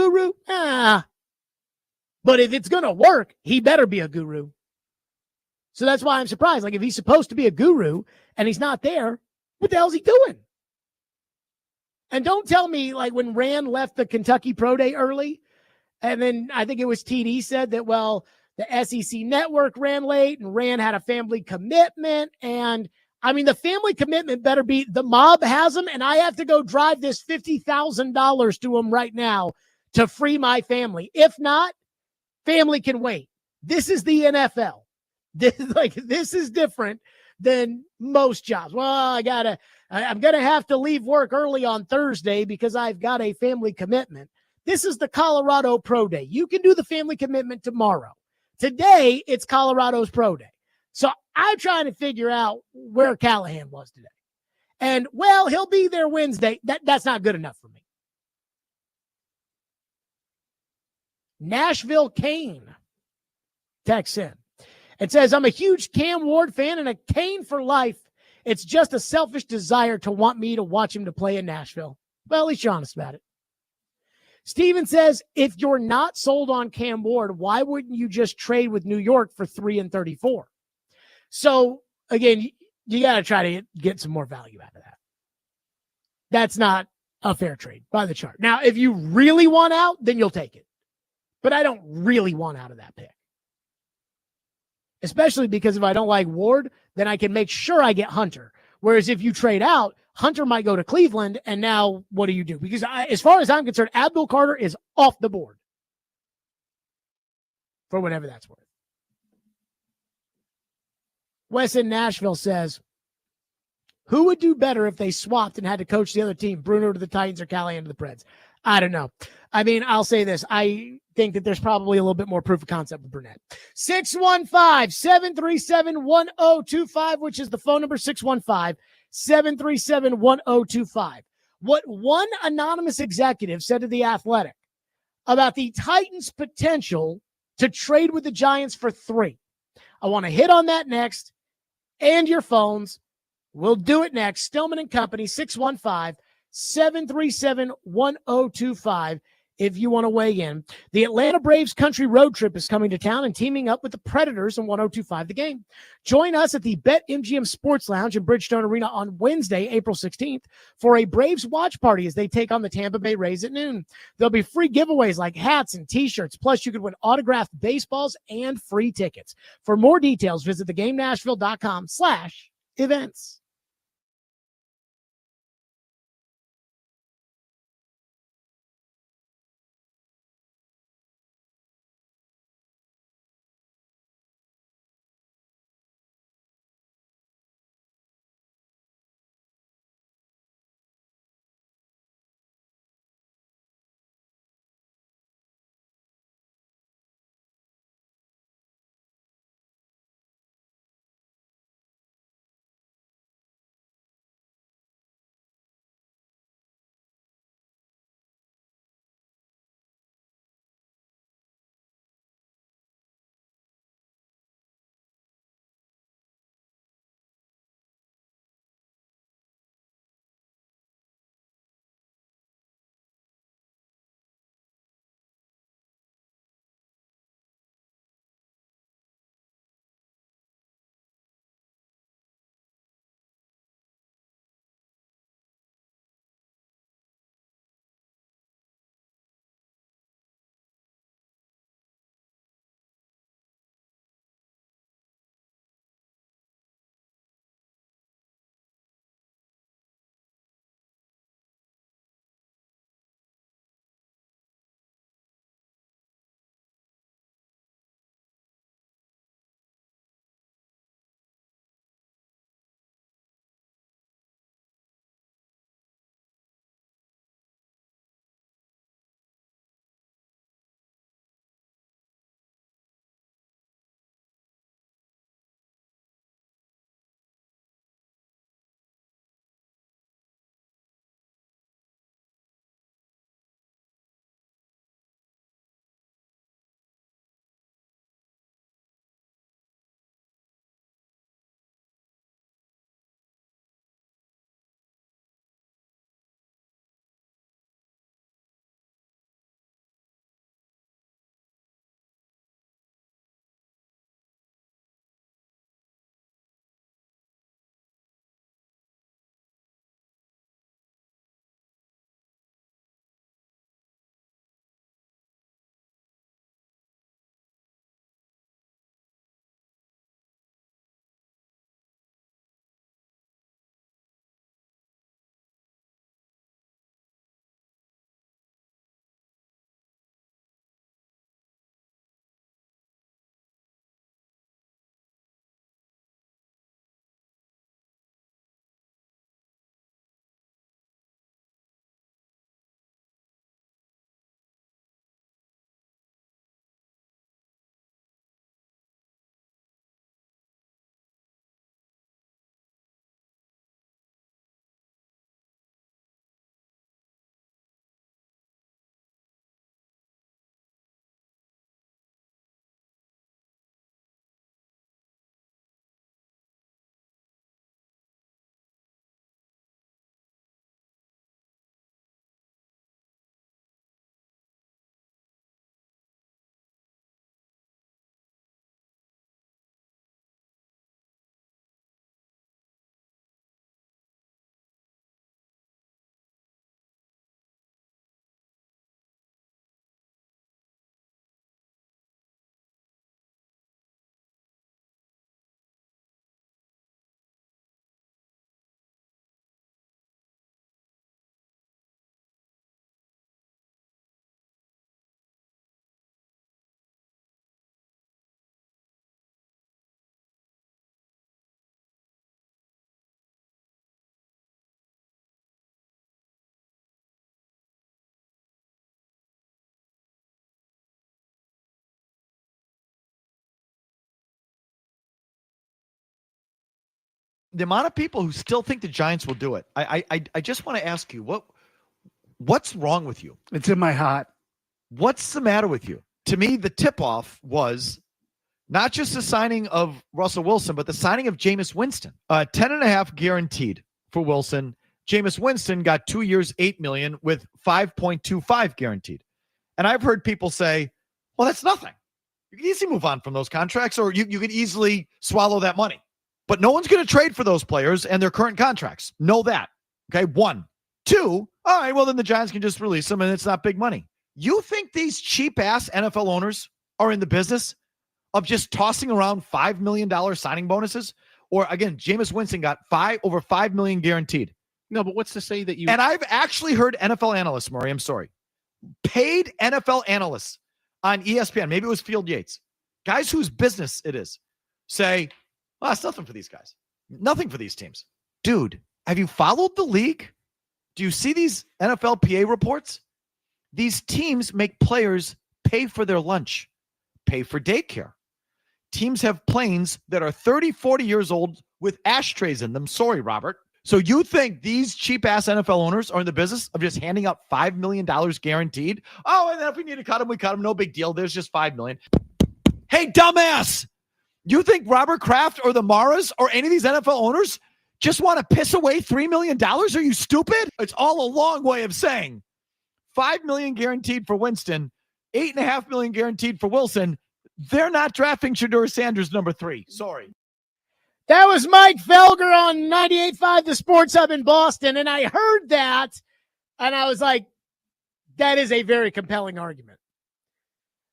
But if it's going to work, he better be a guru. So that's why I'm surprised. Like, if he's supposed to be a guru and he's not there, what the hell is he doing? And don't tell me, like, when Rand left the Kentucky Pro Day early, and then I think it was TD said that, well, the SEC network ran late and Rand had a family commitment. And I mean, the family commitment better be the mob has them, and I have to go drive this $50,000 to them right now to free my family. If not, family can wait. This is the NFL. This is different than most jobs. Well, I'm going to have to leave work early on Thursday because I've got a family commitment. This is the Colorado Pro Day. You can do the family commitment tomorrow. Today, it's Colorado's Pro Day. So I'm trying to figure out where Callahan was today. And, well, he'll be there Wednesday. That's not good enough for me. Nashville Kane texts in. It says, I'm a huge Cam Ward fan and a Kane for life. It's just a selfish desire to want me to watch him to play in Nashville. Well, at least you're honest about it. Steven says, if you're not sold on Cam Ward, why wouldn't you just trade with New York for 3 and 34? So, again, you got to try to get some more value out of that. That's not a fair trade by the chart. Now, if you really want out, then you'll take it. But I don't really want out of that pick. Especially because if I don't like Ward, then I can make sure I get Hunter. Whereas if you trade out, Hunter might go to Cleveland, and now what do you do? Because as far as I'm concerned, Abdul Carter is off the board for whatever that's worth. Wes in Nashville says, who would do better if they swapped and had to coach the other team, Bruno to the Titans or Callahan to the Preds? I don't know. I mean, I'll say this. I think that there's probably a little bit more proof of concept with Burnett. 615-737-1025, which is the phone number, 615-737-1025. What one anonymous executive said to The Athletic about the Titans' potential to trade with the Giants for 3. I want to hit on that next, and your phones. We'll do it next. Stillman and Company, 615-737-1025. If you want to weigh in. The Atlanta Braves country road trip is coming to town and teaming up with the Predators on 1025 The Game. Join us at the BetMGM Sports Lounge in Bridgestone Arena on Wednesday, April 16th for a Braves watch party as they take on the Tampa Bay Rays at noon. There'll be free giveaways like hats and t-shirts, plus you could win autographed baseballs and free tickets. For more details, visit thegamenashville.com/events. the amount of people who still think the Giants will do it. I just want to ask you, what's wrong with you? It's in my heart. What's the matter with you? To me, the tip-off was not just the signing of Russell Wilson, but the signing of Jameis Winston. 10.5 guaranteed for Wilson. Jameis Winston got 2 years, $8 million with 5.25 guaranteed. And I've heard people say, well, that's nothing. You can easily move on from those contracts, or you can easily swallow that money. But no one's going to trade for those players and their current contracts. Know that. Okay, 1. 2, all right, well, then the Giants can just release them and it's not big money. You think these cheap-ass NFL owners are in the business of just tossing around $5 million signing bonuses? Or, again, Jameis Winston got over $5 million guaranteed. No, but what's to say that you... And I've actually heard NFL analysts, Murray, I'm sorry, paid NFL analysts on ESPN, maybe it was Field Yates, guys whose business it is, say, well, that's nothing for these guys. Nothing for these teams. Dude, have you followed the league? Do you see these NFLPA reports? These teams make players pay for their lunch, pay for daycare. Teams have planes that are 30, 40 years old with ashtrays in them. Sorry, Robert. So you think these cheap-ass NFL owners are in the business of just handing out $5 million guaranteed? Oh, and then if we need to cut them, we cut them. No big deal. There's just $5 million. Hey, dumbass. You think Robert Kraft or the Maras or any of these NFL owners just want to piss away $3 million? Are you stupid? It's all a long way of saying $5 million guaranteed for Winston, $8.5 million guaranteed for Wilson. They're not drafting Shedeur Sanders number 3. Sorry. That was Mike Felger on 98.5 The Sports Hub in Boston, and I heard that, and I was like, that is a very compelling argument.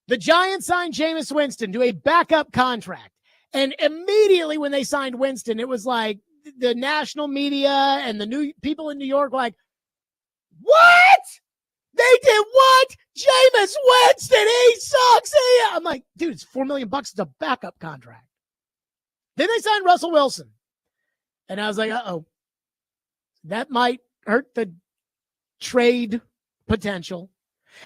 The Giants signed Jameis Winston to a backup contract, and immediately when they signed Winston, it was like the national media and the new people in New York were like, what? They did what? Jameis Winston, he sucks. I'm like, dude, it's $4 million. It's a backup contract. Then they signed Russell Wilson. And I was like, uh-oh. That might hurt the trade potential.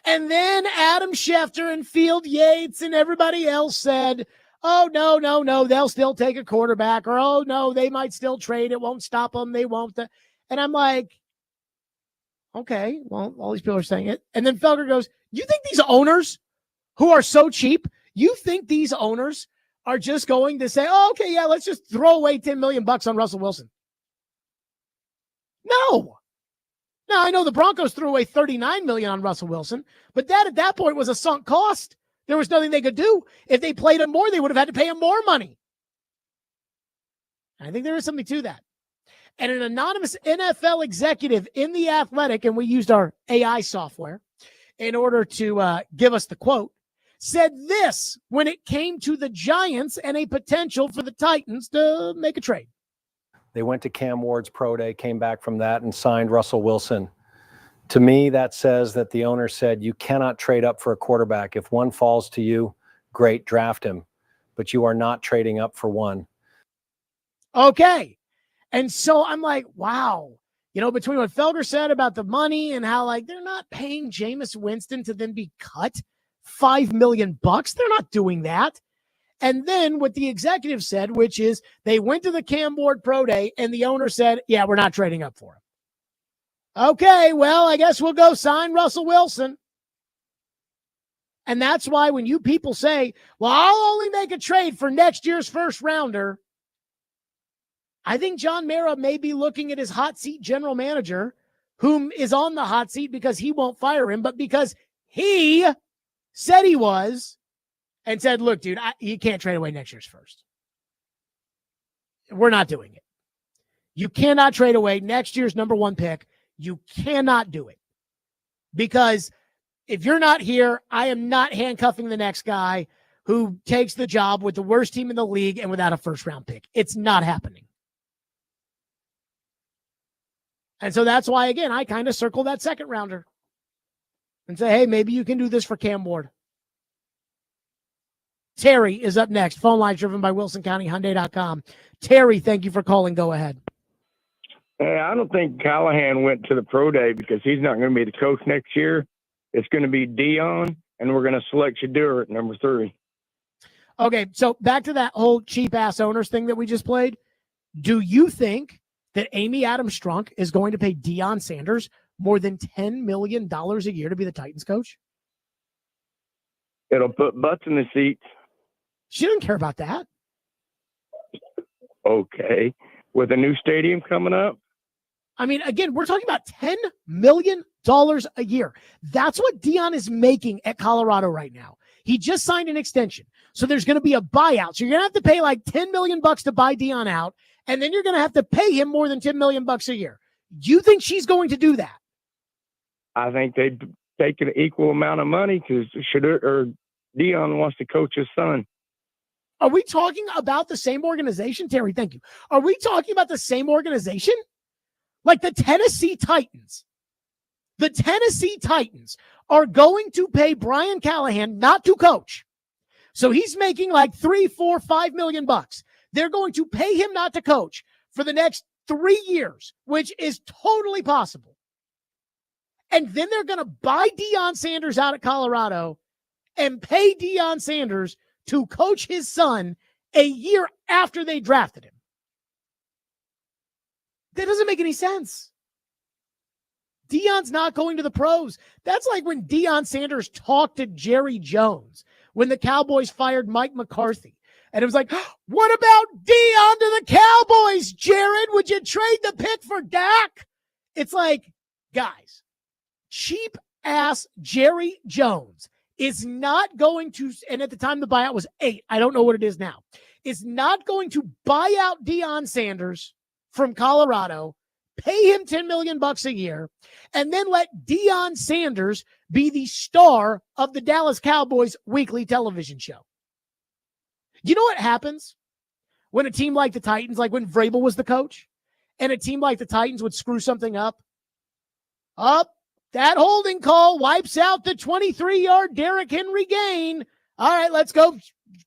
And then Adam Schefter and Field Yates and everybody else said, oh, no, they'll still take a quarterback. Or, oh, no, they might still trade. It won't stop them. They won't. And I'm like, okay, well, all these people are saying it. And then Felger goes, you think these owners who are so cheap, you think these owners are just going to say, oh, okay, yeah, let's just throw away $10 million on Russell Wilson? No. Now, I know the Broncos threw away $39 million on Russell Wilson, but that at that point was a sunk cost. There was nothing they could do. If they played him more, they would have had to pay him more money. I think there is something to that. And an anonymous NFL executive in The Athletic, and we used our AI software in order to give us the quote, said this when it came to the Giants and a potential for the Titans to make a trade. They went to Cam Ward's pro day, came back from that, and signed Russell Wilson. To me, that says that the owner said, you cannot trade up for a quarterback. If one falls to you, great, draft him. But you are not trading up for one. Okay. And so I'm like, wow. You know, between what Felger said about the money and how, like, they're not paying Jameis Winston to then be cut $5 million. They're not doing that. And then what the executive said, which is they went to the Cam Ward pro day and the owner said, yeah, we're not trading up for him. Okay, well, I guess we'll go sign Russell Wilson. And that's why when you people say, well, I'll only make a trade for next year's first rounder, I think John Mara may be looking at his hot seat general manager, whom is on the hot seat because he won't fire him, but because he said he was, and said, look, dude, you can't trade away next year's first. We're not doing it. You cannot trade away next year's number 1 pick. You cannot do it. Because if you're not here, I am not handcuffing the next guy who takes the job with the worst team in the league and without a first-round pick. It's not happening. And so that's why, again, I kind of circle that second rounder and say, hey, maybe you can do this for Cam Ward. Terry is up next. Phone line driven by WilsonCountyHyundai.com. Terry, thank you for calling. Go ahead. Hey, I don't think Callahan went to the pro day because he's not going to be the coach next year. It's going to be Dion, and we're going to select Shedeur at number 3. Okay, so back to that whole cheap-ass owners thing that we just played. Do you think that Amy Adams Strunk is going to pay Deion Sanders more than $10 million a year to be the Titans coach? It'll put butts in the seats. She doesn't care about that. Okay. With a new stadium coming up? I mean, again, we're talking about $10 million a year. That's what Deion is making at Colorado right now. He just signed an extension. So there's going to be a buyout. So you're going to have to pay like $10 million to buy Deion out. And then you're going to have to pay him more than $10 million a year. Do you think she's going to do that? I think they'd take an equal amount of money because Deion wants to coach his son. Are we talking about the same organization, Terry? Thank you. Are we talking about the same organization? Like the Tennessee Titans. The Tennessee Titans are going to pay Brian Callahan not to coach. So he's making like $3, $4, $5 million. They're going to pay him not to coach for the next 3 years, which is totally possible. And then they're going to buy Deion Sanders out at Colorado and pay Deion Sanders to coach his son a year after they drafted him. That doesn't make any sense. Deion's not going to the pros. That's like when Deion Sanders talked to Jerry Jones when the Cowboys fired Mike McCarthy. And it was like, what about Deion to the Cowboys, Jared? Would you trade the pick for Dak? It's like, guys, cheap ass Jerry Jones is not going to, and at the time the buyout was 8, I don't know what it is now, is not going to buy out Deion Sanders from Colorado, pay him $10 million a year, and then let Deion Sanders be the star of the Dallas Cowboys weekly television show. You know what happens when a team like the Titans, like when Vrabel was the coach, and a team like the Titans would screw something up? That holding call wipes out the 23-yard Derrick Henry gain. All right, let's go.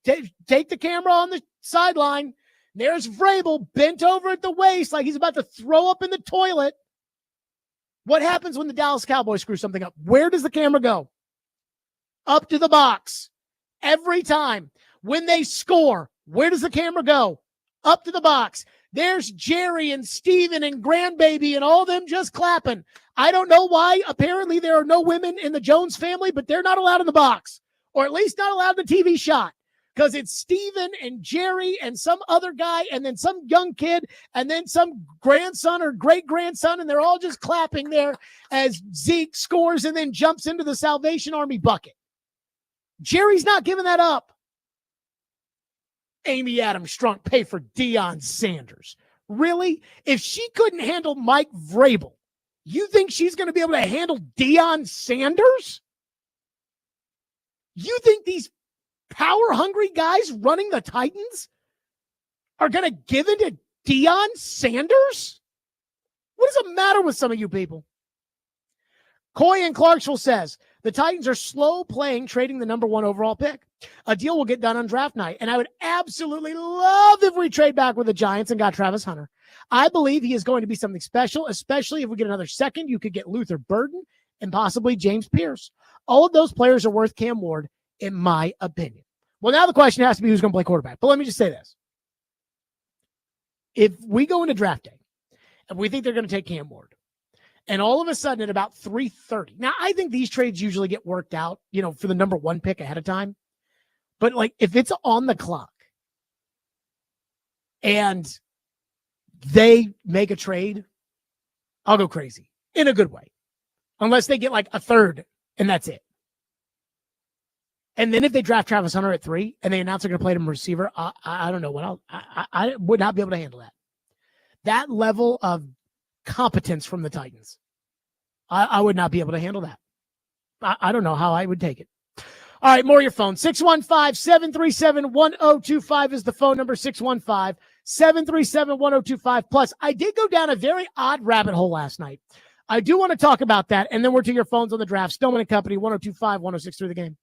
Take the camera on the sideline. There's Vrabel bent over at the waist like he's about to throw up in the toilet. What happens when the Dallas Cowboys screw something up? Where does the camera go? Up to the box. Every time. When they score, where does the camera go? Up to the box. There's Jerry and Steven and Grandbaby and all them just clapping. I don't know why. Apparently there are no women in the Jones family, but they're not allowed in the box, or at least not allowed in the TV shot, because it's Steven and Jerry and some other guy and then some young kid and then some grandson or great-grandson, and they're all just clapping there as Zeke scores and then jumps into the Salvation Army bucket. Jerry's not giving that up. Amy Adams Strunk pay for Deion Sanders. Really? If she couldn't handle Mike Vrabel, you think she's going to be able to handle Deion Sanders? You think these power-hungry guys running the Titans are going to give in to Deion Sanders? What does it matter with some of you people? Coy in Clarksville says, the Titans are slow playing, trading the number 1 overall pick. A deal will get done on draft night, and I would absolutely love if we trade back with the Giants and got Travis Hunter. I believe he is going to be something special, especially if we get another second. You could get Luther Burden and possibly James Pierce. All of those players are worth Cam Ward, in my opinion. Well, now the question has to be who's going to play quarterback. But let me just say this. If we go into draft day and we think they're going to take Cam Ward, and all of a sudden at about 3:30, now I think these trades usually get worked out, for the number 1 pick ahead of time. But like if it's on the clock and they make a trade, I'll go crazy in a good way, unless they get like a third and that's it. And then if they draft Travis Hunter at 3 and they announce they're going to play him receiver, I don't know what I would not be able to handle that. That level of competence from the Titans, I would not be able to handle that. I don't know how I would take it. All right, more of your phone. 615-737-1025 is the phone number, 615-737-1025. Plus, I did go down a very odd rabbit hole last night. I do want to talk about that, and then we're to your phones on the draft. Stillman and Company, 1025, 106 through the game.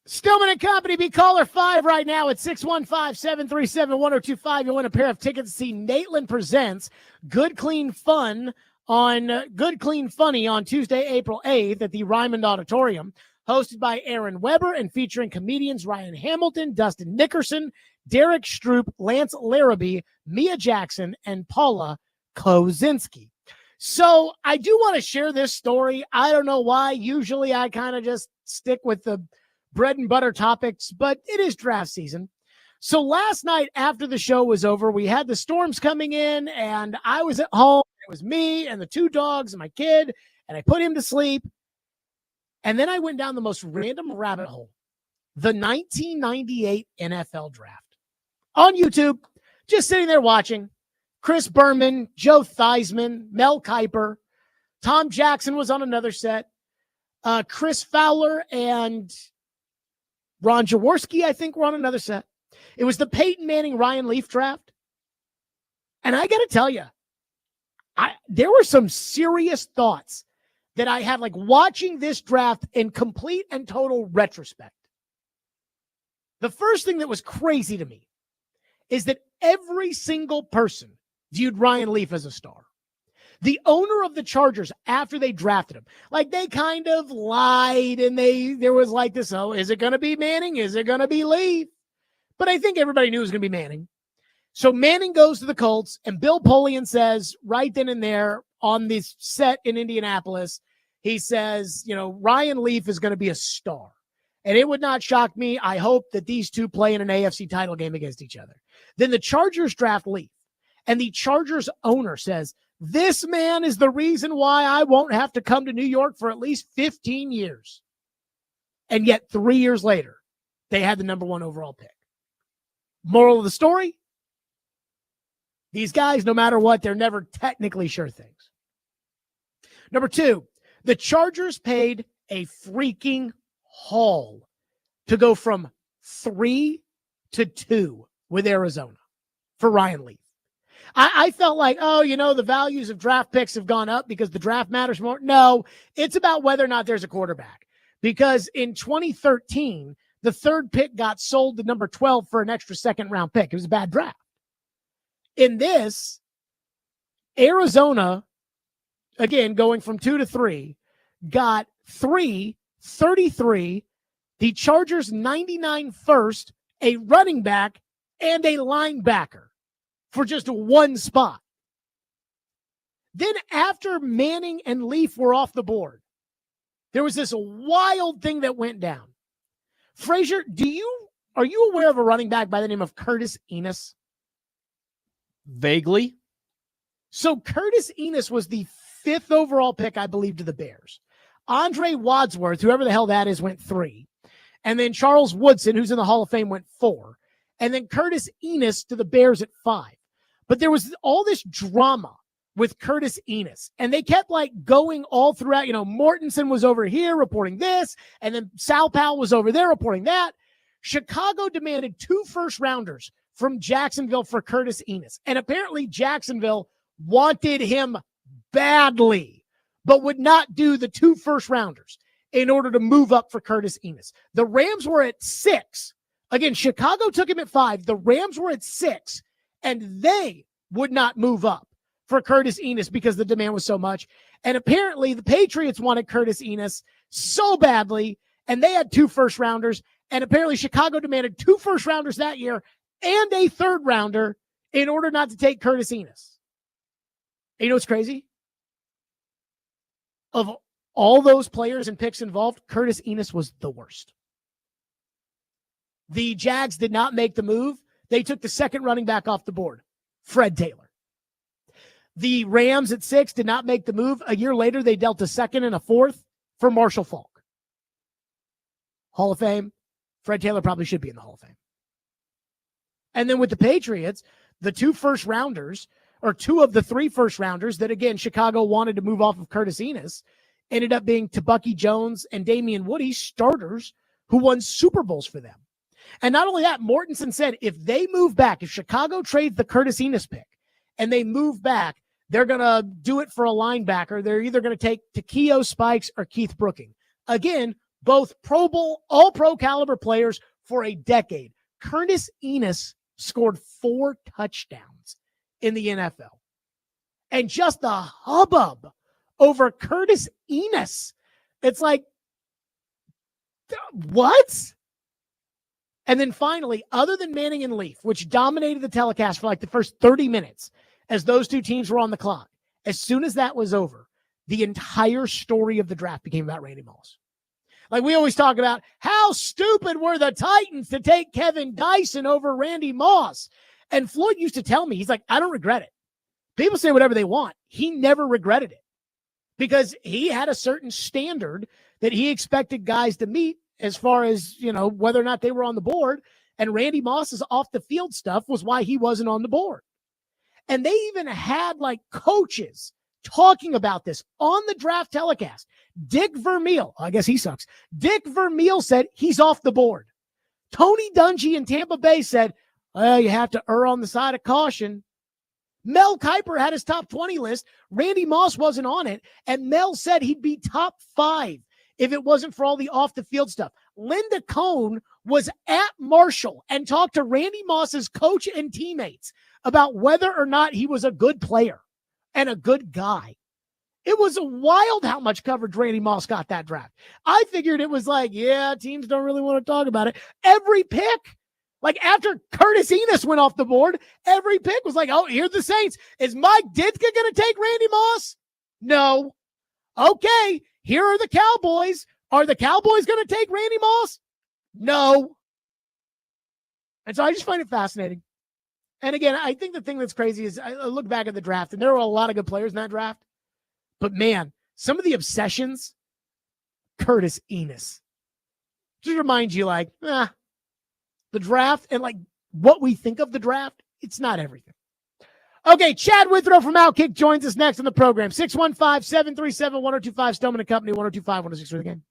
Stillman and Company, be caller 5 right now at 615-737-1025. You'll win a pair of tickets to see Nateland Presents Good Clean Funny on Tuesday, April 8th at the Ryman Auditorium, hosted by Aaron Weber and featuring comedians Ryan Hamilton, Dustin Nickerson, Derek Stroop, Lance Larrabee, Mia Jackson, and Paula Kozinski. So I do want to share this story. I don't know why. Usually I kind of just stick with the bread and butter topics, but it is draft season. So last night after the show was over, we had the storms coming in and I was at home. It was me and the 2 dogs and my kid, and I put him to sleep. And then I went down the most random rabbit hole, the 1998 NFL draft on YouTube, just sitting there watching. Chris Berman, Joe Theismann, Mel Kiper, Tom Jackson was on another set. Chris Fowler and Ron Jaworski, I think, were on another set. It was the Peyton Manning, Ryan Leaf draft. And I got to tell you, there were some serious thoughts that I had, like watching this draft in complete and total retrospect. The first thing that was crazy to me is that every single person viewed Ryan Leaf as a star. The owner of the Chargers, after they drafted him, like they kind of lied and there was like this, oh, is it going to be Manning? Is it going to be Leaf? But I think everybody knew it was going to be Manning. So Manning goes to the Colts, and Bill Polian says right then and there on this set in Indianapolis, he says, Ryan Leaf is going to be a star. And it would not shock me. I hope that these two play in an AFC title game against each other. Then the Chargers draft Leaf, and the Chargers owner says, this man is the reason why I won't have to come to New York for at least 15 years. And yet 3 years later, they had the number 1 overall pick. Moral of the story, these guys, no matter what, they're never technically sure things. Number 2, the Chargers paid a freaking haul to go from 3 to 2 with Arizona for Ryan Leaf. I felt like, the values of draft picks have gone up because the draft matters more. No, it's about whether or not there's a quarterback. Because in 2013, the 3rd pick got sold to number 12 for an extra 2nd-round pick. It was a bad draft. In this, Arizona, again, going from 2 to 3, got 33, the Chargers 99 first, a running back, and a linebacker for just 1 spot. Then after Manning and Leaf were off the board, there was this wild thing that went down. Frazier, are you aware of a running back by the name of Curtis Enos? Vaguely. So Curtis Enos was the 5th overall pick, I believe, to the Bears. Andre Wadsworth, whoever the hell that is, went 3. And then Charles Woodson, who's in the Hall of Fame, went 4. And then Curtis Enos to the Bears at 5. But there was all this drama with Curtis Enos. And they kept going all throughout. Mortensen was over here reporting this. And then Sal Powell was over there reporting that. Chicago demanded 2 first-rounders from Jacksonville for Curtis Enos. And apparently Jacksonville wanted him badly, but would not do the 2 first-rounders in order to move up for Curtis Enos. The Rams were at 6. Again, Chicago took him at 5. The Rams were at 6. And they would not move up for Curtis Enos because the demand was so much. And apparently the Patriots wanted Curtis Enos so badly, and they had 2 first-rounders. And apparently Chicago demanded 2 first-rounders that year and a 3rd-rounder in order not to take Curtis Enos. And you know what's crazy? Of all those players and picks involved, Curtis Enos was the worst. The Jags did not make the move. They took the 2nd running back off the board, Fred Taylor. The Rams at 6 did not make the move. A year later, they dealt a 2nd and a 4th for Marshall Faulk. Hall of Fame. Fred Taylor probably should be in the Hall of Fame. And then with the Patriots, the 2 first-rounders, or 2 of the 3 first-rounders that, again, Chicago wanted to move off of Curtis Enos, ended up being Tabucky Jones and Damian Woody, starters who won Super Bowls for them. And not only that, Mortensen said if they move back, if Chicago trades the Curtis Enos pick and they move back, they're going to do it for a linebacker. They're either going to take Takeo Spikes or Keith Brooking. Again, both Pro Bowl, all pro caliber players for a decade. Curtis Enos scored 4 touchdowns in the NFL. And just the hubbub over Curtis Enos. It's like, what? And then finally, other than Manning and Leaf, which dominated the telecast for like the first 30 minutes as those two teams were on the clock, as soon as that was over, the entire story of the draft became about Randy Moss. Like we always talk about, how stupid were the Titans to take Kevin Dyson over Randy Moss? And Floyd used to tell me, he's like, I don't regret it. People say whatever they want. He never regretted it because he had a certain standard that he expected guys to meet as far as, whether or not they were on the board. And Randy Moss's off the field stuff was why he wasn't on the board. And they even had like coaches talking about this on the draft telecast. Dick Vermeil, I guess he sucks. Dick Vermeil said he's off the board. Tony Dungy in Tampa Bay said, well, you have to err on the side of caution. Mel Kiper had his top 20 list. Randy Moss wasn't on it. And Mel said he'd be top 5 if it wasn't for all the off-the-field stuff. Linda Cohn was at Marshall and talked to Randy Moss's coach and teammates about whether or not he was a good player and a good guy. It was wild how much coverage Randy Moss got that draft. I figured it was like, yeah, teams don't really want to talk about it. Every pick, like after Curtis Enos went off the board, every pick was like, oh, here's the Saints. Is Mike Ditka going to take Randy Moss? No. Okay, here are the Cowboys. Are the Cowboys going to take Randy Moss? No. And so I just find it fascinating. And again, I think the thing that's crazy is I look back at the draft, and there were a lot of good players in that draft. But man, some of the obsessions, Curtis Enos. Just reminds you like, the draft and like what we think of the draft, it's not everything. Okay, Chad Withrow from Outkick joins us next on the program. 615-737-1025, Stillman & Company, 1025, 106 for the game.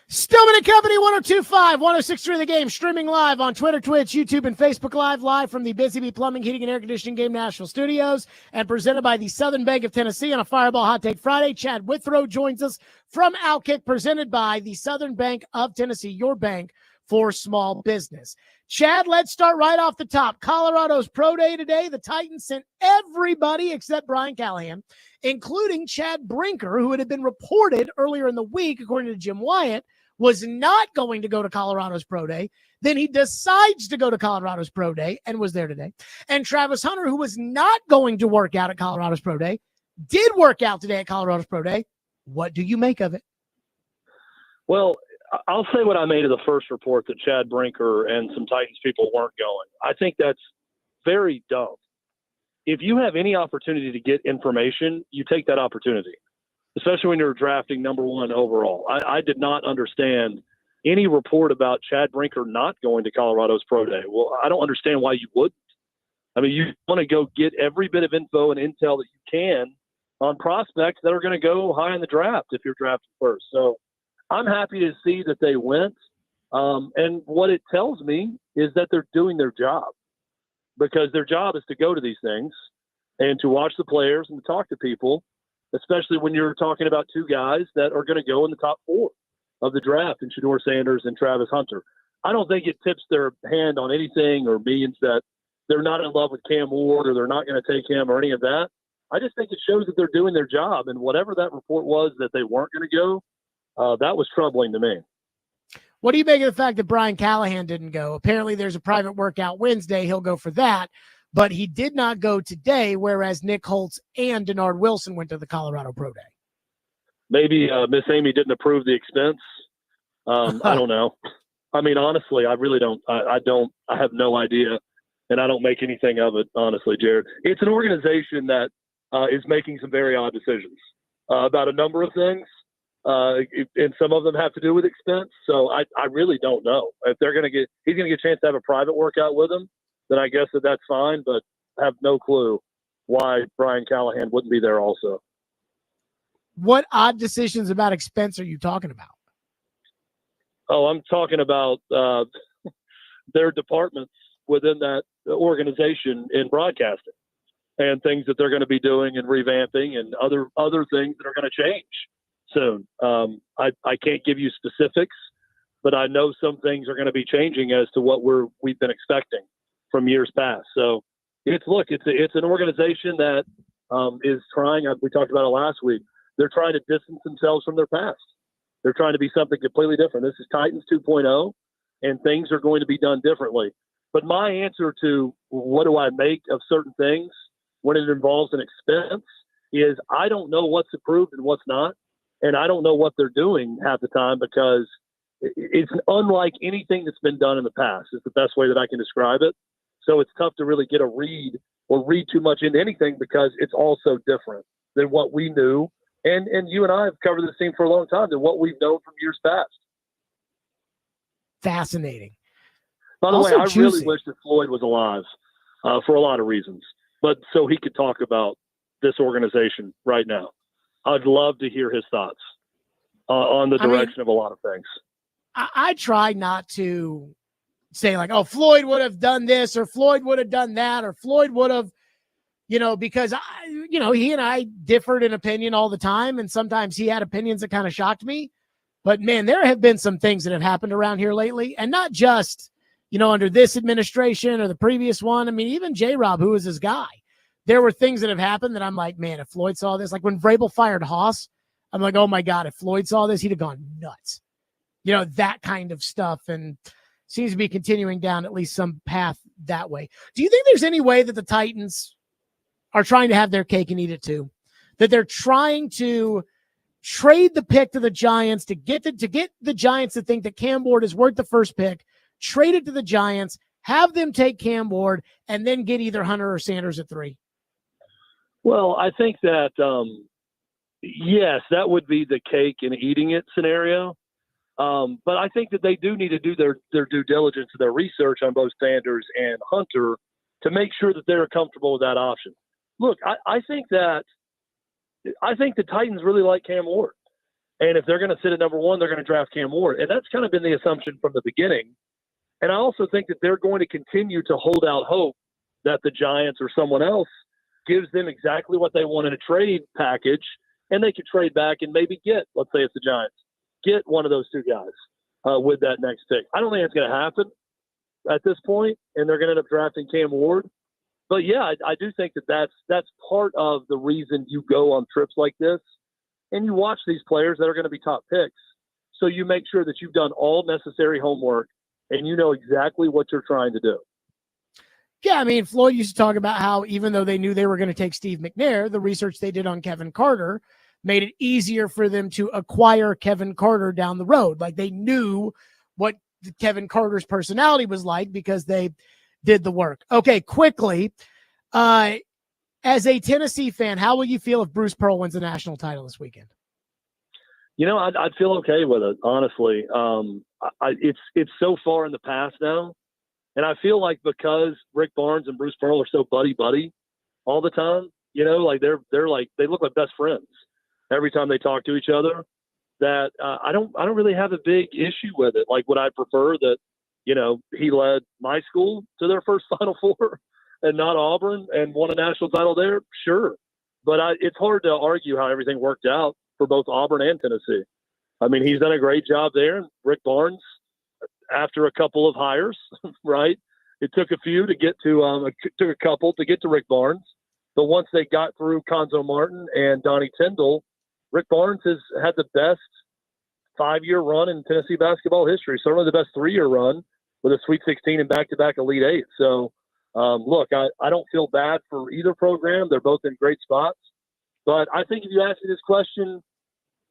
Stillman and Company, 102.5, 106.3 The Game, streaming live on Twitter, Twitch, YouTube, and Facebook live from the Busy Bee Plumbing, Heating, and Air Conditioning Game National Studios, and presented by the Southern Bank of Tennessee on a Fireball Hot Take Friday. Chad Withrow joins us from Outkick, presented by the Southern Bank of Tennessee, your bank for small business. Chad, let's start right off the top. Colorado's Pro Day today. The Titans sent everybody except Brian Callahan, including Chad Brinker, who had been reported earlier in the week, according to Jim Wyatt, was not going to go to Colorado's Pro Day. Then he decides to go to Colorado's Pro Day and was there today. And Travis Hunter, who was not going to work out at Colorado's Pro Day, did work out today at Colorado's Pro Day. What do you make of it? Well, I'll say what I made of the first report that Chad Brinker and some Titans people weren't going. I think that's very dumb. If you have any opportunity to get information, you take that opportunity, especially when you're drafting number one overall. I did not understand any report about Chad Brinker not going to Colorado's Pro Day. Well, I don't understand why you wouldn't. I mean, you want to go get every bit of info and intel that you can on prospects that are going to go high in the draft if you're drafted first. So I'm happy to see that they went. And what it tells me is that they're doing their job, because their job is to go to these things and to watch the players and to talk to people, especially when you're talking about two guys that are going to go in the top four of the draft in Shedeur Sanders and Travis Hunter. I don't think it tips their hand on anything or means that they're not in love with Cam Ward or they're not going to take him or any of that. I just think it shows that they're doing their job, and whatever that report was that they weren't going to go, that was troubling to me. What do you make of the fact that Brian Callahan didn't go? Apparently there's a private workout Wednesday. He'll go for that, but he did not go today, whereas Nick Holtz and Denard Wilson went to the Colorado Pro Day. Maybe Miss Amy didn't approve the expense. I don't know. I mean, honestly, I really don't. I have no idea, and I don't make anything of it, honestly, Jared. It's an organization that is making some very odd decisions about a number of things. And some of them have to do with expense. So I really don't know if he's going to get a chance to have a private workout with him. Then I guess that's fine, but I have no clue why Brian Callahan wouldn't be there also. What odd decisions about expense are you talking about? Oh, I'm talking about their departments within that organization in broadcasting and things that they're going to be doing and revamping and other things that are going to change soon. I can't give you specifics, but I know some things are going to be changing as to what we've been expecting from years past. So it's an organization that is trying. We talked about it last week. They're trying to distance themselves from their past. They're trying to be something completely different. This is Titans 2.0, and things are going to be done differently. But my answer to what do I make of certain things when it involves an expense is I don't know what's approved and what's not. And I don't know what they're doing half the time, because it's unlike anything that's been done in the past is the best way that I can describe it. So it's tough to really get a read or read too much into anything, because it's all so different than what we knew. And you and I have covered this team for a long time than what we've known from years past. Fascinating. By the way, I really wish that Floyd was alive for a lot of reasons, but so he could talk about this organization right now. I'd love to hear his thoughts on the direction of a lot of things. I try not to say like, oh, Floyd would have done this or Floyd would have done that or Floyd would have, because he and I differed in opinion all the time. And sometimes he had opinions that kind of shocked me. But man, there have been some things that have happened around here lately, and not just, under this administration or the previous one. I mean, even J-Rob, who was his guy. There were things that have happened that I'm like, man, if Floyd saw this, like when Vrabel fired Haas, I'm like, oh my God, if Floyd saw this, he'd have gone nuts. That kind of stuff. And seems to be continuing down at least some path that way. Do you think there's any way that the Titans are trying to have their cake and eat it too? That they're trying to trade the pick to the Giants to get the Giants to think that Cam Ward is worth the first pick, trade it to the Giants, have them take Cam Ward, and then get either Hunter or Sanders at 3? Well, I think that, yes, that would be the cake and eating it scenario. But I think that they do need to do their due diligence and their research on both Sanders and Hunter to make sure that they're comfortable with that option. Look, I think the Titans really like Cam Ward. And if they're going to sit at number one, they're going to draft Cam Ward. And that's kind of been the assumption from the beginning. And I also think that they're going to continue to hold out hope that the Giants or someone else gives them exactly what they want in a trade package, and they could trade back and maybe get, let's say it's the Giants, get one of those two guys with that next pick. I don't think it's going to happen at this point, and they're going to end up drafting Cam Ward. But, yeah, I do think that that's part of the reason you go on trips like this, and you watch these players that are going to be top picks. So you make sure that you've done all necessary homework and you know exactly what you're trying to do. Yeah, I mean, Floyd used to talk about how even though they knew they were going to take Steve McNair, the research they did on Kevin Carter made it easier for them to acquire Kevin Carter down the road. Like they knew what Kevin Carter's personality was like because they did the work. Okay, quickly, as a Tennessee fan, how will you feel if Bruce Pearl wins the national title this weekend? You know, I'd feel okay with it, honestly. It's so far in the past now. And I feel like because Rick Barnes and Bruce Pearl are so buddy all the time, you know, like they're like, they look like best friends every time they talk to each other, that I don't really have a big issue with it. Like, would I prefer that, you know, he led my school to their first Final Four and not Auburn and won a national title there? Sure. But it's hard to argue how everything worked out for both Auburn and Tennessee. I mean, he's done a great job there. Rick Barnes, after a couple of hires, right? It took a few to get to took a couple to get to Rick Barnes. But once they got through Conzo Martin and Donnie Tyndall, Rick Barnes has had the best 5-year run in Tennessee basketball history, certainly the best 3-year run with a Sweet 16 and back-to-back Elite Eight. So, look, I don't feel bad for either program. They're both in great spots. But I think if you asked me this question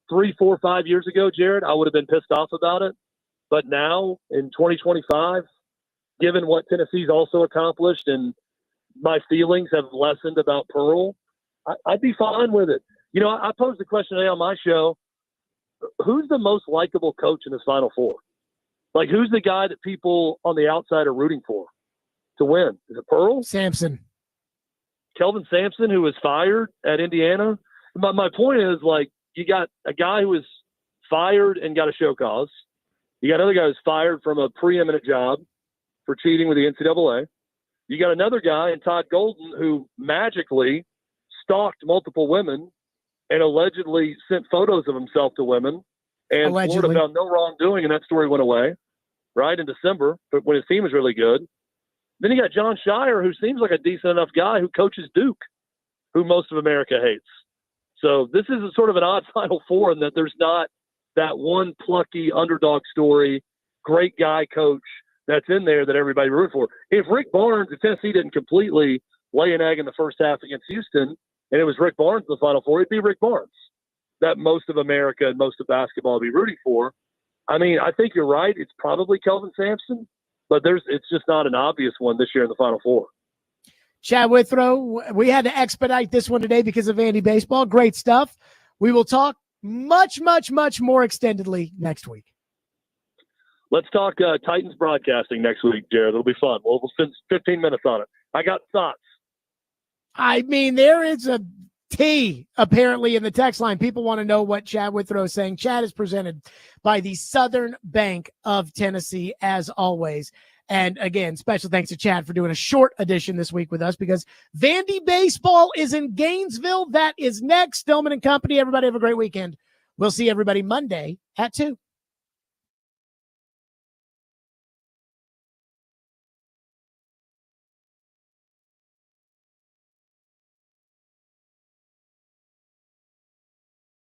3, 4, 5 years ago, Jared, I would have been pissed off about it. But now in 2025, given what Tennessee's also accomplished and my feelings have lessened about Pearl, I'd be fine with it. You know, I posed the question today on my show, who's the most likable coach in this Final Four? Like, who's the guy that people on the outside are rooting for to win? Is it Pearl? Sampson. Kelvin Sampson, who was fired at Indiana? My point is, like, you got a guy who was fired and got a show cause. You got another guy who's fired from a preeminent job for cheating with the NCAA. You got another guy in Todd Golden who magically stalked multiple women and allegedly sent photos of himself to women. And Florida found no wrongdoing, and that story went away, right, in December, but when his team was really good. Then you got John Shire, who seems like a decent enough guy who coaches Duke, who most of America hates. So this is a sort of an odd Final Four in that there's not that one plucky underdog story, great guy coach that's in there that everybody root for. If Rick Barnes, if Tennessee didn't completely lay an egg in the first half against Houston, and it was Rick Barnes in the Final Four, it'd be Rick Barnes that most of America and most of basketball would be rooting for. I mean, I think you're right. It's probably Kelvin Sampson, but it's just not an obvious one this year in the Final Four. Chad Withrow, we had to expedite this one today because of Vandy baseball. Great stuff. We will talk much, much, much more extendedly next week. Let's talk Titans broadcasting next week, Jared. It'll be fun. We'll spend 15 minutes on it. I got thoughts. I mean, there is a T apparently in the text line. People want to know what Chad Withrow is saying. Chad is presented by the Southern Bank of Tennessee, as always. And again, special thanks to Chad for doing a short edition this week with us because Vandy baseball is in Gainesville. That is next. Stillman and company. Everybody have a great weekend. We'll see everybody Monday at 2.